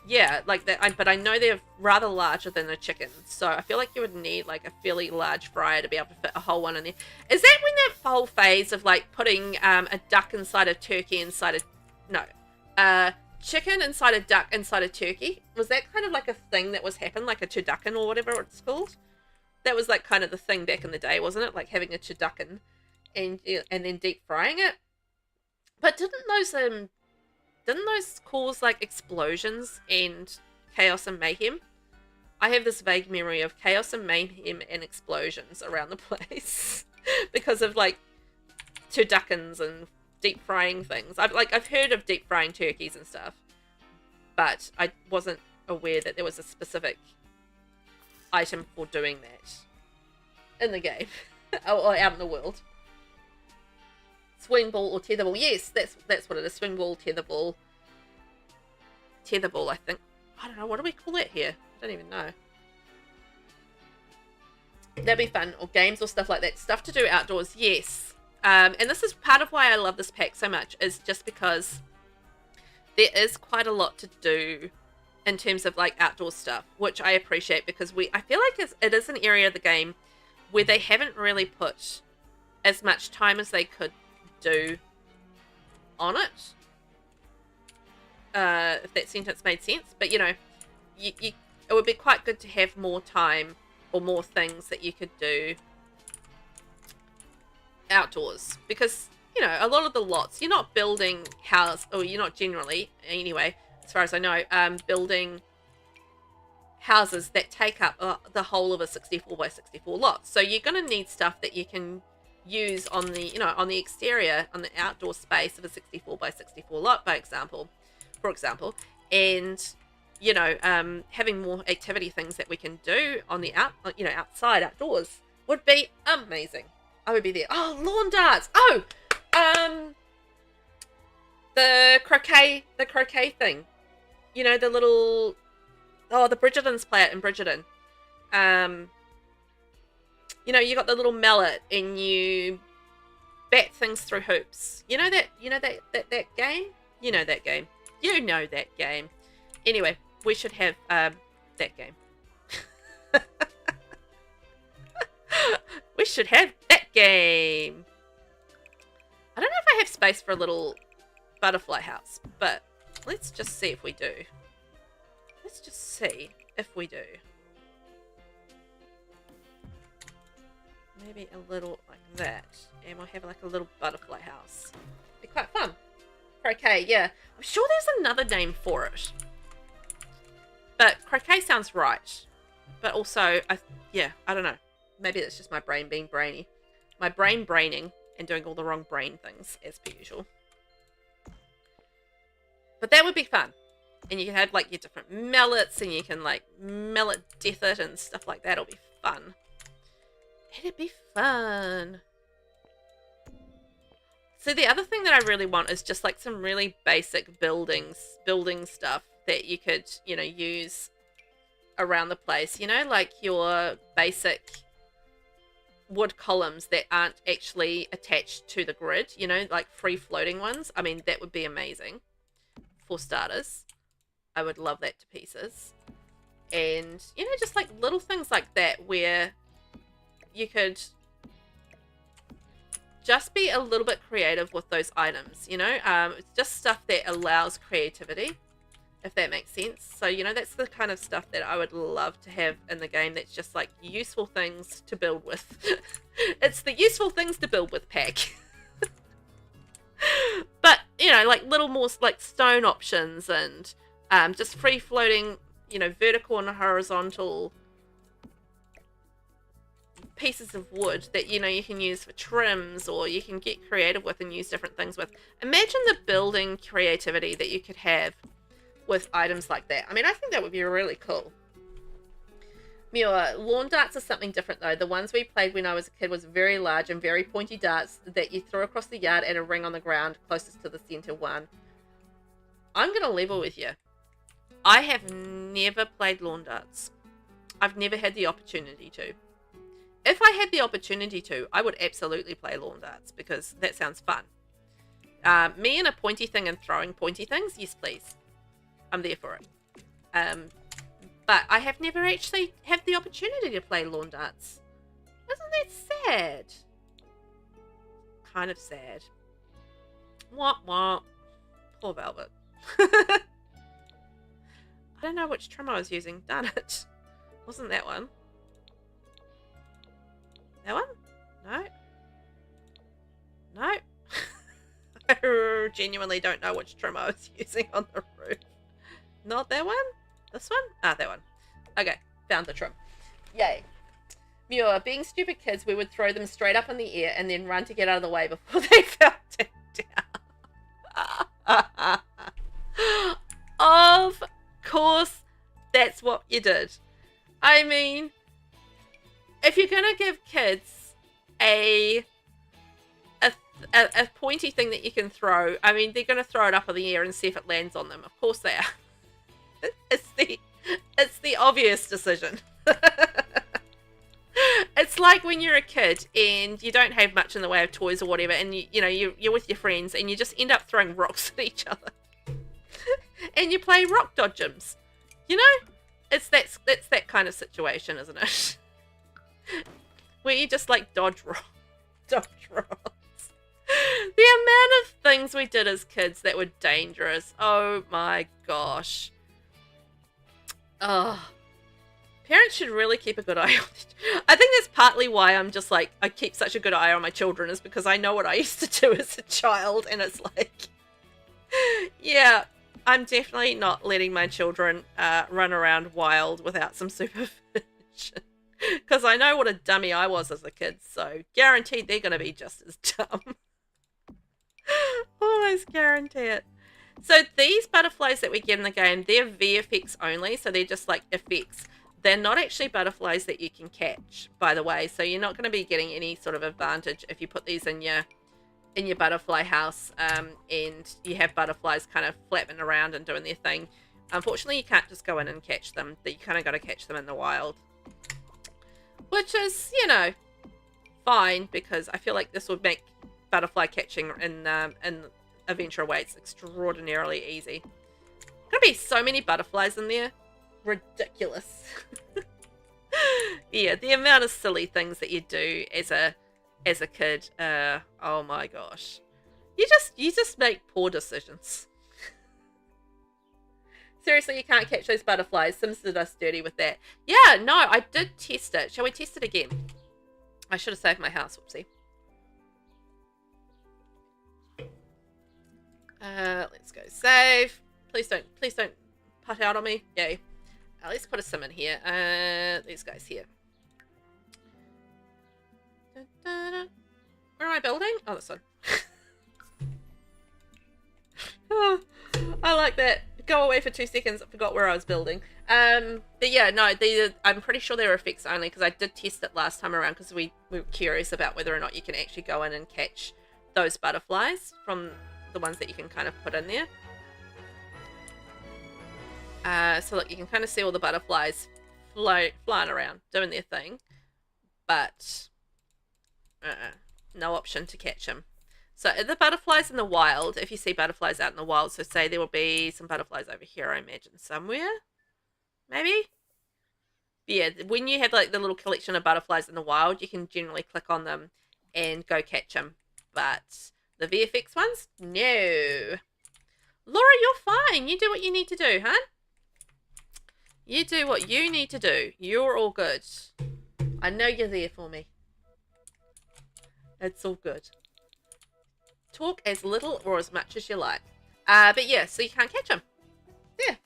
yeah, like that. But I know they're rather larger than a chicken, so I feel like you would need like a fairly large fryer to be able to fit a whole one in there. Is that when that whole phase of like putting a duck inside a turkey inside a chicken inside a duck inside a turkey? Was that kind of like a thing that was happening, like a turducken or whatever it's called? That was like kind of the thing back in the day, wasn't it? Like having a turducken and then deep frying it. But didn't those cause like explosions and chaos and mayhem? I have this vague memory of chaos and mayhem and explosions around the place because of like turduckens and deep frying things. I've heard of deep frying turkeys and stuff, but I wasn't aware that there was a specific item for doing that in the game or out in the world. Swing ball or tether ball. Yes, that's what it is. Swing ball, tether ball. Tether ball, I think. I don't know. What do we call it here? I don't even know. That'd be fun. Or games or stuff like that. Stuff to do outdoors. Yes. And this is part of why I love this pack so much, is just because there is quite a lot to do in terms of like outdoor stuff, which I appreciate, because I feel like it is an area of the game where they haven't really put as much time as they could do on it. If that sentence made sense. But you know, it would be quite good to have more time or more things that you could do outdoors, because you know, a lot of the lots you're not building or you're not generally, anyway, as far as I know, building houses that take up the whole of a 64 by 64 lot. So you're going to need stuff that you can use on the, you know, on the exterior, on the outdoor space of a 64 by 64 lot, for example, and you know, having more activity things that we can do on the outside, outdoors, would be amazing. I would be there. Oh, lawn darts. Oh, the croquet thing. You know, the little, the Bridgertons play it in Bridgerton. You know, you got the little mallet and you bat things through hoops. You know that game? You know that game. You know that game. Anyway, we should have that game. We should have that game. I don't know if I have space for a little butterfly house, but let's just see if we do. Let's just see if we do. Maybe a little like that, and we'll have like a little butterfly house. Be quite fun. Croquet, yeah. I'm sure there's another name for it, but croquet sounds right. But also, I don't know. Maybe it's just my brain being brainy. My brain braining and doing all the wrong brain things, as per usual. But that would be fun. And you can have like your different mallets, and you can like mallet death it and stuff like that. It'll be fun. It'd be fun. So the other thing that I really want is just like some really basic building stuff that you could, you know, use around the place. You know, like your basic wood columns that aren't actually attached to the grid, you know, like free floating ones. I mean, that would be amazing for starters. I would love that to pieces. And, you know, just like little things like that where you could just be a little bit creative with those items, you know. It's just stuff that allows creativity, if that makes sense. So, you know, that's the kind of stuff that I would love to have in the game. That's just like useful things to build with. It's the useful things to build with pack. But, you know, like little more like stone options and just free floating, you know, vertical and horizontal pieces of wood that, you know, you can use for trims, or you can get creative with and use different things with. Imagine the building creativity that you could have with items like that. I mean, I think that would be really cool. Muir, lawn darts are something different though. The ones we played when I was a kid was very large and very pointy darts that you throw across the yard at a ring on the ground closest to the center one. I'm gonna level with you. I have never played lawn darts. I've never had the opportunity to. If I had the opportunity to, I would absolutely play lawn darts, because that sounds fun. Me and a pointy thing and throwing pointy things, yes please. I'm there for it. But I have never actually had the opportunity to play lawn darts. Isn't that sad? Kind of sad. Wah wah. Poor Velvet. I don't know which trim I was using. Darn it. Wasn't that one? That one? No. No. I genuinely don't know which trim I was using on the roof. Not that one? This one? Ah, that one. Okay, found the trim. Yay. Muir, being stupid kids, we would throw them straight up in the air and then run to get out of the way before they fell down. Of course, that's what you did. I mean, if you're going to give kids a pointy thing that you can throw, I mean, they're going to throw it up in the air and see if it lands on them. Of course they are. It's the obvious decision. It's like when you're a kid and you don't have much in the way of toys or whatever, and you're with your friends and you just end up throwing rocks at each other. And you play rock dodgems. You know? It's that kind of situation, isn't it? Where you just like dodge rocks. The amount of things we did as kids that were dangerous. Oh my gosh. Oh. Parents should really keep a good eye on it. I think that's partly why I'm just like, I keep such a good eye on my children, is because I know what I used to do as a child, and it's like, yeah, I'm definitely not letting my children run around wild without some supervision. Because I know what a dummy I was as a kid, so guaranteed they're going to be just as dumb. Almost guarantee it. So these butterflies that we get in the game, they're VFX only, so they're just like effects. They're not actually butterflies that you can catch, by the way, so you're not going to be getting any sort of advantage if you put these in your butterfly house and you have butterflies kind of flapping around and doing their thing. Unfortunately, you can't just go in and catch them. You kind of got to catch them in the wild. Which is, fine, because I feel like this would make butterfly catching in Adventure Awaits extraordinarily easy. Gonna be so many butterflies in there. Ridiculous. Yeah, the amount of silly things that you do as a kid. Oh my gosh. You just make poor decisions. Seriously, you can't catch those butterflies. Sims did us dirty with that. Yeah, no, I did test it. Shall we test it again? I should have saved my house. Whoopsie. Let's go save. Please don't put out on me. Yay. Let's put a sim in here. These guys here. Where am I building? Oh, this one. Oh, I like that. Go away for 2 seconds. I forgot where I was building. But yeah, no, I'm pretty sure they're effects only, because I did test it last time around because we were curious about whether or not you can actually go in and catch those butterflies from the ones that you can kind of put in there. So look, you can kind of see all the butterflies flying around, doing their thing, but no option to catch them. So the butterflies in the wild, if you see butterflies out in the wild, so say there will be some butterflies over here, I imagine, somewhere, maybe? Yeah, when you have like the little collection of butterflies in the wild, you can generally click on them and go catch them, but the VFX ones, no. Laura, you're fine. You do what you need to do, huh? You do what you need to do. You're all good. I know you're there for me. It's all good. Talk as little or as much as you like. But yeah, so you can't catch them. Yeah.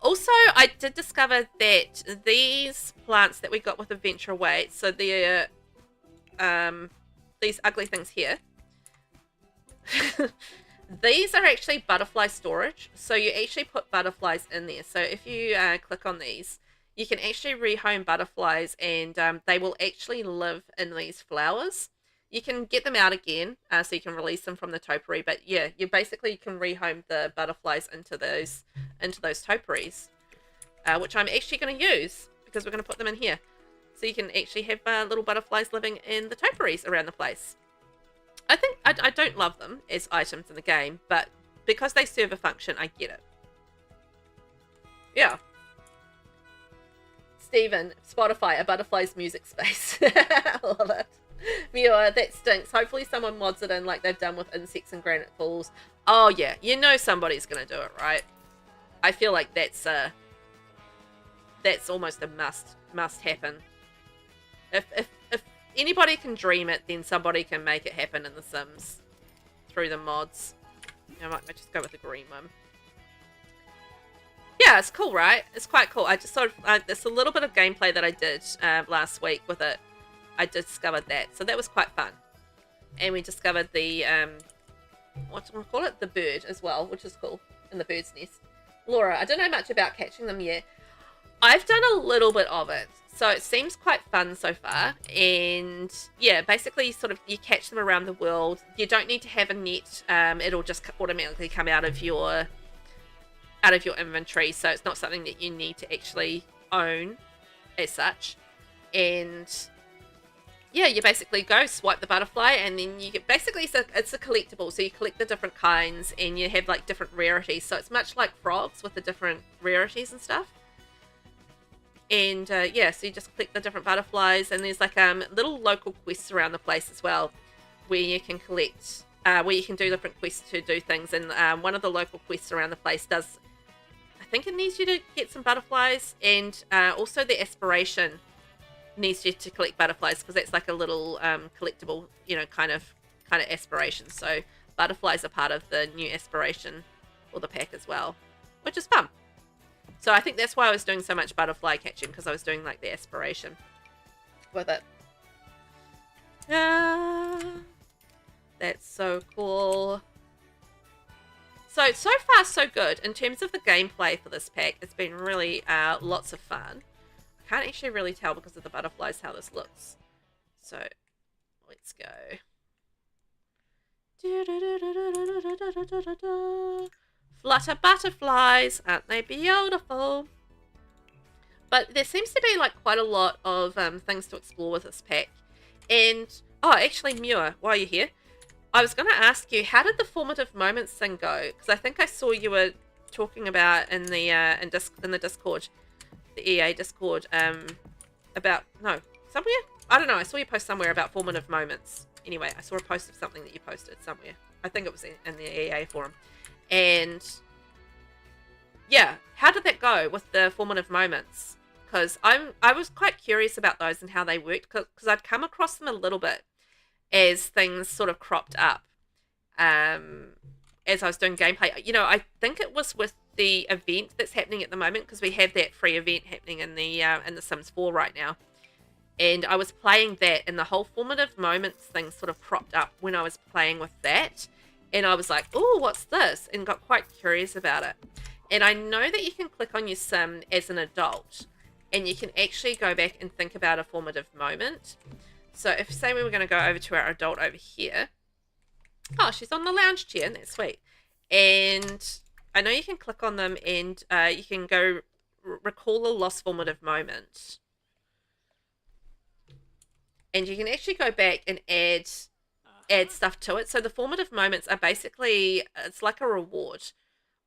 Also, I did discover that these plants that we got with Adventure Awaits, so they're these ugly things here. These are actually butterfly storage, so you actually put butterflies in there. So if you click on these, you can actually rehome butterflies, and they will actually live in these flowers. You can get them out again, so you can release them from the topiary, but yeah, you basically can rehome the butterflies into those topiaries, which I'm actually going to use, because we're going to put them in here. So you can actually have little butterflies living in the topiaries around the place. I think I don't love them as items in the game, but because they serve a function, I get it. Yeah. Steven, Spotify, a butterfly's music space. I love it. Mia, that stinks. Hopefully someone mods it in like they've done with insects and granite falls. Oh yeah, you know somebody's gonna do it, right? I feel like that's almost a must happen. If anybody can dream it, then somebody can make it happen in The Sims through the mods. I might just go with the green one. Yeah, it's cool, right? It's quite cool. I just sort of, there's a little bit of gameplay that I did last week with it. I discovered that, so that was quite fun. And we discovered the, what do we call it? The bird as well, which is cool, in the bird's nest. Laura, I don't know much about catching them yet. I've done a little bit of it, so it seems quite fun so far. And yeah, basically sort of you catch them around the world. You don't need to have a net. It'll just automatically come out of your inventory, so it's not something that you need to actually own as such. And yeah, you basically go swipe the butterfly, and then you get basically it's a collectible, so you collect the different kinds and you have like different rarities, so it's much like frogs with the different rarities and stuff. And yeah, so you just collect the different butterflies, and there's like little local quests around the place as well where you can collect where you can do different quests to do things. And one of the local quests around the place does, I think it needs you to get some butterflies, and also the aspiration needs you to collect butterflies, because that's like a little collectible, you know, kind of aspiration. So butterflies are part of the new aspiration or the pack as well, which is fun. So I think that's why I was doing so much butterfly catching, because I was doing like the aspiration with it. That's so cool. So far so good. In terms of the gameplay for this pack, it's been really lots of fun. I can't actually really tell because of the butterflies how this looks. So let's go. Flutter butterflies, aren't they beautiful? But there seems to be like quite a lot of things to explore with this pack. And oh, actually, Muir, while you're here, I was going to ask you, how did the formative moments thing go? Because I think I saw you were talking about in the Discord, the EA Discord, about somewhere. I don't know. I saw you post somewhere about formative moments. Anyway, I saw a post of something that you posted somewhere. I think it was in the EA forum. And yeah, how did that go with the formative moments? Because I was quite curious about those and how they worked, because I'd come across them a little bit as things sort of cropped up as I was doing gameplay. You know, I think it was with the event that's happening at the moment, because we have that free event happening in the Sims 4 right now. And I was playing that, and the whole formative moments thing sort of cropped up when I was playing with that. And I was like, oh, what's this? And got quite curious about it. And I know that you can click on your sim as an adult, and you can actually go back and think about a formative moment. So if, say, we were going to go over to our adult over here. Oh, she's on the lounge chair, and that's sweet. And I know you can click on them, and you can go recall a lost formative moment. And you can actually go back and add stuff to it. So the formative moments are basically, it's like a reward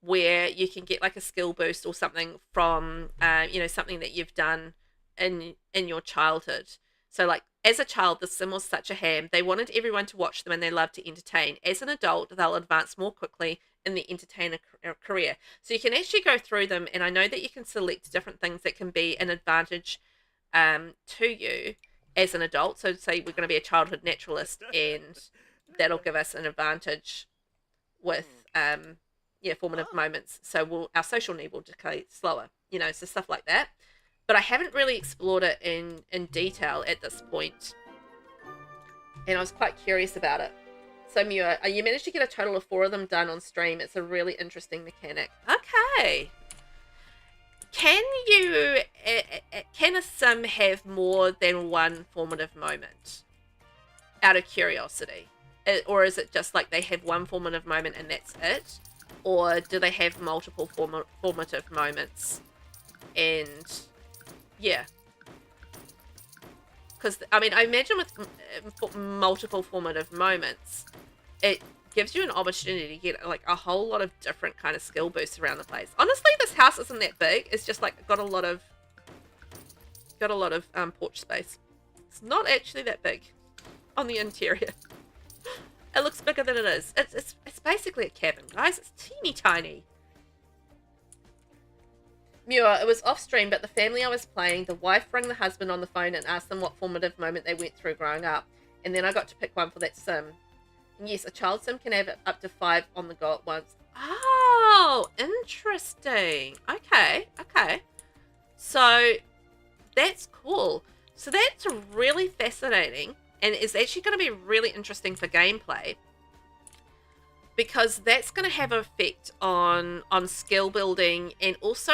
where you can get like a skill boost or something from, you know, something that you've done in your childhood. So like as a child, the Sim was such a ham. They wanted everyone to watch them and they loved to entertain. As an adult, they'll advance more quickly in the entertainer career. So you can actually go through them, and I know that you can select different things that can be an advantage to you as an adult. So say we're going to be a childhood naturalist, and that'll give us an advantage with formative moments. So our social need will decay slower, you know, so stuff like that. But I haven't really explored it in detail at this point, and I was quite curious about it. So Muir, you managed to get a total of 4 of them done on stream. It's a really interesting mechanic. Okay. Can a sim have more than one formative moment? Out of curiosity. Or is it just like they have one formative moment and that's it? Or do they have multiple formative moments? And yeah. Because, I mean, I imagine with multiple formative moments, it gives you an opportunity to get like a whole lot of different kind of skill boosts around the place. Honestly, this house isn't that big. It's just like got a lot of porch space. It's not actually that big on the interior. It looks bigger than it is. It's basically a cabin, guys. It's teeny tiny. Muir, it was off stream, but the family I was playing, the wife rang the husband on the phone and asked them what formative moment they went through growing up. And then I got to pick one for that sim. And yes, a child sim can have up to 5 on the go at once. Oh, interesting. Okay, okay. So that's cool. So that's really fascinating, and it's actually going to be really interesting for gameplay, because that's going to have an effect on skill building, and also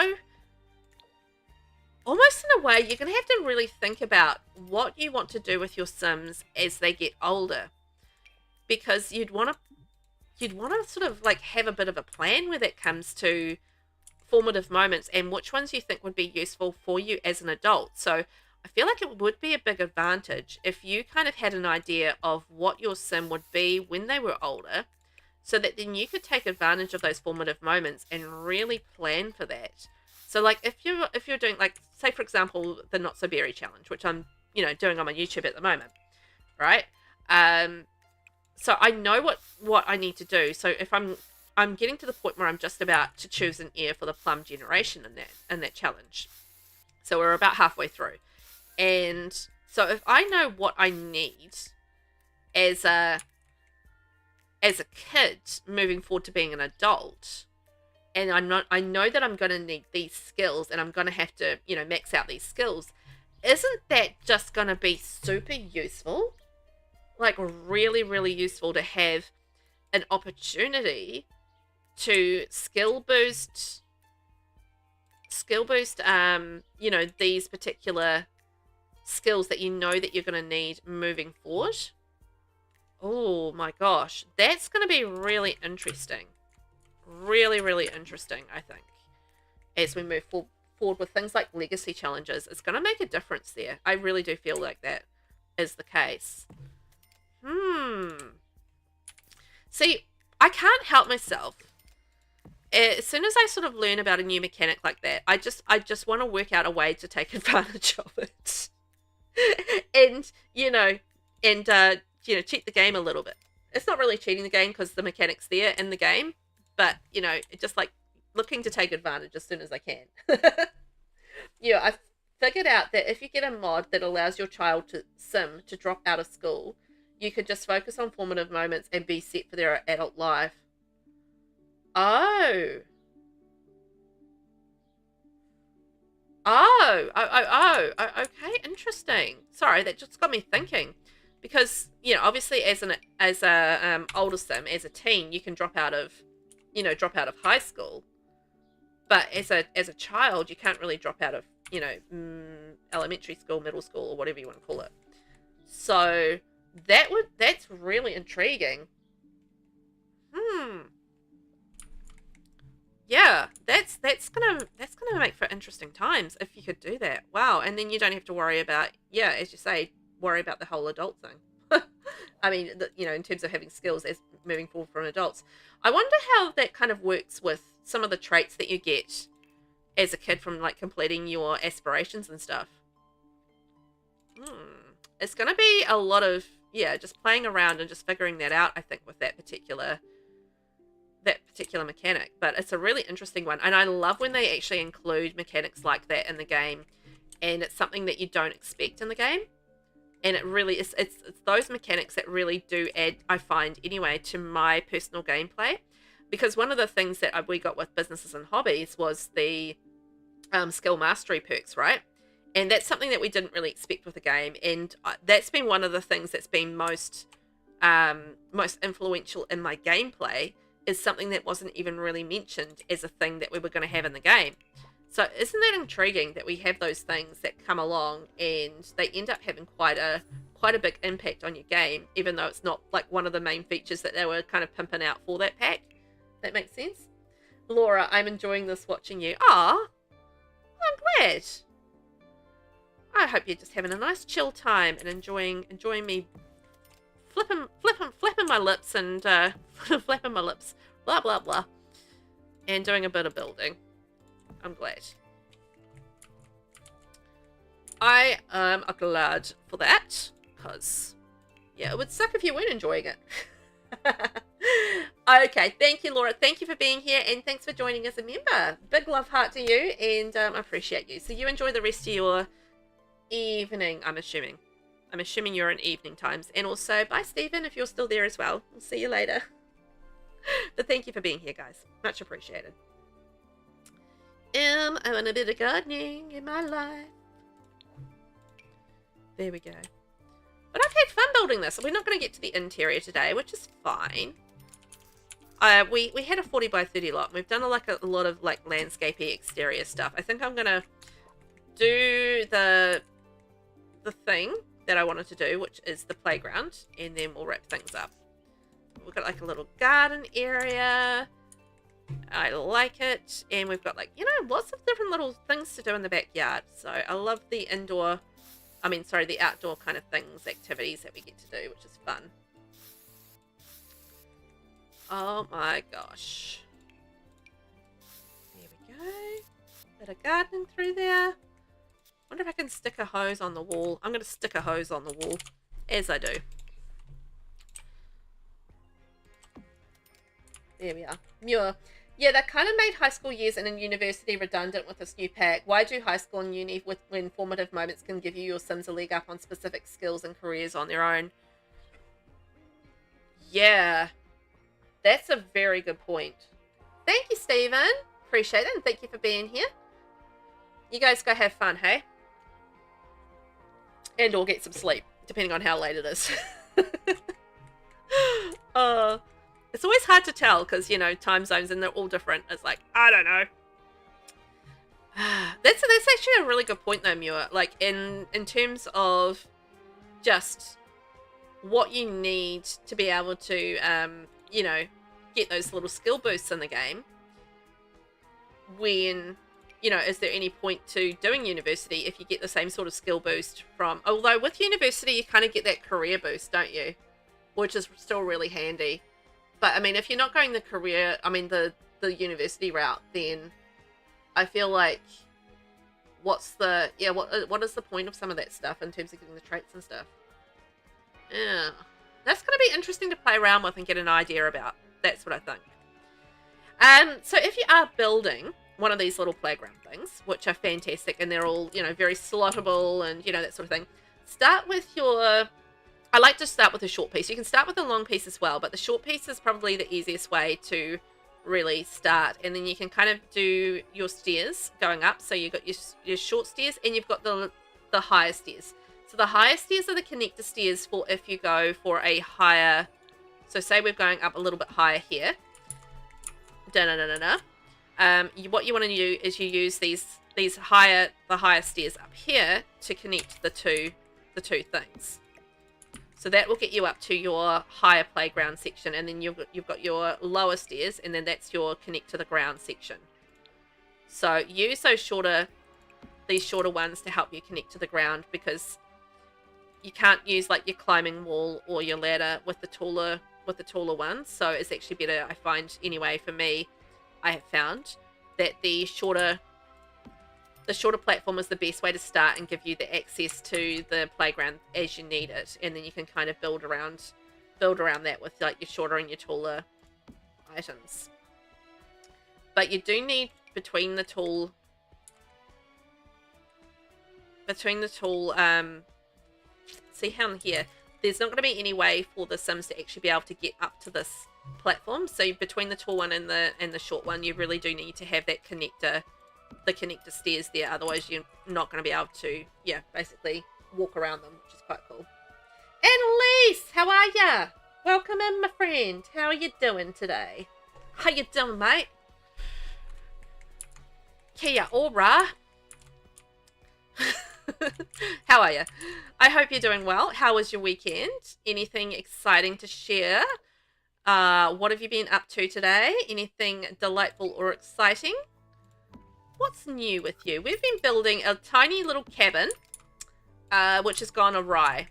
almost in a way you're going to have to really think about what you want to do with your sims as they get older, because you'd want to sort of like have a bit of a plan when it comes to formative moments and which ones you think would be useful for you as an adult. So I feel like it would be a big advantage if you kind of had an idea of what your sim would be when they were older, so that then you could take advantage of those formative moments and really plan for that. So like if you're doing, like, say for example, the Not So Berry challenge, which I'm, doing on my YouTube at the moment, right? So I know what I need to do. So if I'm getting to the point where I'm just about to choose an heir for the plum generation in that challenge. So we're about halfway through. And so if I know what I need as a kid moving forward to being an adult, and I know that I'm going to need these skills and I'm going to have to, max out these skills, isn't that just going to be super useful? Like really, really useful to have an opportunity to skill boost, these particular skills that that you're going to need moving forward. Oh my gosh, that's going to be really interesting. Really, really interesting, I think, as we move forward with things like legacy challenges. It's going to make a difference there. I really do feel like that is the case. See, I can't help myself. As soon as I sort of learn about a new mechanic like that, I just want to work out a way to take advantage of it. And, cheat the game a little bit. It's not really cheating the game because the mechanic's there in the game, but, just like looking to take advantage as soon as I can. I've figured out that if you get a mod that allows your child to drop out of school, you could just focus on formative moments and be set for their adult life. Okay, interesting. Sorry, that just got me thinking, because obviously as a older sim, as a teen, you can drop out of high school, but as a child, you can't really drop out of elementary school, middle school, or whatever you want to call it. So that's really intriguing. Yeah, that's gonna make for interesting times if you could do that. Wow, and then you don't have to worry about, as you say, worry about the whole adult thing. I mean, in terms of having skills as moving forward from adults. I wonder how that kind of works with some of the traits that you get as a kid from like completing your aspirations and stuff. It's gonna be a lot of just playing around and just figuring that out, I think, with that particular mechanic. But it's a really interesting one, and I love when they actually include mechanics like that in the game, and it's something that you don't expect in the game, and it really is, it's those mechanics that really do add, I find anyway, to my personal gameplay. Because one of the things that we got with businesses and hobbies was the skill mastery perks, right? And that's something that we didn't really expect with the game, and that's been one of the things that's been most influential in my gameplay, is something that wasn't even really mentioned as a thing that we were going to have in the game. So isn't that intriguing that we have those things that come along and they end up having quite a big impact on your game, even though it's not like one of the main features that they were kind of pimping out for that pack? That makes sense? Laura, I'm enjoying this watching you. Ah, I'm glad. I hope you're just having a nice chill time and enjoying me flipping my lips and flapping my lips, blah blah blah, and doing a bit of building. I'm glad. I am glad for that, because it would suck if you weren't enjoying it. Okay, thank you, Laura. Thank you for being here, and thanks for joining as a member. Big love heart to you, and I appreciate you. So you enjoy the rest of your evening, I'm assuming. I'm assuming you're in evening times. And also, bye, Stephen, if you're still there as well. We'll see you later. But thank you for being here, guys. Much appreciated. I want a bit of gardening in my life. There we go. But I've had fun building this. We're not going to get to the interior today, which is fine. We had a 40 by 30 lot. We've done a lot of like landscapey exterior stuff. I think I'm going to do the thing that I wanted to do, which is the playground, and then we'll wrap things up. We've got like a little garden area. I like it, and we've got like, you know, lots of different little things to do in the backyard. So I love the the outdoor kind of things, activities that we get to do, which is fun. Oh my gosh. There we go. Bit of gardening through there. Wonder if I can stick a hose on the wall. I'm going to stick a hose on the wall, as I do. There we are. Muir. Yeah, that kind of made high school years and in university redundant with this new pack. Why do high school and uni when formative moments can give you your Sims a leg up on specific skills and careers on their own? Yeah, that's a very good point. Thank you, Stephen. Appreciate it, and thank you for being here. You guys go have fun, hey? And or get some sleep, depending on how late it is. It's always hard to tell because, you know, time zones and they're all different. It's like, I don't know. That's actually a really good point though, Muir. Like in terms of just what you need to be able to, you know, get those little skill boosts in the game. When, you know, is there any point to doing university if you get the same sort of skill boost from, although with university you kind of get that career boost, don't you? Which is still really handy. But I mean, if you're not going the career, I mean the university route, then I feel like what is the point of some of that stuff in terms of getting the traits and stuff? Yeah, that's going to be interesting to play around with and get an idea about. That's what I think. So if you are building one of these little playground things, which are fantastic and they're all, you know, very slottable and, you know, that sort of thing, start with your... I like to start with a short piece. You can start with a long piece as well, but the short piece is probably the easiest way to really start. And then you can kind of do your stairs going up. So you've got your short stairs and you've got the higher stairs. So the higher stairs are the connector stairs for if you go for a higher... So say we're going up a little bit higher here. What you want to do is you use the higher stairs up here to connect the two things. So that will get you up to your higher playground section, and then you've got your lower stairs, and then that's your connect to the ground section. So use these shorter ones to help you connect to the ground, because you can't use like your climbing wall or your ladder with the taller ones. So it's actually better, I find anyway, for me, I have found that the shorter platform is the best way to start and give you the access to the playground as you need it, and then you can kind of build around that with like your shorter and your taller items. But you do need between the tool see how here there's not going to be any way for the Sims to actually be able to get up to this platform. So between the tall one and the short one, you really do need to have that the connector stairs there, otherwise you're not going to be able to, yeah, basically walk around them, which is quite cool. Annalise, how are ya? Welcome in, my friend. How are you doing today? How you doing, mate? Kia ora. How are you? I hope you're doing well. How was your weekend? Anything exciting to share? What have you been up to today? Anything delightful or exciting? What's new with you? We've been building a tiny little cabin, which has gone awry.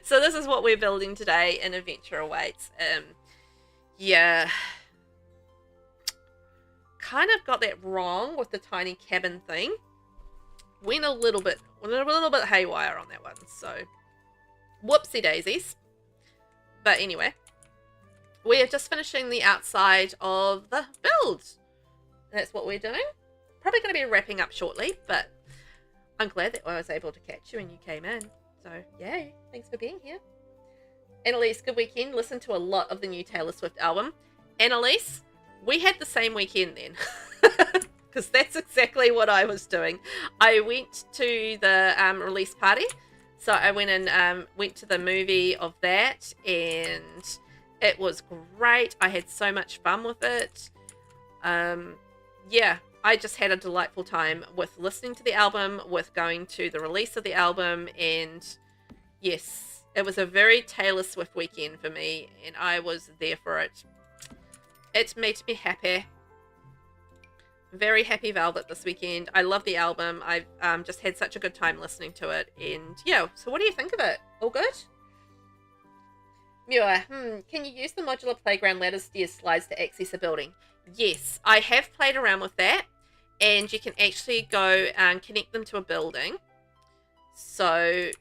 So this is what we're building today in Adventure Awaits. Yeah. Kind of got that wrong with the tiny cabin thing. Went a little bit haywire on that one. So, whoopsie daisies. But anyway, we're just finishing the outside of the build. That's what we're doing. Probably going to be wrapping up shortly, but I'm glad that I was able to catch you and you came in. So, yay. Thanks for being here. Annalise, good weekend. Listened to a lot of the new Taylor Swift album. Annalise, we had the same weekend then. Because that's exactly what I was doing. I went to the release party. So I went and went to the movie of that, and it was great. I had so much fun with it. Yeah, I just had a delightful time with listening to the album, with going to the release of the album, and yes, it was a very Taylor Swift weekend for me, and I was there for it. It made me happy. Very happy Velvet this weekend. I love the album. I've just had such a good time listening to it, and yeah, so what do you think of it? All good? Muir, can you use the modular playground ladder stairs slides to access a building? Yes, I have played around with that, and you can actually go and connect them to a building. So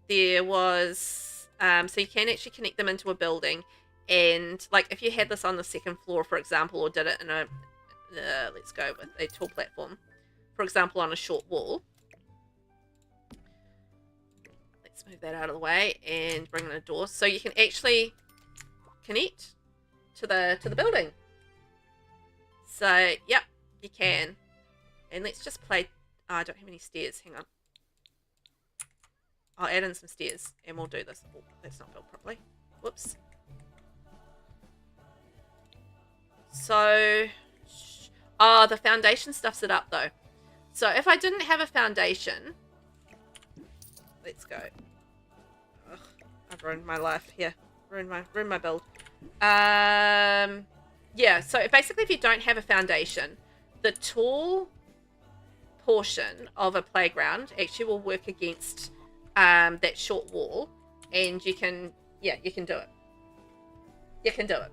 there was, so you can actually connect them into a building, and like if you had this on the second floor, for example, or did it in a, let's go with a tall platform, for example, on a short wall. Let's move that out of the way and bring in a door, so you can actually connect to the building. So yep, you can. And let's just play. Oh, I don't have any stairs. Hang on. I'll add in some stairs and we'll do this. Oh, that's not built properly. Whoops. So, oh, the foundation stuffs it up though. So if I didn't have a foundation, let's go. Ugh, I've ruined my life here. Ruined my build. Yeah. So basically, if you don't have a foundation, the tall portion of a playground actually will work against that short wall, and you can, yeah, you can do it. You can do it.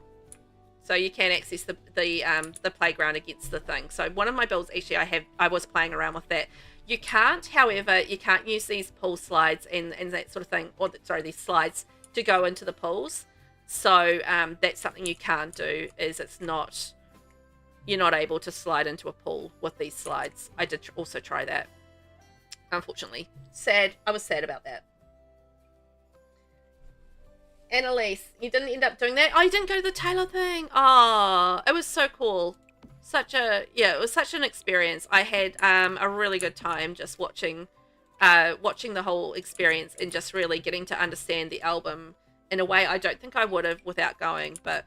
So you can access the playground against the thing. So one of my builds, actually, I was playing around with that. You can't, however, you can't use these pool slides and that sort of thing, or sorry, these slides to go into the pools. So that's something you can't do. Is it's not, you're not able to slide into a pool with these slides. I did also try that. Unfortunately, sad. I was sad about that. Annalise, you didn't end up doing that? Oh, you didn't go to the Taylor thing? Oh, it was so cool. It was such an experience. I had a really good time just watching the whole experience and just really getting to understand the album in a way I don't think I would have without going. But,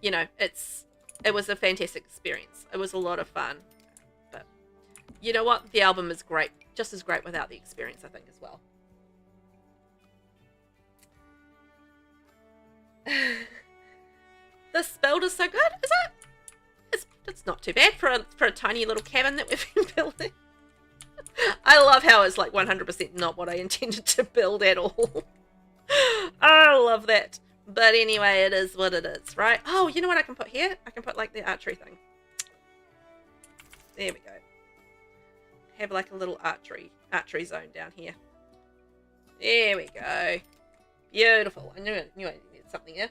you know, it was a fantastic experience. It was a lot of fun. But you know what? The album is great. Just as great without the experience, I think, as well. This build is so good, is it? It's not too bad for a tiny little cabin that we've been building. I love how it's like 100% not what I intended to build at all. I love that. But anyway, it is what it is, right? Oh, you know what I can put here? I can put like the archery thing. There we go. Have like a little archery zone down here. There we go. Beautiful. I knew I needed something here.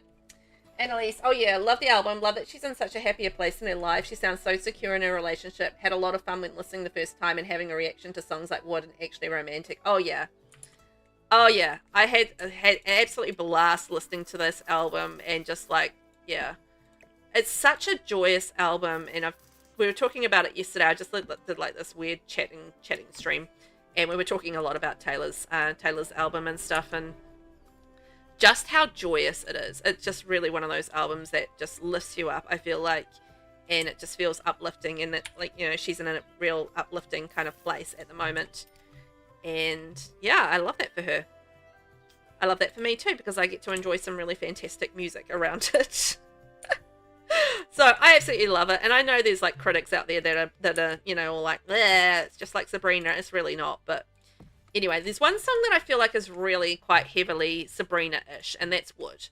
Annalise, oh yeah, love the album. Love that she's in such a happier place in her life. She sounds so secure in her relationship. Had a lot of fun when listening the first time and having a reaction to songs like What and Actually Romantic. Oh yeah. Oh yeah. I had an absolutely blast listening to this album, and just like, yeah. It's such a joyous album, and we were talking about it yesterday. I just did like this weird chatting stream, and we were talking a lot about Taylor's album and stuff, and just how joyous it is. It's just really one of those albums that just lifts you up, I feel like, and it just feels uplifting, and that, like, you know, she's in a real uplifting kind of place at the moment. And yeah, I love that for her. I love that for me too, because I get to enjoy some really fantastic music around it. So I absolutely love it. And I know there's like critics out there that are, you know, all like, it's just like Sabrina. It's really not. But anyway, there's one song that I feel like is really quite heavily Sabrina-ish, and that's Wood.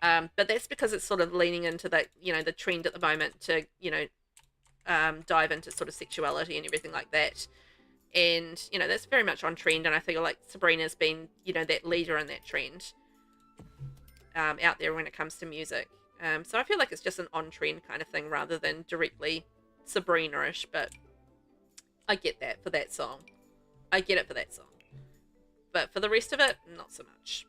But that's because it's sort of leaning into that, you know, the trend at the moment to, you know, dive into sort of sexuality and everything like that. And, you know, that's very much on trend. And I feel like Sabrina's been, you know, that leader in that trend out there when it comes to music. So I feel like it's just an on-trend kind of thing rather than directly Sabrina-ish, but I get that for that song. I get it for that song. But for the rest of it, not so much.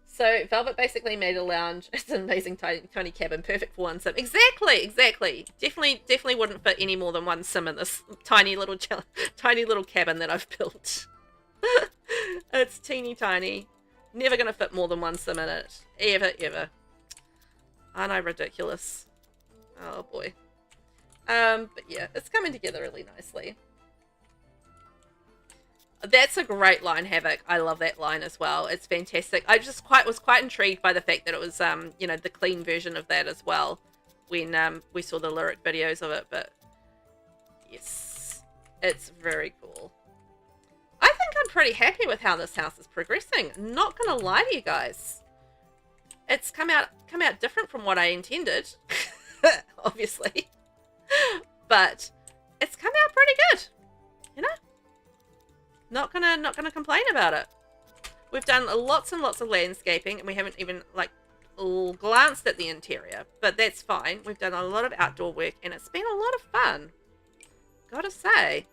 So Velvet basically made a lounge. It's an amazing tiny cabin, perfect for one sim. Exactly. Definitely wouldn't fit any more than one sim in this tiny little cabin that I've built. It's teeny tiny. Never gonna fit more than one sim in it. Ever. Aren't I ridiculous? Oh boy. But yeah, it's coming together really nicely. That's a great line, Havoc. I love that line as well. It's fantastic. I just was quite intrigued by the fact that it was, you know, the clean version of that as well when we saw the lyric videos of it. But yes, it's very cool. I think I'm pretty happy with how this house is progressing. Not gonna lie to you guys. It's come out different from what I intended, obviously, but it's come out pretty good, you know. Not gonna complain about it. We've done lots and lots of landscaping, and we haven't even like glanced at the interior, but that's fine. We've done a lot of outdoor work, and it's been a lot of fun. Gotta say,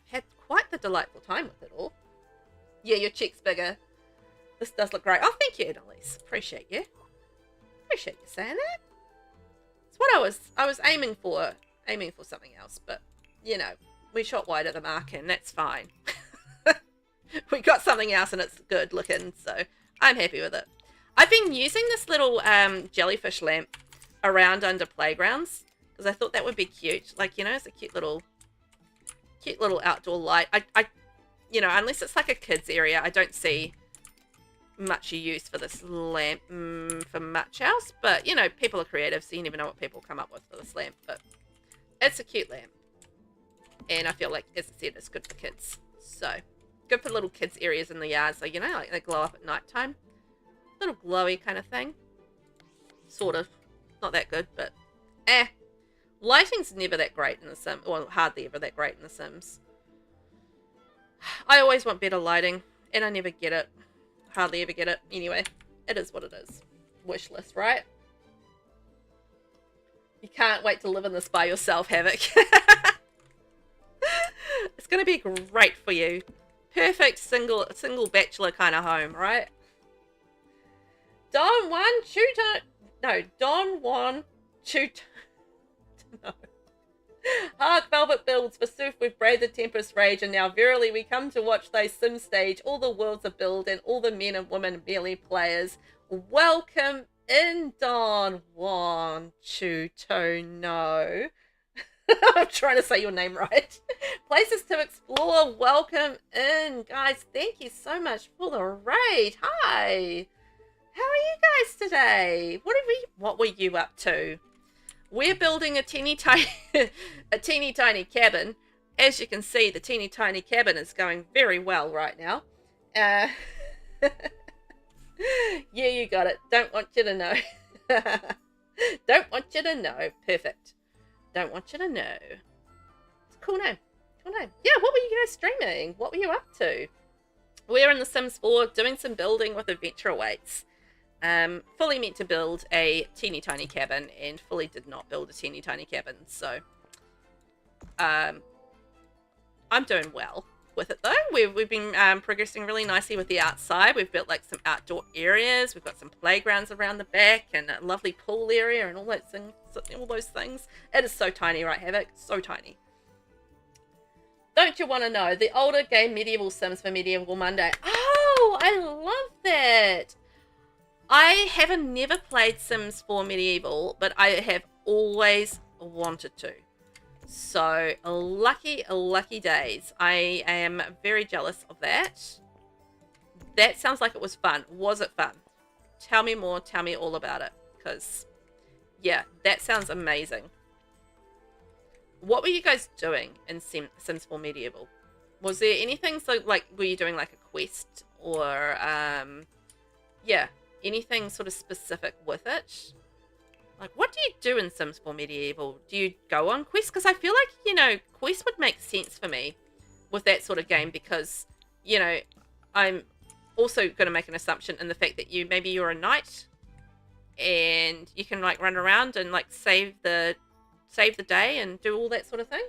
had quite the delightful time with it all. Yeah, your cheek's bigger. This does look great. Oh, thank you, Annalise. Appreciate you. Appreciate you saying that. It's what I was aiming for something else, but you know, we shot wide of the mark, and that's fine. We got something else, and it's good looking, so I'm happy with it. I've been using this little jellyfish lamp around under playgrounds because I thought that would be cute. Like, you know, it's a cute little outdoor light. I you know, unless it's like a kids area, I don't see much use for this lamp for much else. But you know, people are creative, so you never know what people come up with for this lamp. But it's a cute lamp. And I feel like, as I said, it's good for kids. So, good for little kids' areas in the yard. So, you know, like they glow up at night time. Little glowy kind of thing. Sort of. Not that good, but lighting's never that great in The Sims. Well, hardly ever that great in The Sims. I always want better lighting, and I never get it. Hardly ever get it. Anyway, it is what it is. Wish list, right? You can't wait to live in this by yourself, Havoc. It's going to be great for you. Perfect single bachelor kind of home, right? Don Juan Chuto. No, Don Juan Chuto. No. Hark, Velvet builds, forsooth we've braved the tempest rage, and now verily we come to watch thy sim stage. All the worlds are built, and all the men and women merely players. Welcome in, Don Juan Chuto. No. I'm trying to say your name right. Places to explore. Welcome in, guys. Thank you so much for the raid. Hi. How are you guys today? What were you up to? We're building a teeny tiny cabin. As you can see, the teeny tiny cabin is going very well right now. Yeah, you got it. Don't want you to know. Don't want you to know. Perfect. Don't want you to know. It's a cool name. Cool name. Yeah, what were you guys streaming? What were you up to? We're in The Sims 4 doing some building with Adventure Awaits. Fully meant to build a teeny tiny cabin and fully did not build a teeny tiny cabin. So, I'm doing well with it though. We've been progressing really nicely with the outside. We've built like some outdoor areas. We've got some playgrounds around the back and a lovely pool area and all those things. It is so tiny, right, Havoc? So tiny. Don't you want to know? The older game Medieval Sims for Medieval Monday. Oh, I love that. I haven't never played Sims 4 Medieval, but I have always wanted to. So, lucky days. I am very jealous of that. That sounds like it was fun. Was it fun? Tell me more. Tell me all about it. Because, yeah, that sounds amazing. What were you guys doing in Sims 4 Medieval? Was there anything, so, like, were you doing, like, a quest? Or, yeah, anything sort of specific with it? Like, what do you do in Sims 4 Medieval? Do you go on quests? Because I feel like, you know, quests would make sense for me with that sort of game because, you know, I'm also going to make an assumption in the fact that maybe you're a knight and you can like run around and like save the day and do all that sort of thing.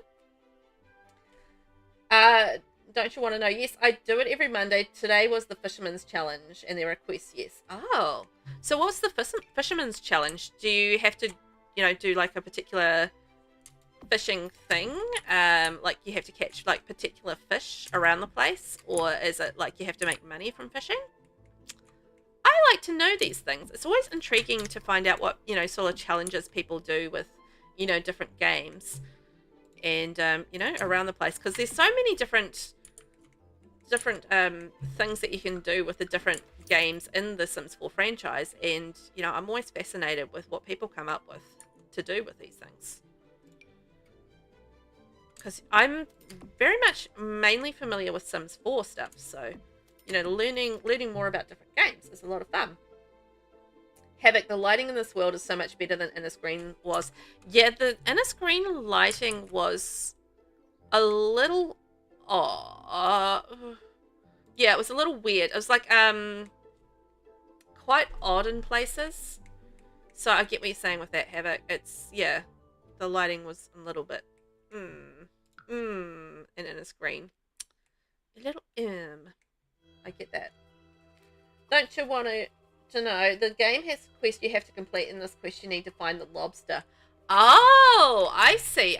Don't you want to know? Yes, I do it every Monday. Today was the Fisherman's Challenge and there are quests. Yes. Oh, so what's the Fisherman's Challenge? Do you have to, do like a particular fishing thing? Like you have to catch like particular fish around the place, or is it like you have to make money from fishing? I like to know these things. It's always intriguing to find out what, sort of challenges people do with, different games and, around the place. Because there's so many different things that you can do with the different games in the Sims 4 franchise. And, I'm always fascinated with what people come up with to do with these things. Because I'm very much mainly familiar with Sims 4 stuff. So, learning more about different games is a lot of fun. Havoc, the lighting in this world is so much better than inner screen was. Yeah, the inner screen lighting was a little... yeah, it was a little weird. It was like quite odd in places. So I get what you're saying with that, Havoc. It's, yeah, the lighting was a little bit in inner screen. A little I get that. Don't you want to know, the game has a quest you have to complete. In this quest you need to find the lobster. Oh, I see.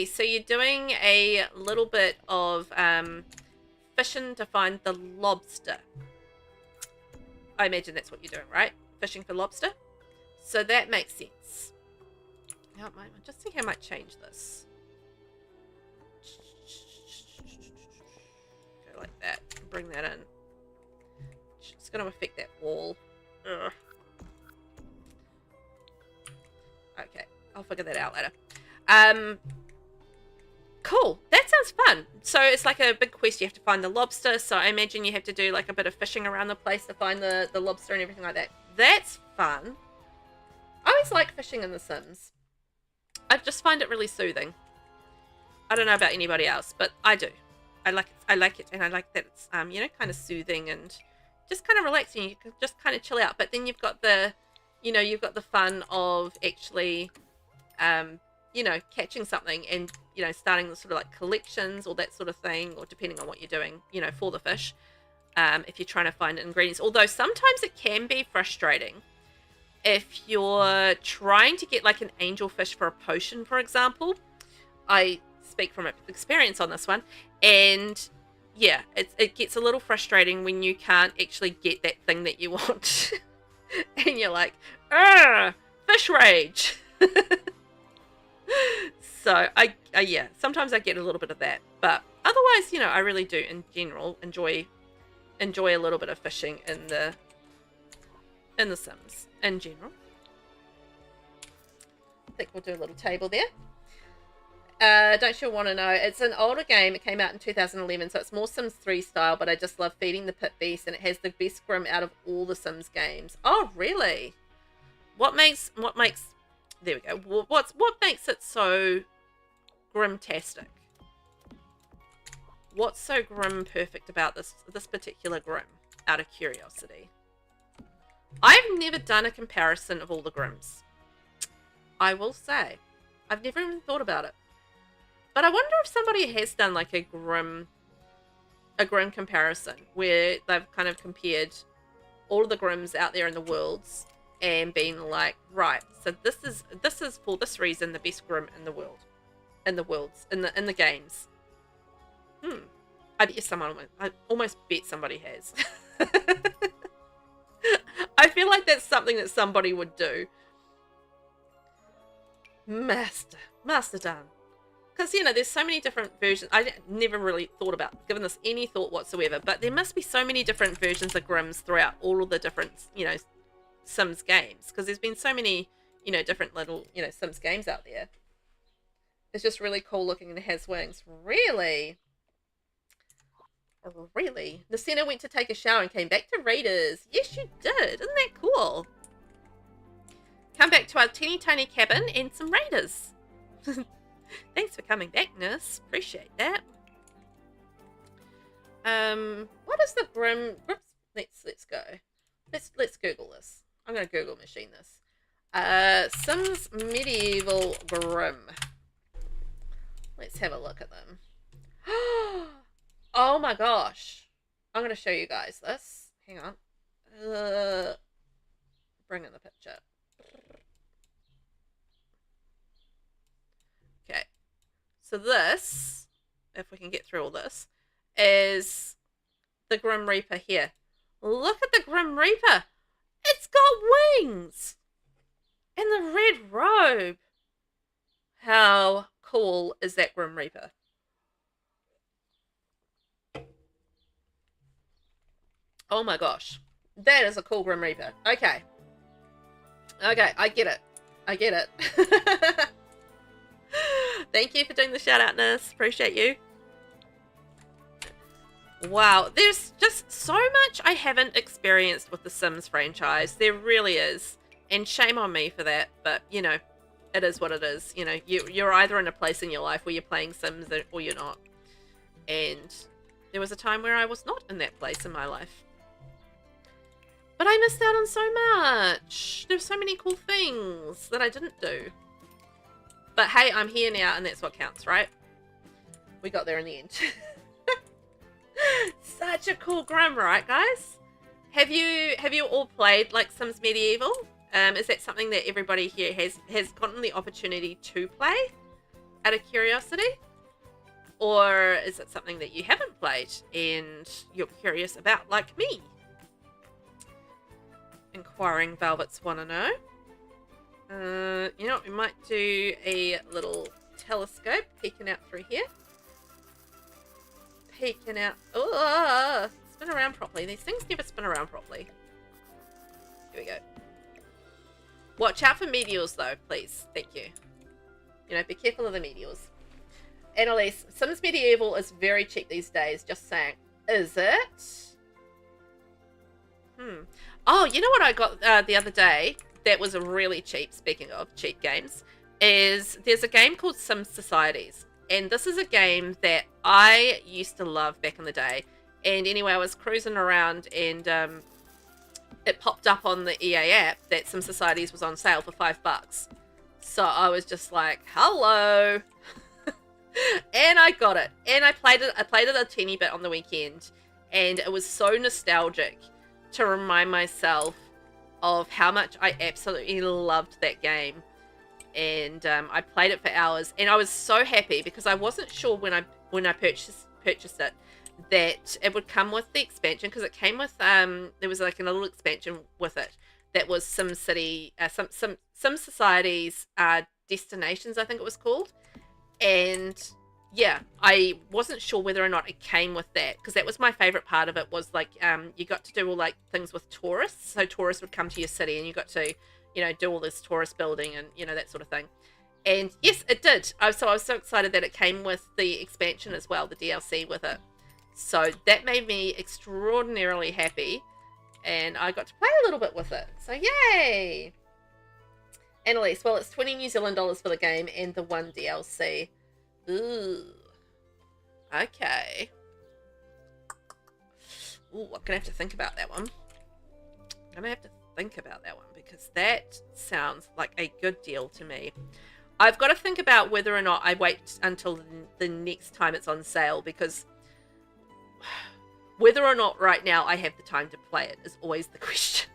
So you're doing a little bit of fishing to find the lobster. I imagine that's what you're doing, right? Fishing for lobster? So that makes sense. Now, I just think I might change this. Go like that. Bring that in. It's going to affect that wall. Ugh. Okay, I'll figure that out later. Cool. That sounds fun. So it's like a big quest. You have to find the lobster. So I imagine you have to do like a bit of fishing around the place to find the lobster and everything like that. That's fun. I always like fishing in The Sims. I just find it really soothing. I don't know about anybody else, but I do. I like it, and I like that it's kind of soothing and just kind of relaxing. You can just kind of chill out. But then you've got the, you've got the fun of actually, catching something and starting the sort of like collections or that sort of thing, or depending on what you're doing, for the fish. If you're trying to find ingredients, although sometimes it can be frustrating if you're trying to get like an angelfish for a potion, for example. I speak from experience on this one, and yeah, it gets a little frustrating when you can't actually get that thing that you want. And you're like, fish rage. So yeah, sometimes I get a little bit of that, but otherwise, I really do in general enjoy a little bit of fishing in the Sims in general. I think we'll do a little table there. Don't you want to know? It's an older game. It came out in 2011, so it's more Sims 3 style, but I just love feeding the pit beast, and it has the best grim out of all the Sims games. Oh, really? What makes there we go. What makes it so grimtastic? What's so grim perfect about this particular grim, out of curiosity? I've never done a comparison of all the grims. I will say. I've never even thought about it. But I wonder if somebody has done like a grim comparison where they've kind of compared all of the grims out there in the worlds and been like, right, so this is for this reason the best grim in the world, in the worlds, in the games. I bet you I almost bet somebody has. I feel like that's something that somebody would do. Master done. Because, there's so many different versions. I never really thought about giving this any thought whatsoever, but there must be so many different versions of grims throughout all of the different, Sims games. Because there's been so many, different little, Sims games out there. It's just really cool looking and it has wings. Really? Really? Nacina went to take a shower and came back to Raiders. Yes, you did. Isn't that cool? Come back to our teeny tiny cabin and some Raiders. Thanks for coming back, nurse. Appreciate that. What is the Let's go. Let's Google this. I'm gonna Google machine this. Sims Medieval Grim. Let's have a look at them. Oh my gosh. I'm gonna show you guys this. Hang on. Bring in the picture. Okay. So this, if we can get through all this, is the Grim Reaper here. Look at the Grim Reaper. It's got wings. And the red robe. How cool is that Grim Reaper? Oh my gosh. That is a cool Grim Reaper. Okay. Okay, I get it. I get it. Thank you for doing the shout out, Nurse. Appreciate you. Wow, there's just so much I haven't experienced with the Sims franchise. There really is. And shame on me for that, but you know, it is what it is. You know, you're either in a place in your life where you're playing Sims or you're not. And there was a time where I was not in that place in my life. But I missed out on so much. There's so many cool things that I didn't do. But hey, I'm here now and that's what counts, right? We got there in the end. Such a cool Grim, right guys? Have you all played like Sims Medieval? Is that something that everybody here has gotten the opportunity to play out of curiosity? Or is it something that you haven't played and you're curious about like me? Inquiring Velvets want to know. You know what, we might do a little telescope peeking out through here. Peeking out. Oh, spin around properly. These things never spin around properly. Here we go. Watch out for meteors though, please. Thank you. You know, be careful of the meteors. Annalise, Sims Medieval is very cheap these days. Just saying. Is it? Oh, you know what I got the other day that was really cheap, speaking of cheap games, is there's a game called Sim Societies. And this is a game that I used to love back in the day. And anyway, I was cruising around and it popped up on the EA app that Sim Societies was on sale for $5. So I was just like, hello. And I got it. And I played it a teeny bit on the weekend. And it was so nostalgic to remind myself of how much I absolutely loved that game. And I played it for hours, and I was so happy because I wasn't sure when I purchased it that it would come with the expansion, because it came with there was like a little expansion with it that was SimCity, Sim Societies Destinations, I think it was called. And yeah, I wasn't sure whether or not it came with that, because that was my favorite part of it, was like you got to do all like things with tourists. So tourists would come to your city and you got to, you know, do all this tourist building and, you know, that sort of thing. And yes, it did. So I was so excited that it came with the expansion as well, the DLC with it. So that made me extraordinarily happy. And I got to play a little bit with it. So yay! Annalise, well, it's 20 New Zealand dollars for the game and the one DLC. Ooh. Okay. Ooh, I'm going to have to think about that one. I'm going to have to think about that one, because that sounds like a good deal to me. I've got to think about whether or not I wait until the next time it's on sale, because whether or not right now I have the time to play it is always the question.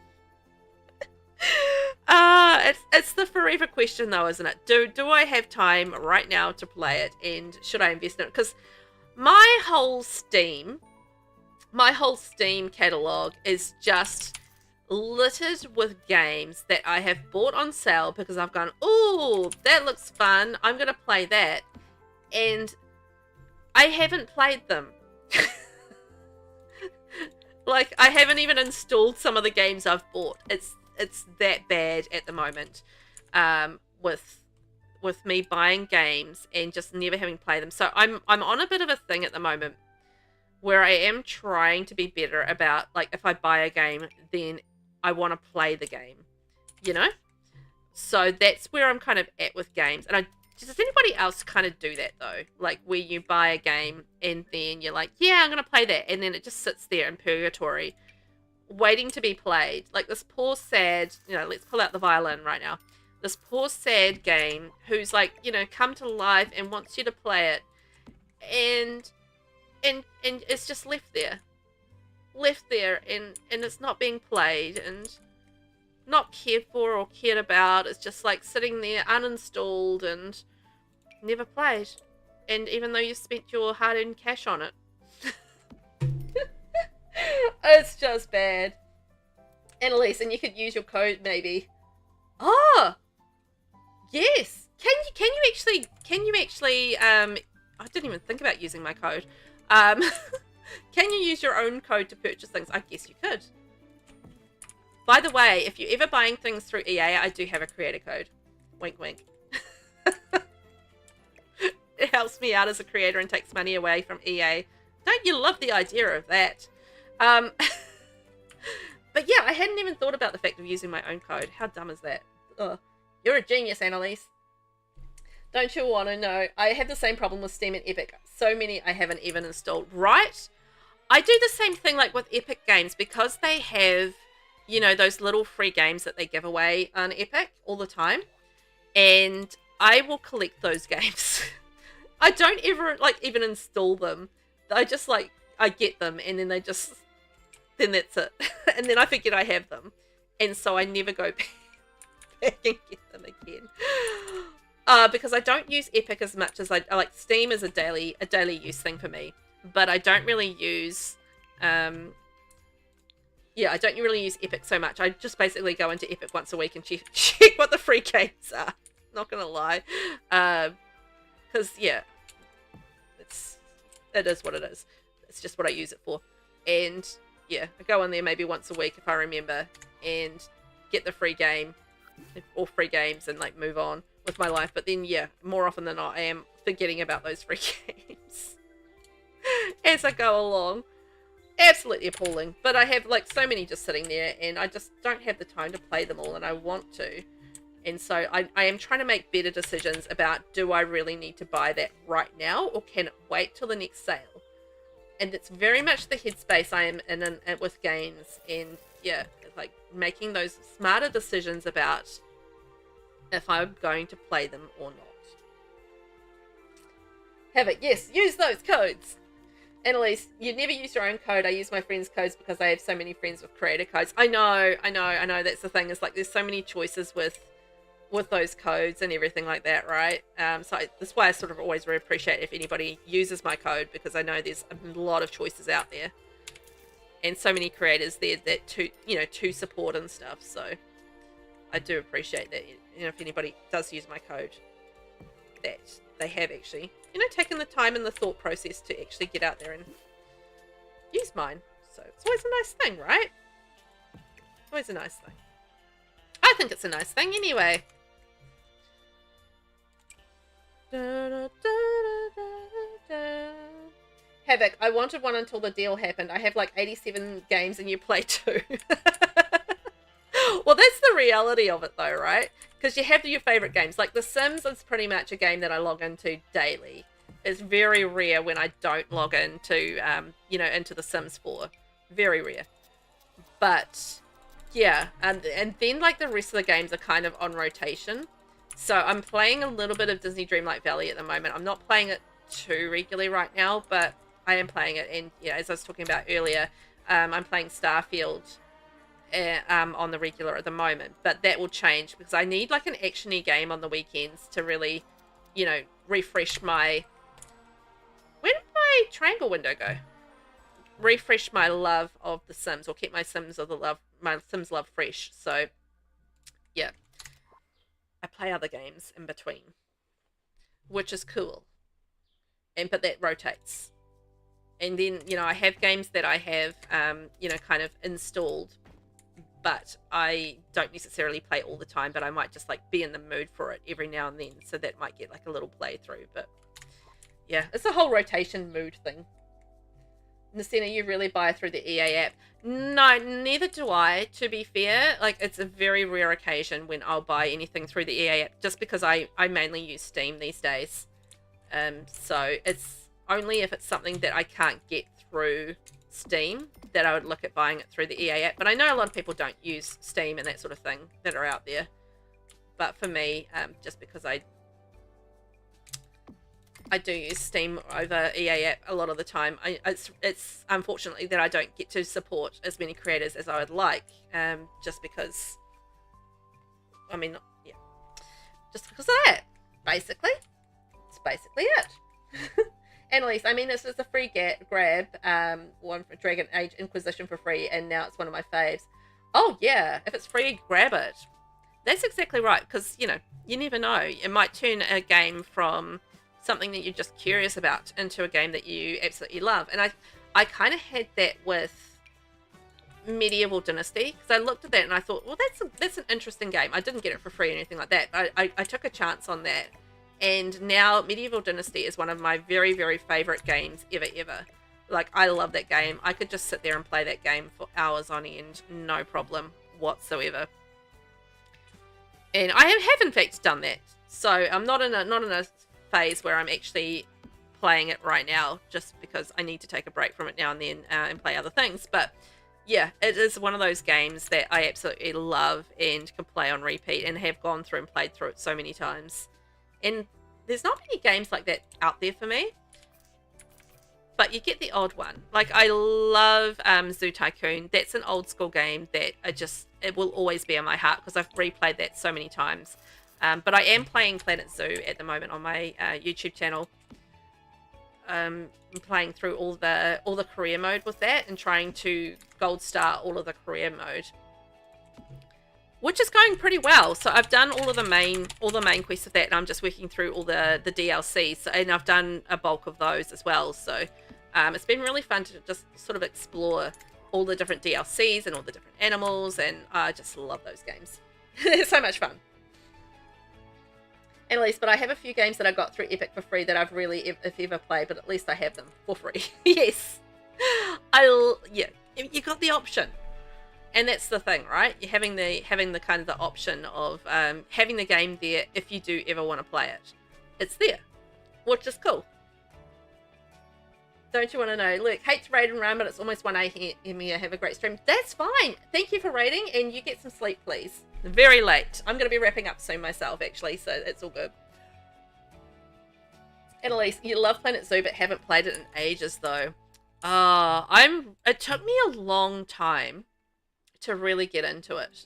It's the forever question though, isn't it? Do I have time right now to play it, and should I invest in it? Because my whole Steam catalog is just littered with games that I have bought on sale because I've gone, oh, that looks fun, I'm gonna play that, and I haven't played them. Like, I haven't even installed some of the games I've bought. It's that bad at the moment, with me buying games and just never having played them. So I'm on a bit of a thing at the moment where I am trying to be better about, like, if I buy a game, then I want to play the game, you know? So that's where I'm kind of at with games. And does anybody else kind of do that though? Like, where you buy a game and then you're like, yeah, I'm going to play that. And then it just sits there in purgatory waiting to be played. Like this poor sad, let's pull out the violin right now. This poor sad game who's like, come to life and wants you to play it, and it's just left there, and it's not being played and not cared for or cared about. It's just like sitting there uninstalled and never played. And even though you spent your hard-earned cash on it, it's just bad. Annalise, and you could use your code maybe. Oh, yes. Can you actually I didn't even think about using my code. Can you use your own code to purchase things? I guess you could. By the way, if you're ever buying things through EA, I do have a creator code. Wink, wink. It helps me out as a creator and takes money away from EA. Don't you love the idea of that? But yeah, I hadn't even thought about the fact of using my own code. How dumb is that? Ugh. You're a genius, Annalise. Don't you want to know? I have the same problem with Steam and Epic. So many I haven't even installed. Right? I do the same thing like with Epic Games because they have, those little free games that they give away on Epic all the time. And I will collect those games. I don't ever even install them. I just I get them and then then that's it. And then I forget I have them. And so I never go back and get them again. Because I don't use Epic as much as I like. Steam is a daily use thing for me, but I don't really use I don't really use Epic so much. I just basically go into Epic once a week and check what the free games are. Not gonna lie, because it is what it is. It's just what I use it for. And yeah, I go on there maybe once a week if I remember and get the free game or free games and move on with my life. But then more often than not I am forgetting about those free games as I go along. Absolutely appalling. But I have so many just sitting there and I just don't have the time to play them all, and I want to. And so I am trying to make better decisions about, do I really need to buy that right now or can it wait till the next sale? And it's very much the headspace I am in with games, and making those smarter decisions about if I'm going to play them or not. Have it, yes, use those codes. Annalise, you never use your own code. I use my friends' codes because I have so many friends with creator codes. I know. That's the thing. It's there's so many choices with those codes and everything like that, right? So that's why I sort of always really appreciate if anybody uses my code, because I know there's a lot of choices out there and so many creators there that to support and stuff. So I do appreciate that. If anybody does use my code, that they have actually taken the time and the thought process to actually get out there and use mine. So it's always a nice thing, right? It's always a nice thing. I think it's a nice thing anyway. Havoc, I wanted one until the deal happened. I have 87 games and you play 2. Well, that's the reality of it though, right? Because you have your favorite games. The Sims is pretty much a game that I log into daily. It's very rare when I don't log into, into the Sims 4. Very rare. But yeah, and then the rest of the games are kind of on rotation. So I'm playing a little bit of Disney Dreamlight Valley at the moment. I'm not playing it too regularly right now, but I am playing it. And as I was talking about earlier, I'm playing Starfield on the regular at the moment, but that will change because I need an actiony game on the weekends to really, refresh my. Where did my triangle window go? Refresh my love of the Sims, or keep my Sims love fresh. So, yeah, I play other games in between, which is cool, but that rotates. And then I have games that I have kind of installed, but I don't necessarily play all the time, but I might just be in the mood for it every now and then, so that might get a little playthrough. But yeah, it's a whole rotation mood thing. Nasina, you really buy through the EA app? No, neither do I, to be fair. It's a very rare occasion when I'll buy anything through the EA app, just because I mainly use Steam these days. So it's only if it's something that I can't get through Steam, that I would look at buying it through the EA app. But I know a lot of people don't use Steam and that sort of thing that are out there. But for me, just because I do use Steam over EA app a lot of the time, it's unfortunately that I don't get to support as many creators as I would like, just because, I mean, yeah, just because of that, basically. It's basically it. Annalise, I mean, this is a free grab, one for Dragon Age Inquisition for free, and now it's one of my faves. Oh, yeah, if it's free, grab it. That's exactly right, because, you know, you never know. It might turn a game from something that you're just curious about into a game that you absolutely love. And I kind of had that with Medieval Dynasty, because I looked at that and I thought, well, that's an interesting game. I didn't get it for free or anything like that, but I took a chance on that. And now Medieval Dynasty is one of my very, very favorite games ever. Like, I love that game. I could just sit there and play that game for hours on end, no problem whatsoever. And I have in fact done that. So I'm not in a phase where I'm actually playing it right now, just because I need to take a break from it now and then and play other things. But yeah, it is one of those games that I absolutely love and can play on repeat, and have gone through and played through it so many times. And there's not many games like that out there for me, but you get the odd one. Like, I love Zoo Tycoon. That's an old school game that it will always be in my heart, because I've replayed that so many times. But I am playing Planet Zoo at the moment on my YouTube channel. I'm playing through all the career mode with that, and trying to gold star all of the career mode, which is going pretty well. So I've done all the main quests of that, and I'm just working through all the DLCs, and I've done a bulk of those as well. So it's been really fun to just sort of explore all the different DLCs and all the different animals, and I just love those games. It's so much fun. Annalise, but I have a few games that I got through Epic for free that I've really, if ever played, but at least I have them for free. Yes. Yeah, you got the option. And that's the thing, right? You're having the kind of the option of having the game there if you do ever want to play it. It's there, which is cool. Don't you want to know? Look, hate to raid and run, but it's almost 1 a.m. here. Have a great stream. That's fine. Thank you for raiding, and you get some sleep, please. Very late. I'm going to be wrapping up soon myself, actually, so it's all good. Annalise, you love Planet Zoo, but haven't played it in ages, though. It took me a long time to really get into it.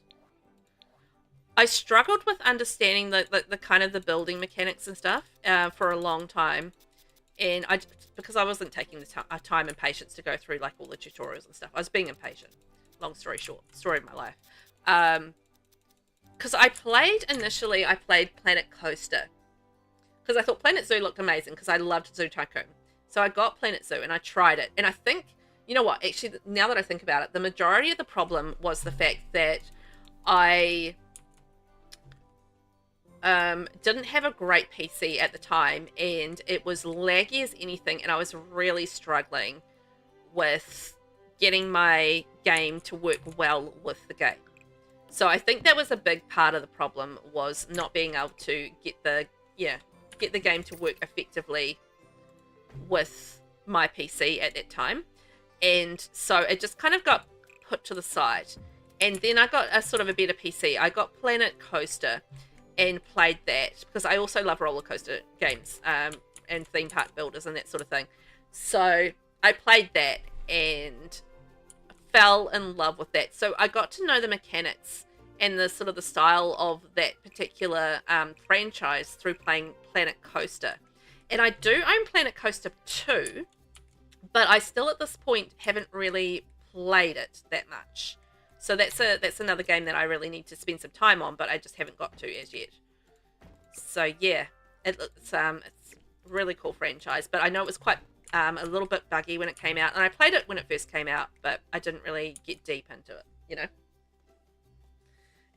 I struggled with understanding the kind of the building mechanics and stuff for a long time. And because I wasn't taking the time and patience to go through like all the tutorials and stuff. I was being impatient. Long story short, story of my life. Because I played Planet Coaster. Because I thought Planet Zoo looked amazing, because I loved Zoo Tycoon. So I got Planet Zoo and I tried it. And I think, you know what, actually, now that I think about it, the majority of the problem was the fact that I didn't have a great PC at the time, and it was laggy as anything, and I was really struggling with getting my game to work well with the game. So I think that was a big part of the problem, was not being able to get the game to work effectively with my PC at that time. And so it just kind of got put to the side. And then I got a sort of a better PC. I got Planet Coaster and played that, because I also love roller coaster games and theme park builders and that sort of thing. So I played that and fell in love with that. So I got to know the mechanics and the sort of the style of that particular franchise through playing Planet Coaster. And I do own Planet Coaster 2, but I still at this point haven't really played it that much. So that's another game that I really need to spend some time on, but I just haven't got to as yet. So yeah, it's a really cool franchise, but I know it was quite a little bit buggy when it came out, and I played it when it first came out, but I didn't really get deep into it, you know.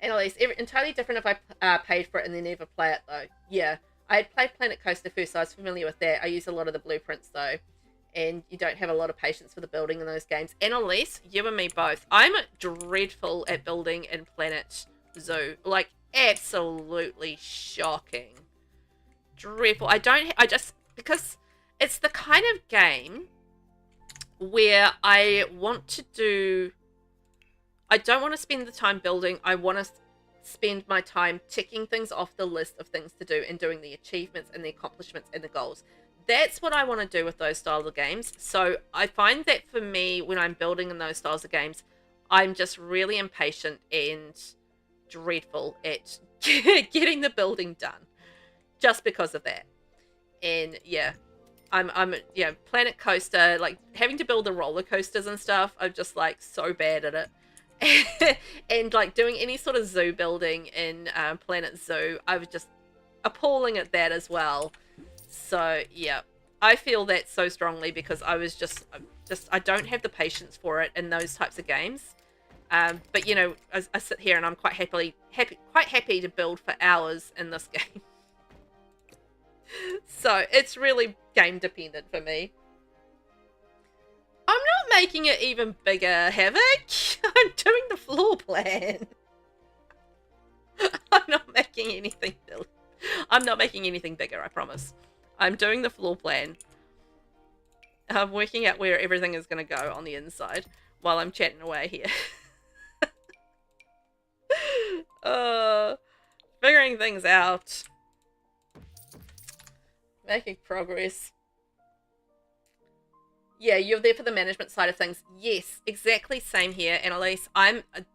Annalise, entirely different if I paid for it and then never play it though. Yeah, I had played Planet Coaster first, so I was familiar with that. I use a lot of the blueprints though. And you don't have a lot of patience for the building in those games. Annalise, you and me both. I'm dreadful at building in Planet Zoo. Like, absolutely shocking. Dreadful. Because it's the kind of game where I want to do... I don't want to spend the time building. I want to spend my time ticking things off the list of things to do and doing the achievements and the accomplishments and the goals. That's what I want to do with those styles of games. So I find that for me, when I'm building in those styles of games, I'm just really impatient and dreadful at getting the building done just because of that. And yeah, I'm yeah, Planet Coaster, like having to build the roller coasters and stuff, I'm just like so bad at it. And like doing any sort of zoo building in Planet Zoo, I was just appalling at that as well. So yeah, I feel that so strongly because I was just I don't have the patience for it in those types of games. But you know, I sit here and I'm quite happy to build for hours in this game. So it's really game dependent for me. I'm not making it even bigger, Havoc. I'm doing the floor plan. I'm not making anything bigger, I promise. I'm doing the floor plan. I'm working out where everything is going to go on the inside while I'm chatting away here. Figuring things out. Making progress. Yeah, you're there for the management side of things. Yes, exactly. Same here, Annalise.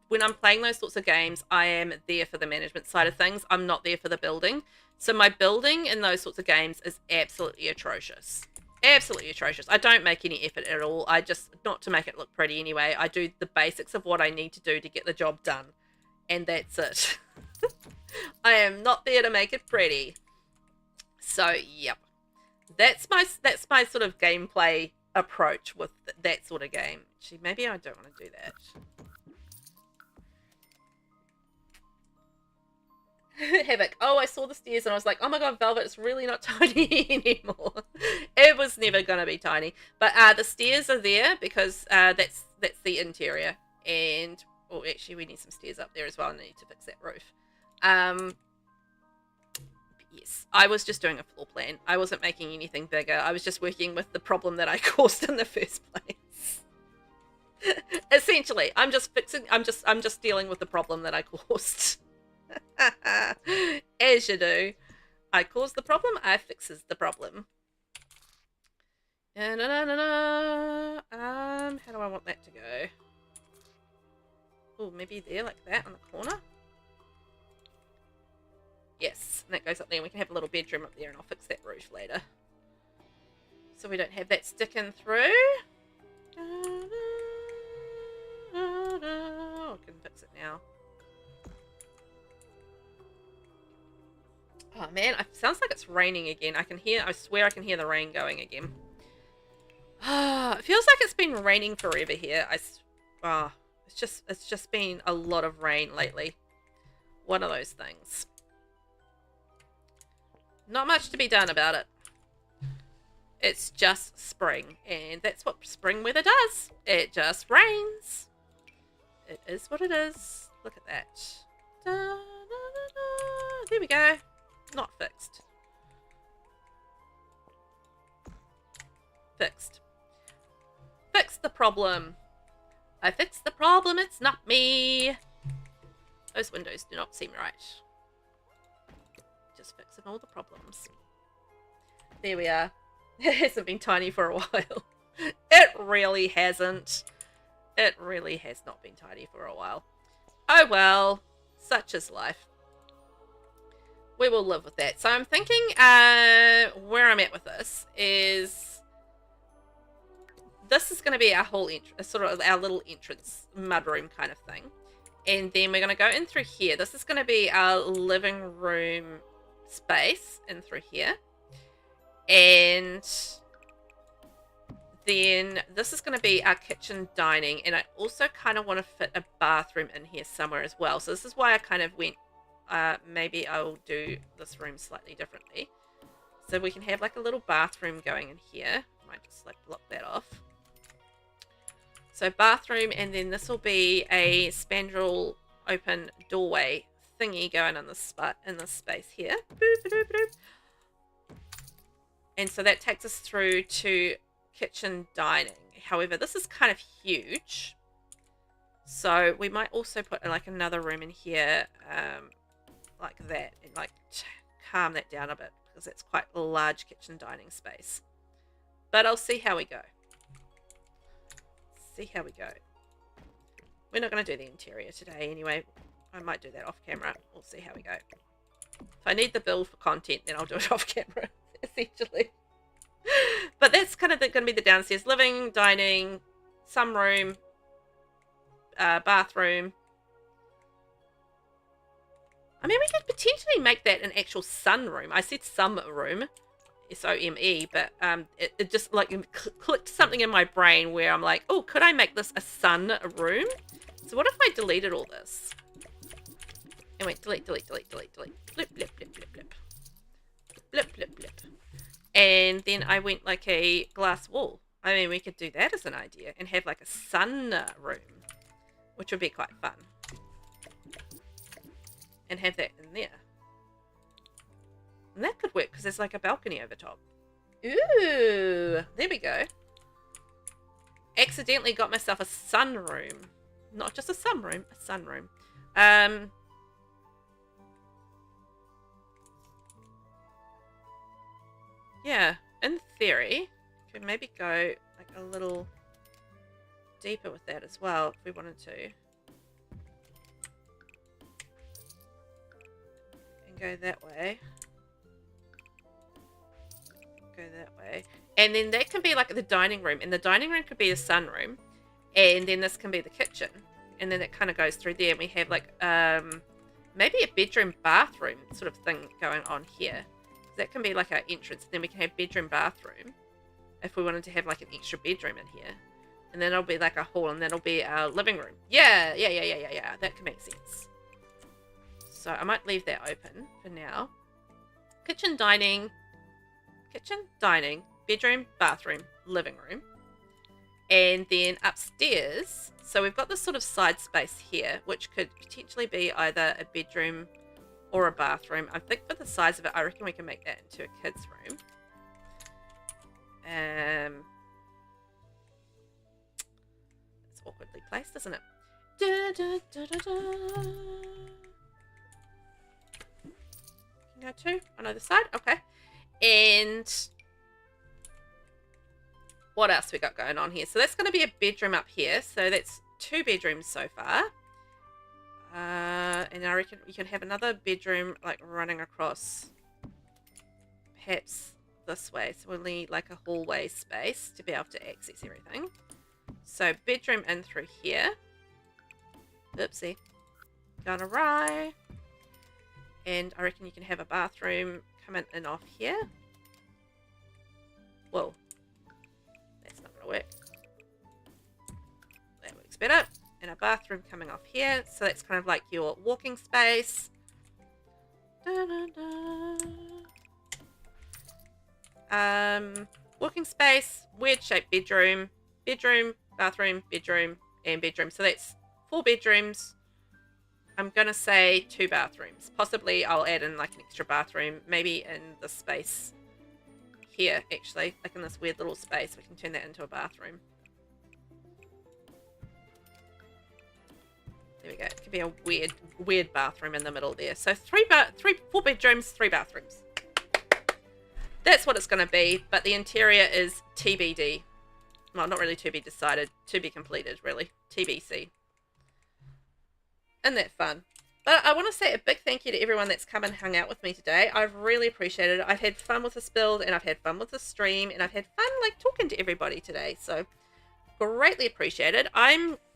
When I'm playing those sorts of games, I am there for the management side of things. I'm not there for the building. So my building in those sorts of games is absolutely atrocious. Absolutely atrocious. I don't make any effort at all. I just, not to make it look pretty anyway, I do the basics of what I need to do to get the job done. And that's it. I am not there to make it pretty. So, yep. That's my sort of gameplay approach with that sort of game. Actually, maybe I don't want to do that. Havoc. Oh, I saw the stairs and I was like, oh my god, Velvet, it's really not tiny anymore. It was never going to be tiny. But the stairs are there because that's the interior. And, oh, actually, we need some stairs up there as well. I need to fix that roof. Yes, I was just doing a floor plan. I wasn't making anything bigger. I was just working with the problem that I caused in the first place. Essentially, I'm just dealing with the problem that I caused. As you do. I cause the problem, I fixes the problem. How do I want that to go? Oh, maybe there, like that, on the corner? Yes, and that goes up there and we can have a little bedroom up there and I'll fix that roof later. So we don't have that sticking through. I can fix it now. Oh man, it sounds like it's raining again. I swear I can hear the rain going again. It feels like it's been raining forever here. It's just been a lot of rain lately. One of those things. Not much to be done about it. It's just spring, and that's what spring weather does. It just rains. It is what it is. Look at that. Da, da, da, da. There we go. Not fixed. Fixed. Fixed the problem. I fixed the problem. It's not me. Those windows do not seem right. Just fixing all the problems. There we are. It hasn't been tiny for a while. It really hasn't. It really has not been tiny for a while. Oh well. Such is life. We will live with that. So I'm thinking where I'm at with this is going to be our whole sort of our little entrance mudroom kind of thing. And then we're going to go in through here. This is going to be our living room space in through here. And then this is going to be our kitchen dining. And I also kind of want to fit a bathroom in here somewhere as well. So this is why I kind of went, maybe I'll do this room slightly differently. So we can have like a little bathroom going in here. Might just like block that off. So bathroom, and then this will be a spandrel open doorway thingy going on this space here. Boop, boop, boop. And so that takes us through to kitchen dining However, this is kind of huge. So we might also put like another room in here like that, and like calm that down a bit, because it's quite a large kitchen dining space. But I'll see how we go. See how we go. We're not going to do the interior today anyway. I might do that off camera. We'll see how we go. If I need the build for content, then I'll do it off camera, essentially. But that's kind of going to be the downstairs. Living, dining, sunroom, bathroom. I mean, we could potentially make that an actual sunroom. I said some room, S-O-M-E, but it just like clicked something in my brain where I'm like, oh, could I make this a sun room? So what if I deleted all this? And went delete, delete, delete, delete, delete, blip, blip, blip, blip, blip, blip, blip, blip. And then I went like a glass wall. I mean, we could do that as an idea and have like a sun room, which would be quite fun. And have that in there. And that could work because there's like a balcony over top. Ooh, there we go. Accidentally got myself a sunroom. Not just a sunroom, a sunroom. Yeah, in theory, could maybe go like a little deeper with that as well if we wanted to. And go that way. Go that way. And then that can be like the dining room. And the dining room could be a sunroom. And then this can be the kitchen. And then it kind of goes through there. And we have like maybe a bedroom bathroom sort of thing going on here. That can be like our entrance. Then we can have bedroom bathroom if we wanted to have like an extra bedroom in here. And then it'll be like a hall, and then it'll be our living room. Yeah. That can make sense. So I might leave that open for now. Kitchen, dining, bedroom, bathroom, living room. And then upstairs, so we've got this sort of side space here, which could potentially be either a bedroom or a bathroom. I think for the size of it, I reckon we can make that into a kid's room. It's awkwardly placed, isn't it? Can go to on either side. Okay. And what else we got going on here? So that's going to be a bedroom up here. So that's 2 bedrooms so far. And I reckon we can have another bedroom like running across perhaps this way. So we'll need like a hallway space to be able to access everything. So bedroom in through here. Oopsie. Gone awry. And I reckon you can have a bathroom coming in off here. Whoa. That's not going to work. That works better. And a bathroom coming off here. So that's kind of like your walking space. Walking space, weird shaped bedroom, bathroom, bedroom, and bedroom. So that's 4 bedrooms. I'm going to say 2 bathrooms. Possibly I'll add in like an extra bathroom, maybe in the space here, actually. Like in this weird little space, we can turn that into a bathroom. There we go. It could be a weird bathroom in the middle there. So 4 bedrooms, 3 bathrooms. That's what it's going to be. But the interior is TBD. Well, not really to be decided. To be completed, really. TBC. Isn't that fun? But I want to say a big thank you to everyone that's come and hung out with me today. I've really appreciated it. I've had fun with this build, and I've had fun with the stream, and I've had fun like talking to everybody today. So greatly appreciated.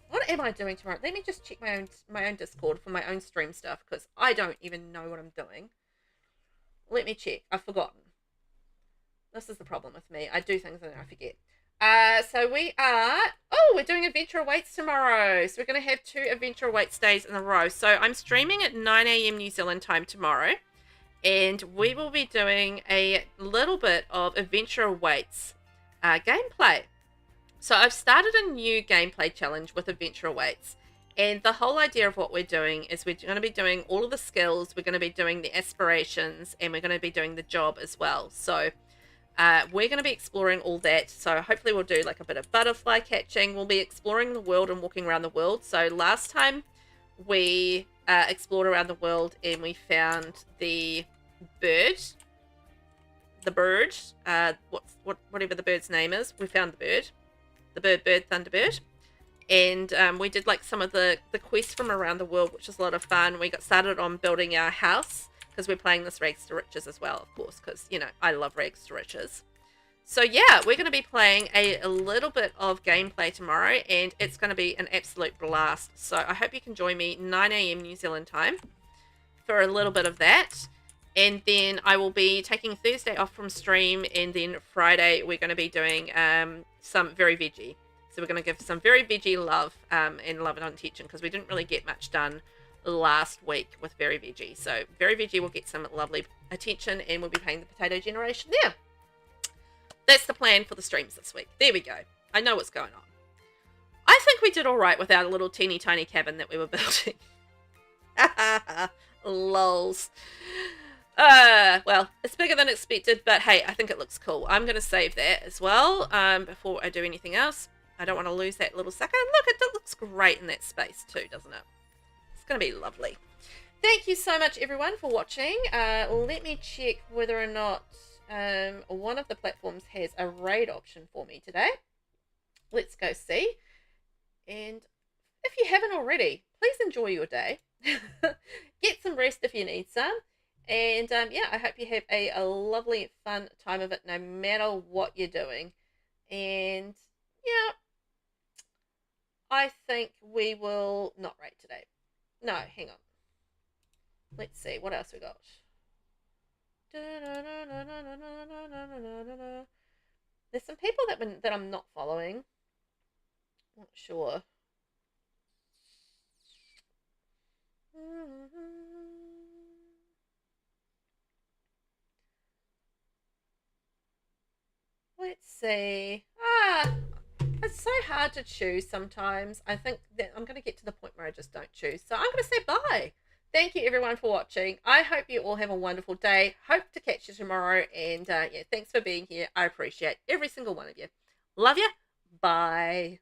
What am I doing tomorrow? Let me just check my own Discord for my own stream stuff, because I don't even know what I'm doing. Let me check. I've forgotten. This is the problem with me. I do things and then I forget. So we're doing Adventure Awaits tomorrow. So we're going to have 2 Adventure Awaits days in a row. So I'm streaming at 9 AM New Zealand time tomorrow. And we will be doing a little bit of Adventure Awaits gameplay. So I've started a new gameplay challenge with Adventure Awaits. And the whole idea of what we're doing is we're going to be doing all of the skills. We're going to be doing the aspirations. And we're going to be doing the job as well. So We're going to be exploring all that. So hopefully we'll do like a bit of butterfly catching. We'll be exploring the world and walking around the world. So last time we explored around the world and we found the bird. Whatever the bird's name is. We found the bird. The bird, Thunderbird. And we did like some of the quests from around the world, which is a lot of fun. We got started on building our house because we're playing this Rags to Riches as well, of course, because, you know, I love Rags to Riches. So yeah, we're going to be playing a little bit of gameplay tomorrow, and it's going to be an absolute blast. So I hope you can join me 9 a.m. New Zealand time for a little bit of that. And then I will be taking Thursday off from stream, and then Friday we're going to be doing some Very Veggie. So we're going to give some Very Veggie love and love and attention, because we didn't really get much done last week with Very Veggie. So Very Veggie will get some lovely attention, and we'll be playing the potato generation there. That's the plan for the streams this week. There we go. I know what's going on. I think we did all right with our little teeny tiny cabin that we were building. Lols. Well, it's bigger than expected, but hey, I think it looks cool. I'm going to save that as well before I do anything else. I don't want to lose that little sucker. And look, it looks great in that space too, doesn't it? It's going to be lovely. Thank you so much, everyone, for watching. Let me check whether or not one of the platforms has a raid option for me today. Let's go see. And if you haven't already, please enjoy your day. Get some rest if you need some. And yeah, I hope you have a lovely, fun time of it, no matter what you're doing. And yeah, I think we will not raid today. No, hang on. Let's see, what else we got? There's some people that I'm not following. Not sure. Let's see. It's so hard to choose sometimes. I think that I'm going to get to the point where I just don't choose. So I'm going to say bye. Thank you, everyone, for watching. I hope you all have a wonderful day. Hope to catch you tomorrow. And yeah, thanks for being here. I appreciate every single one of you. Love you. Bye.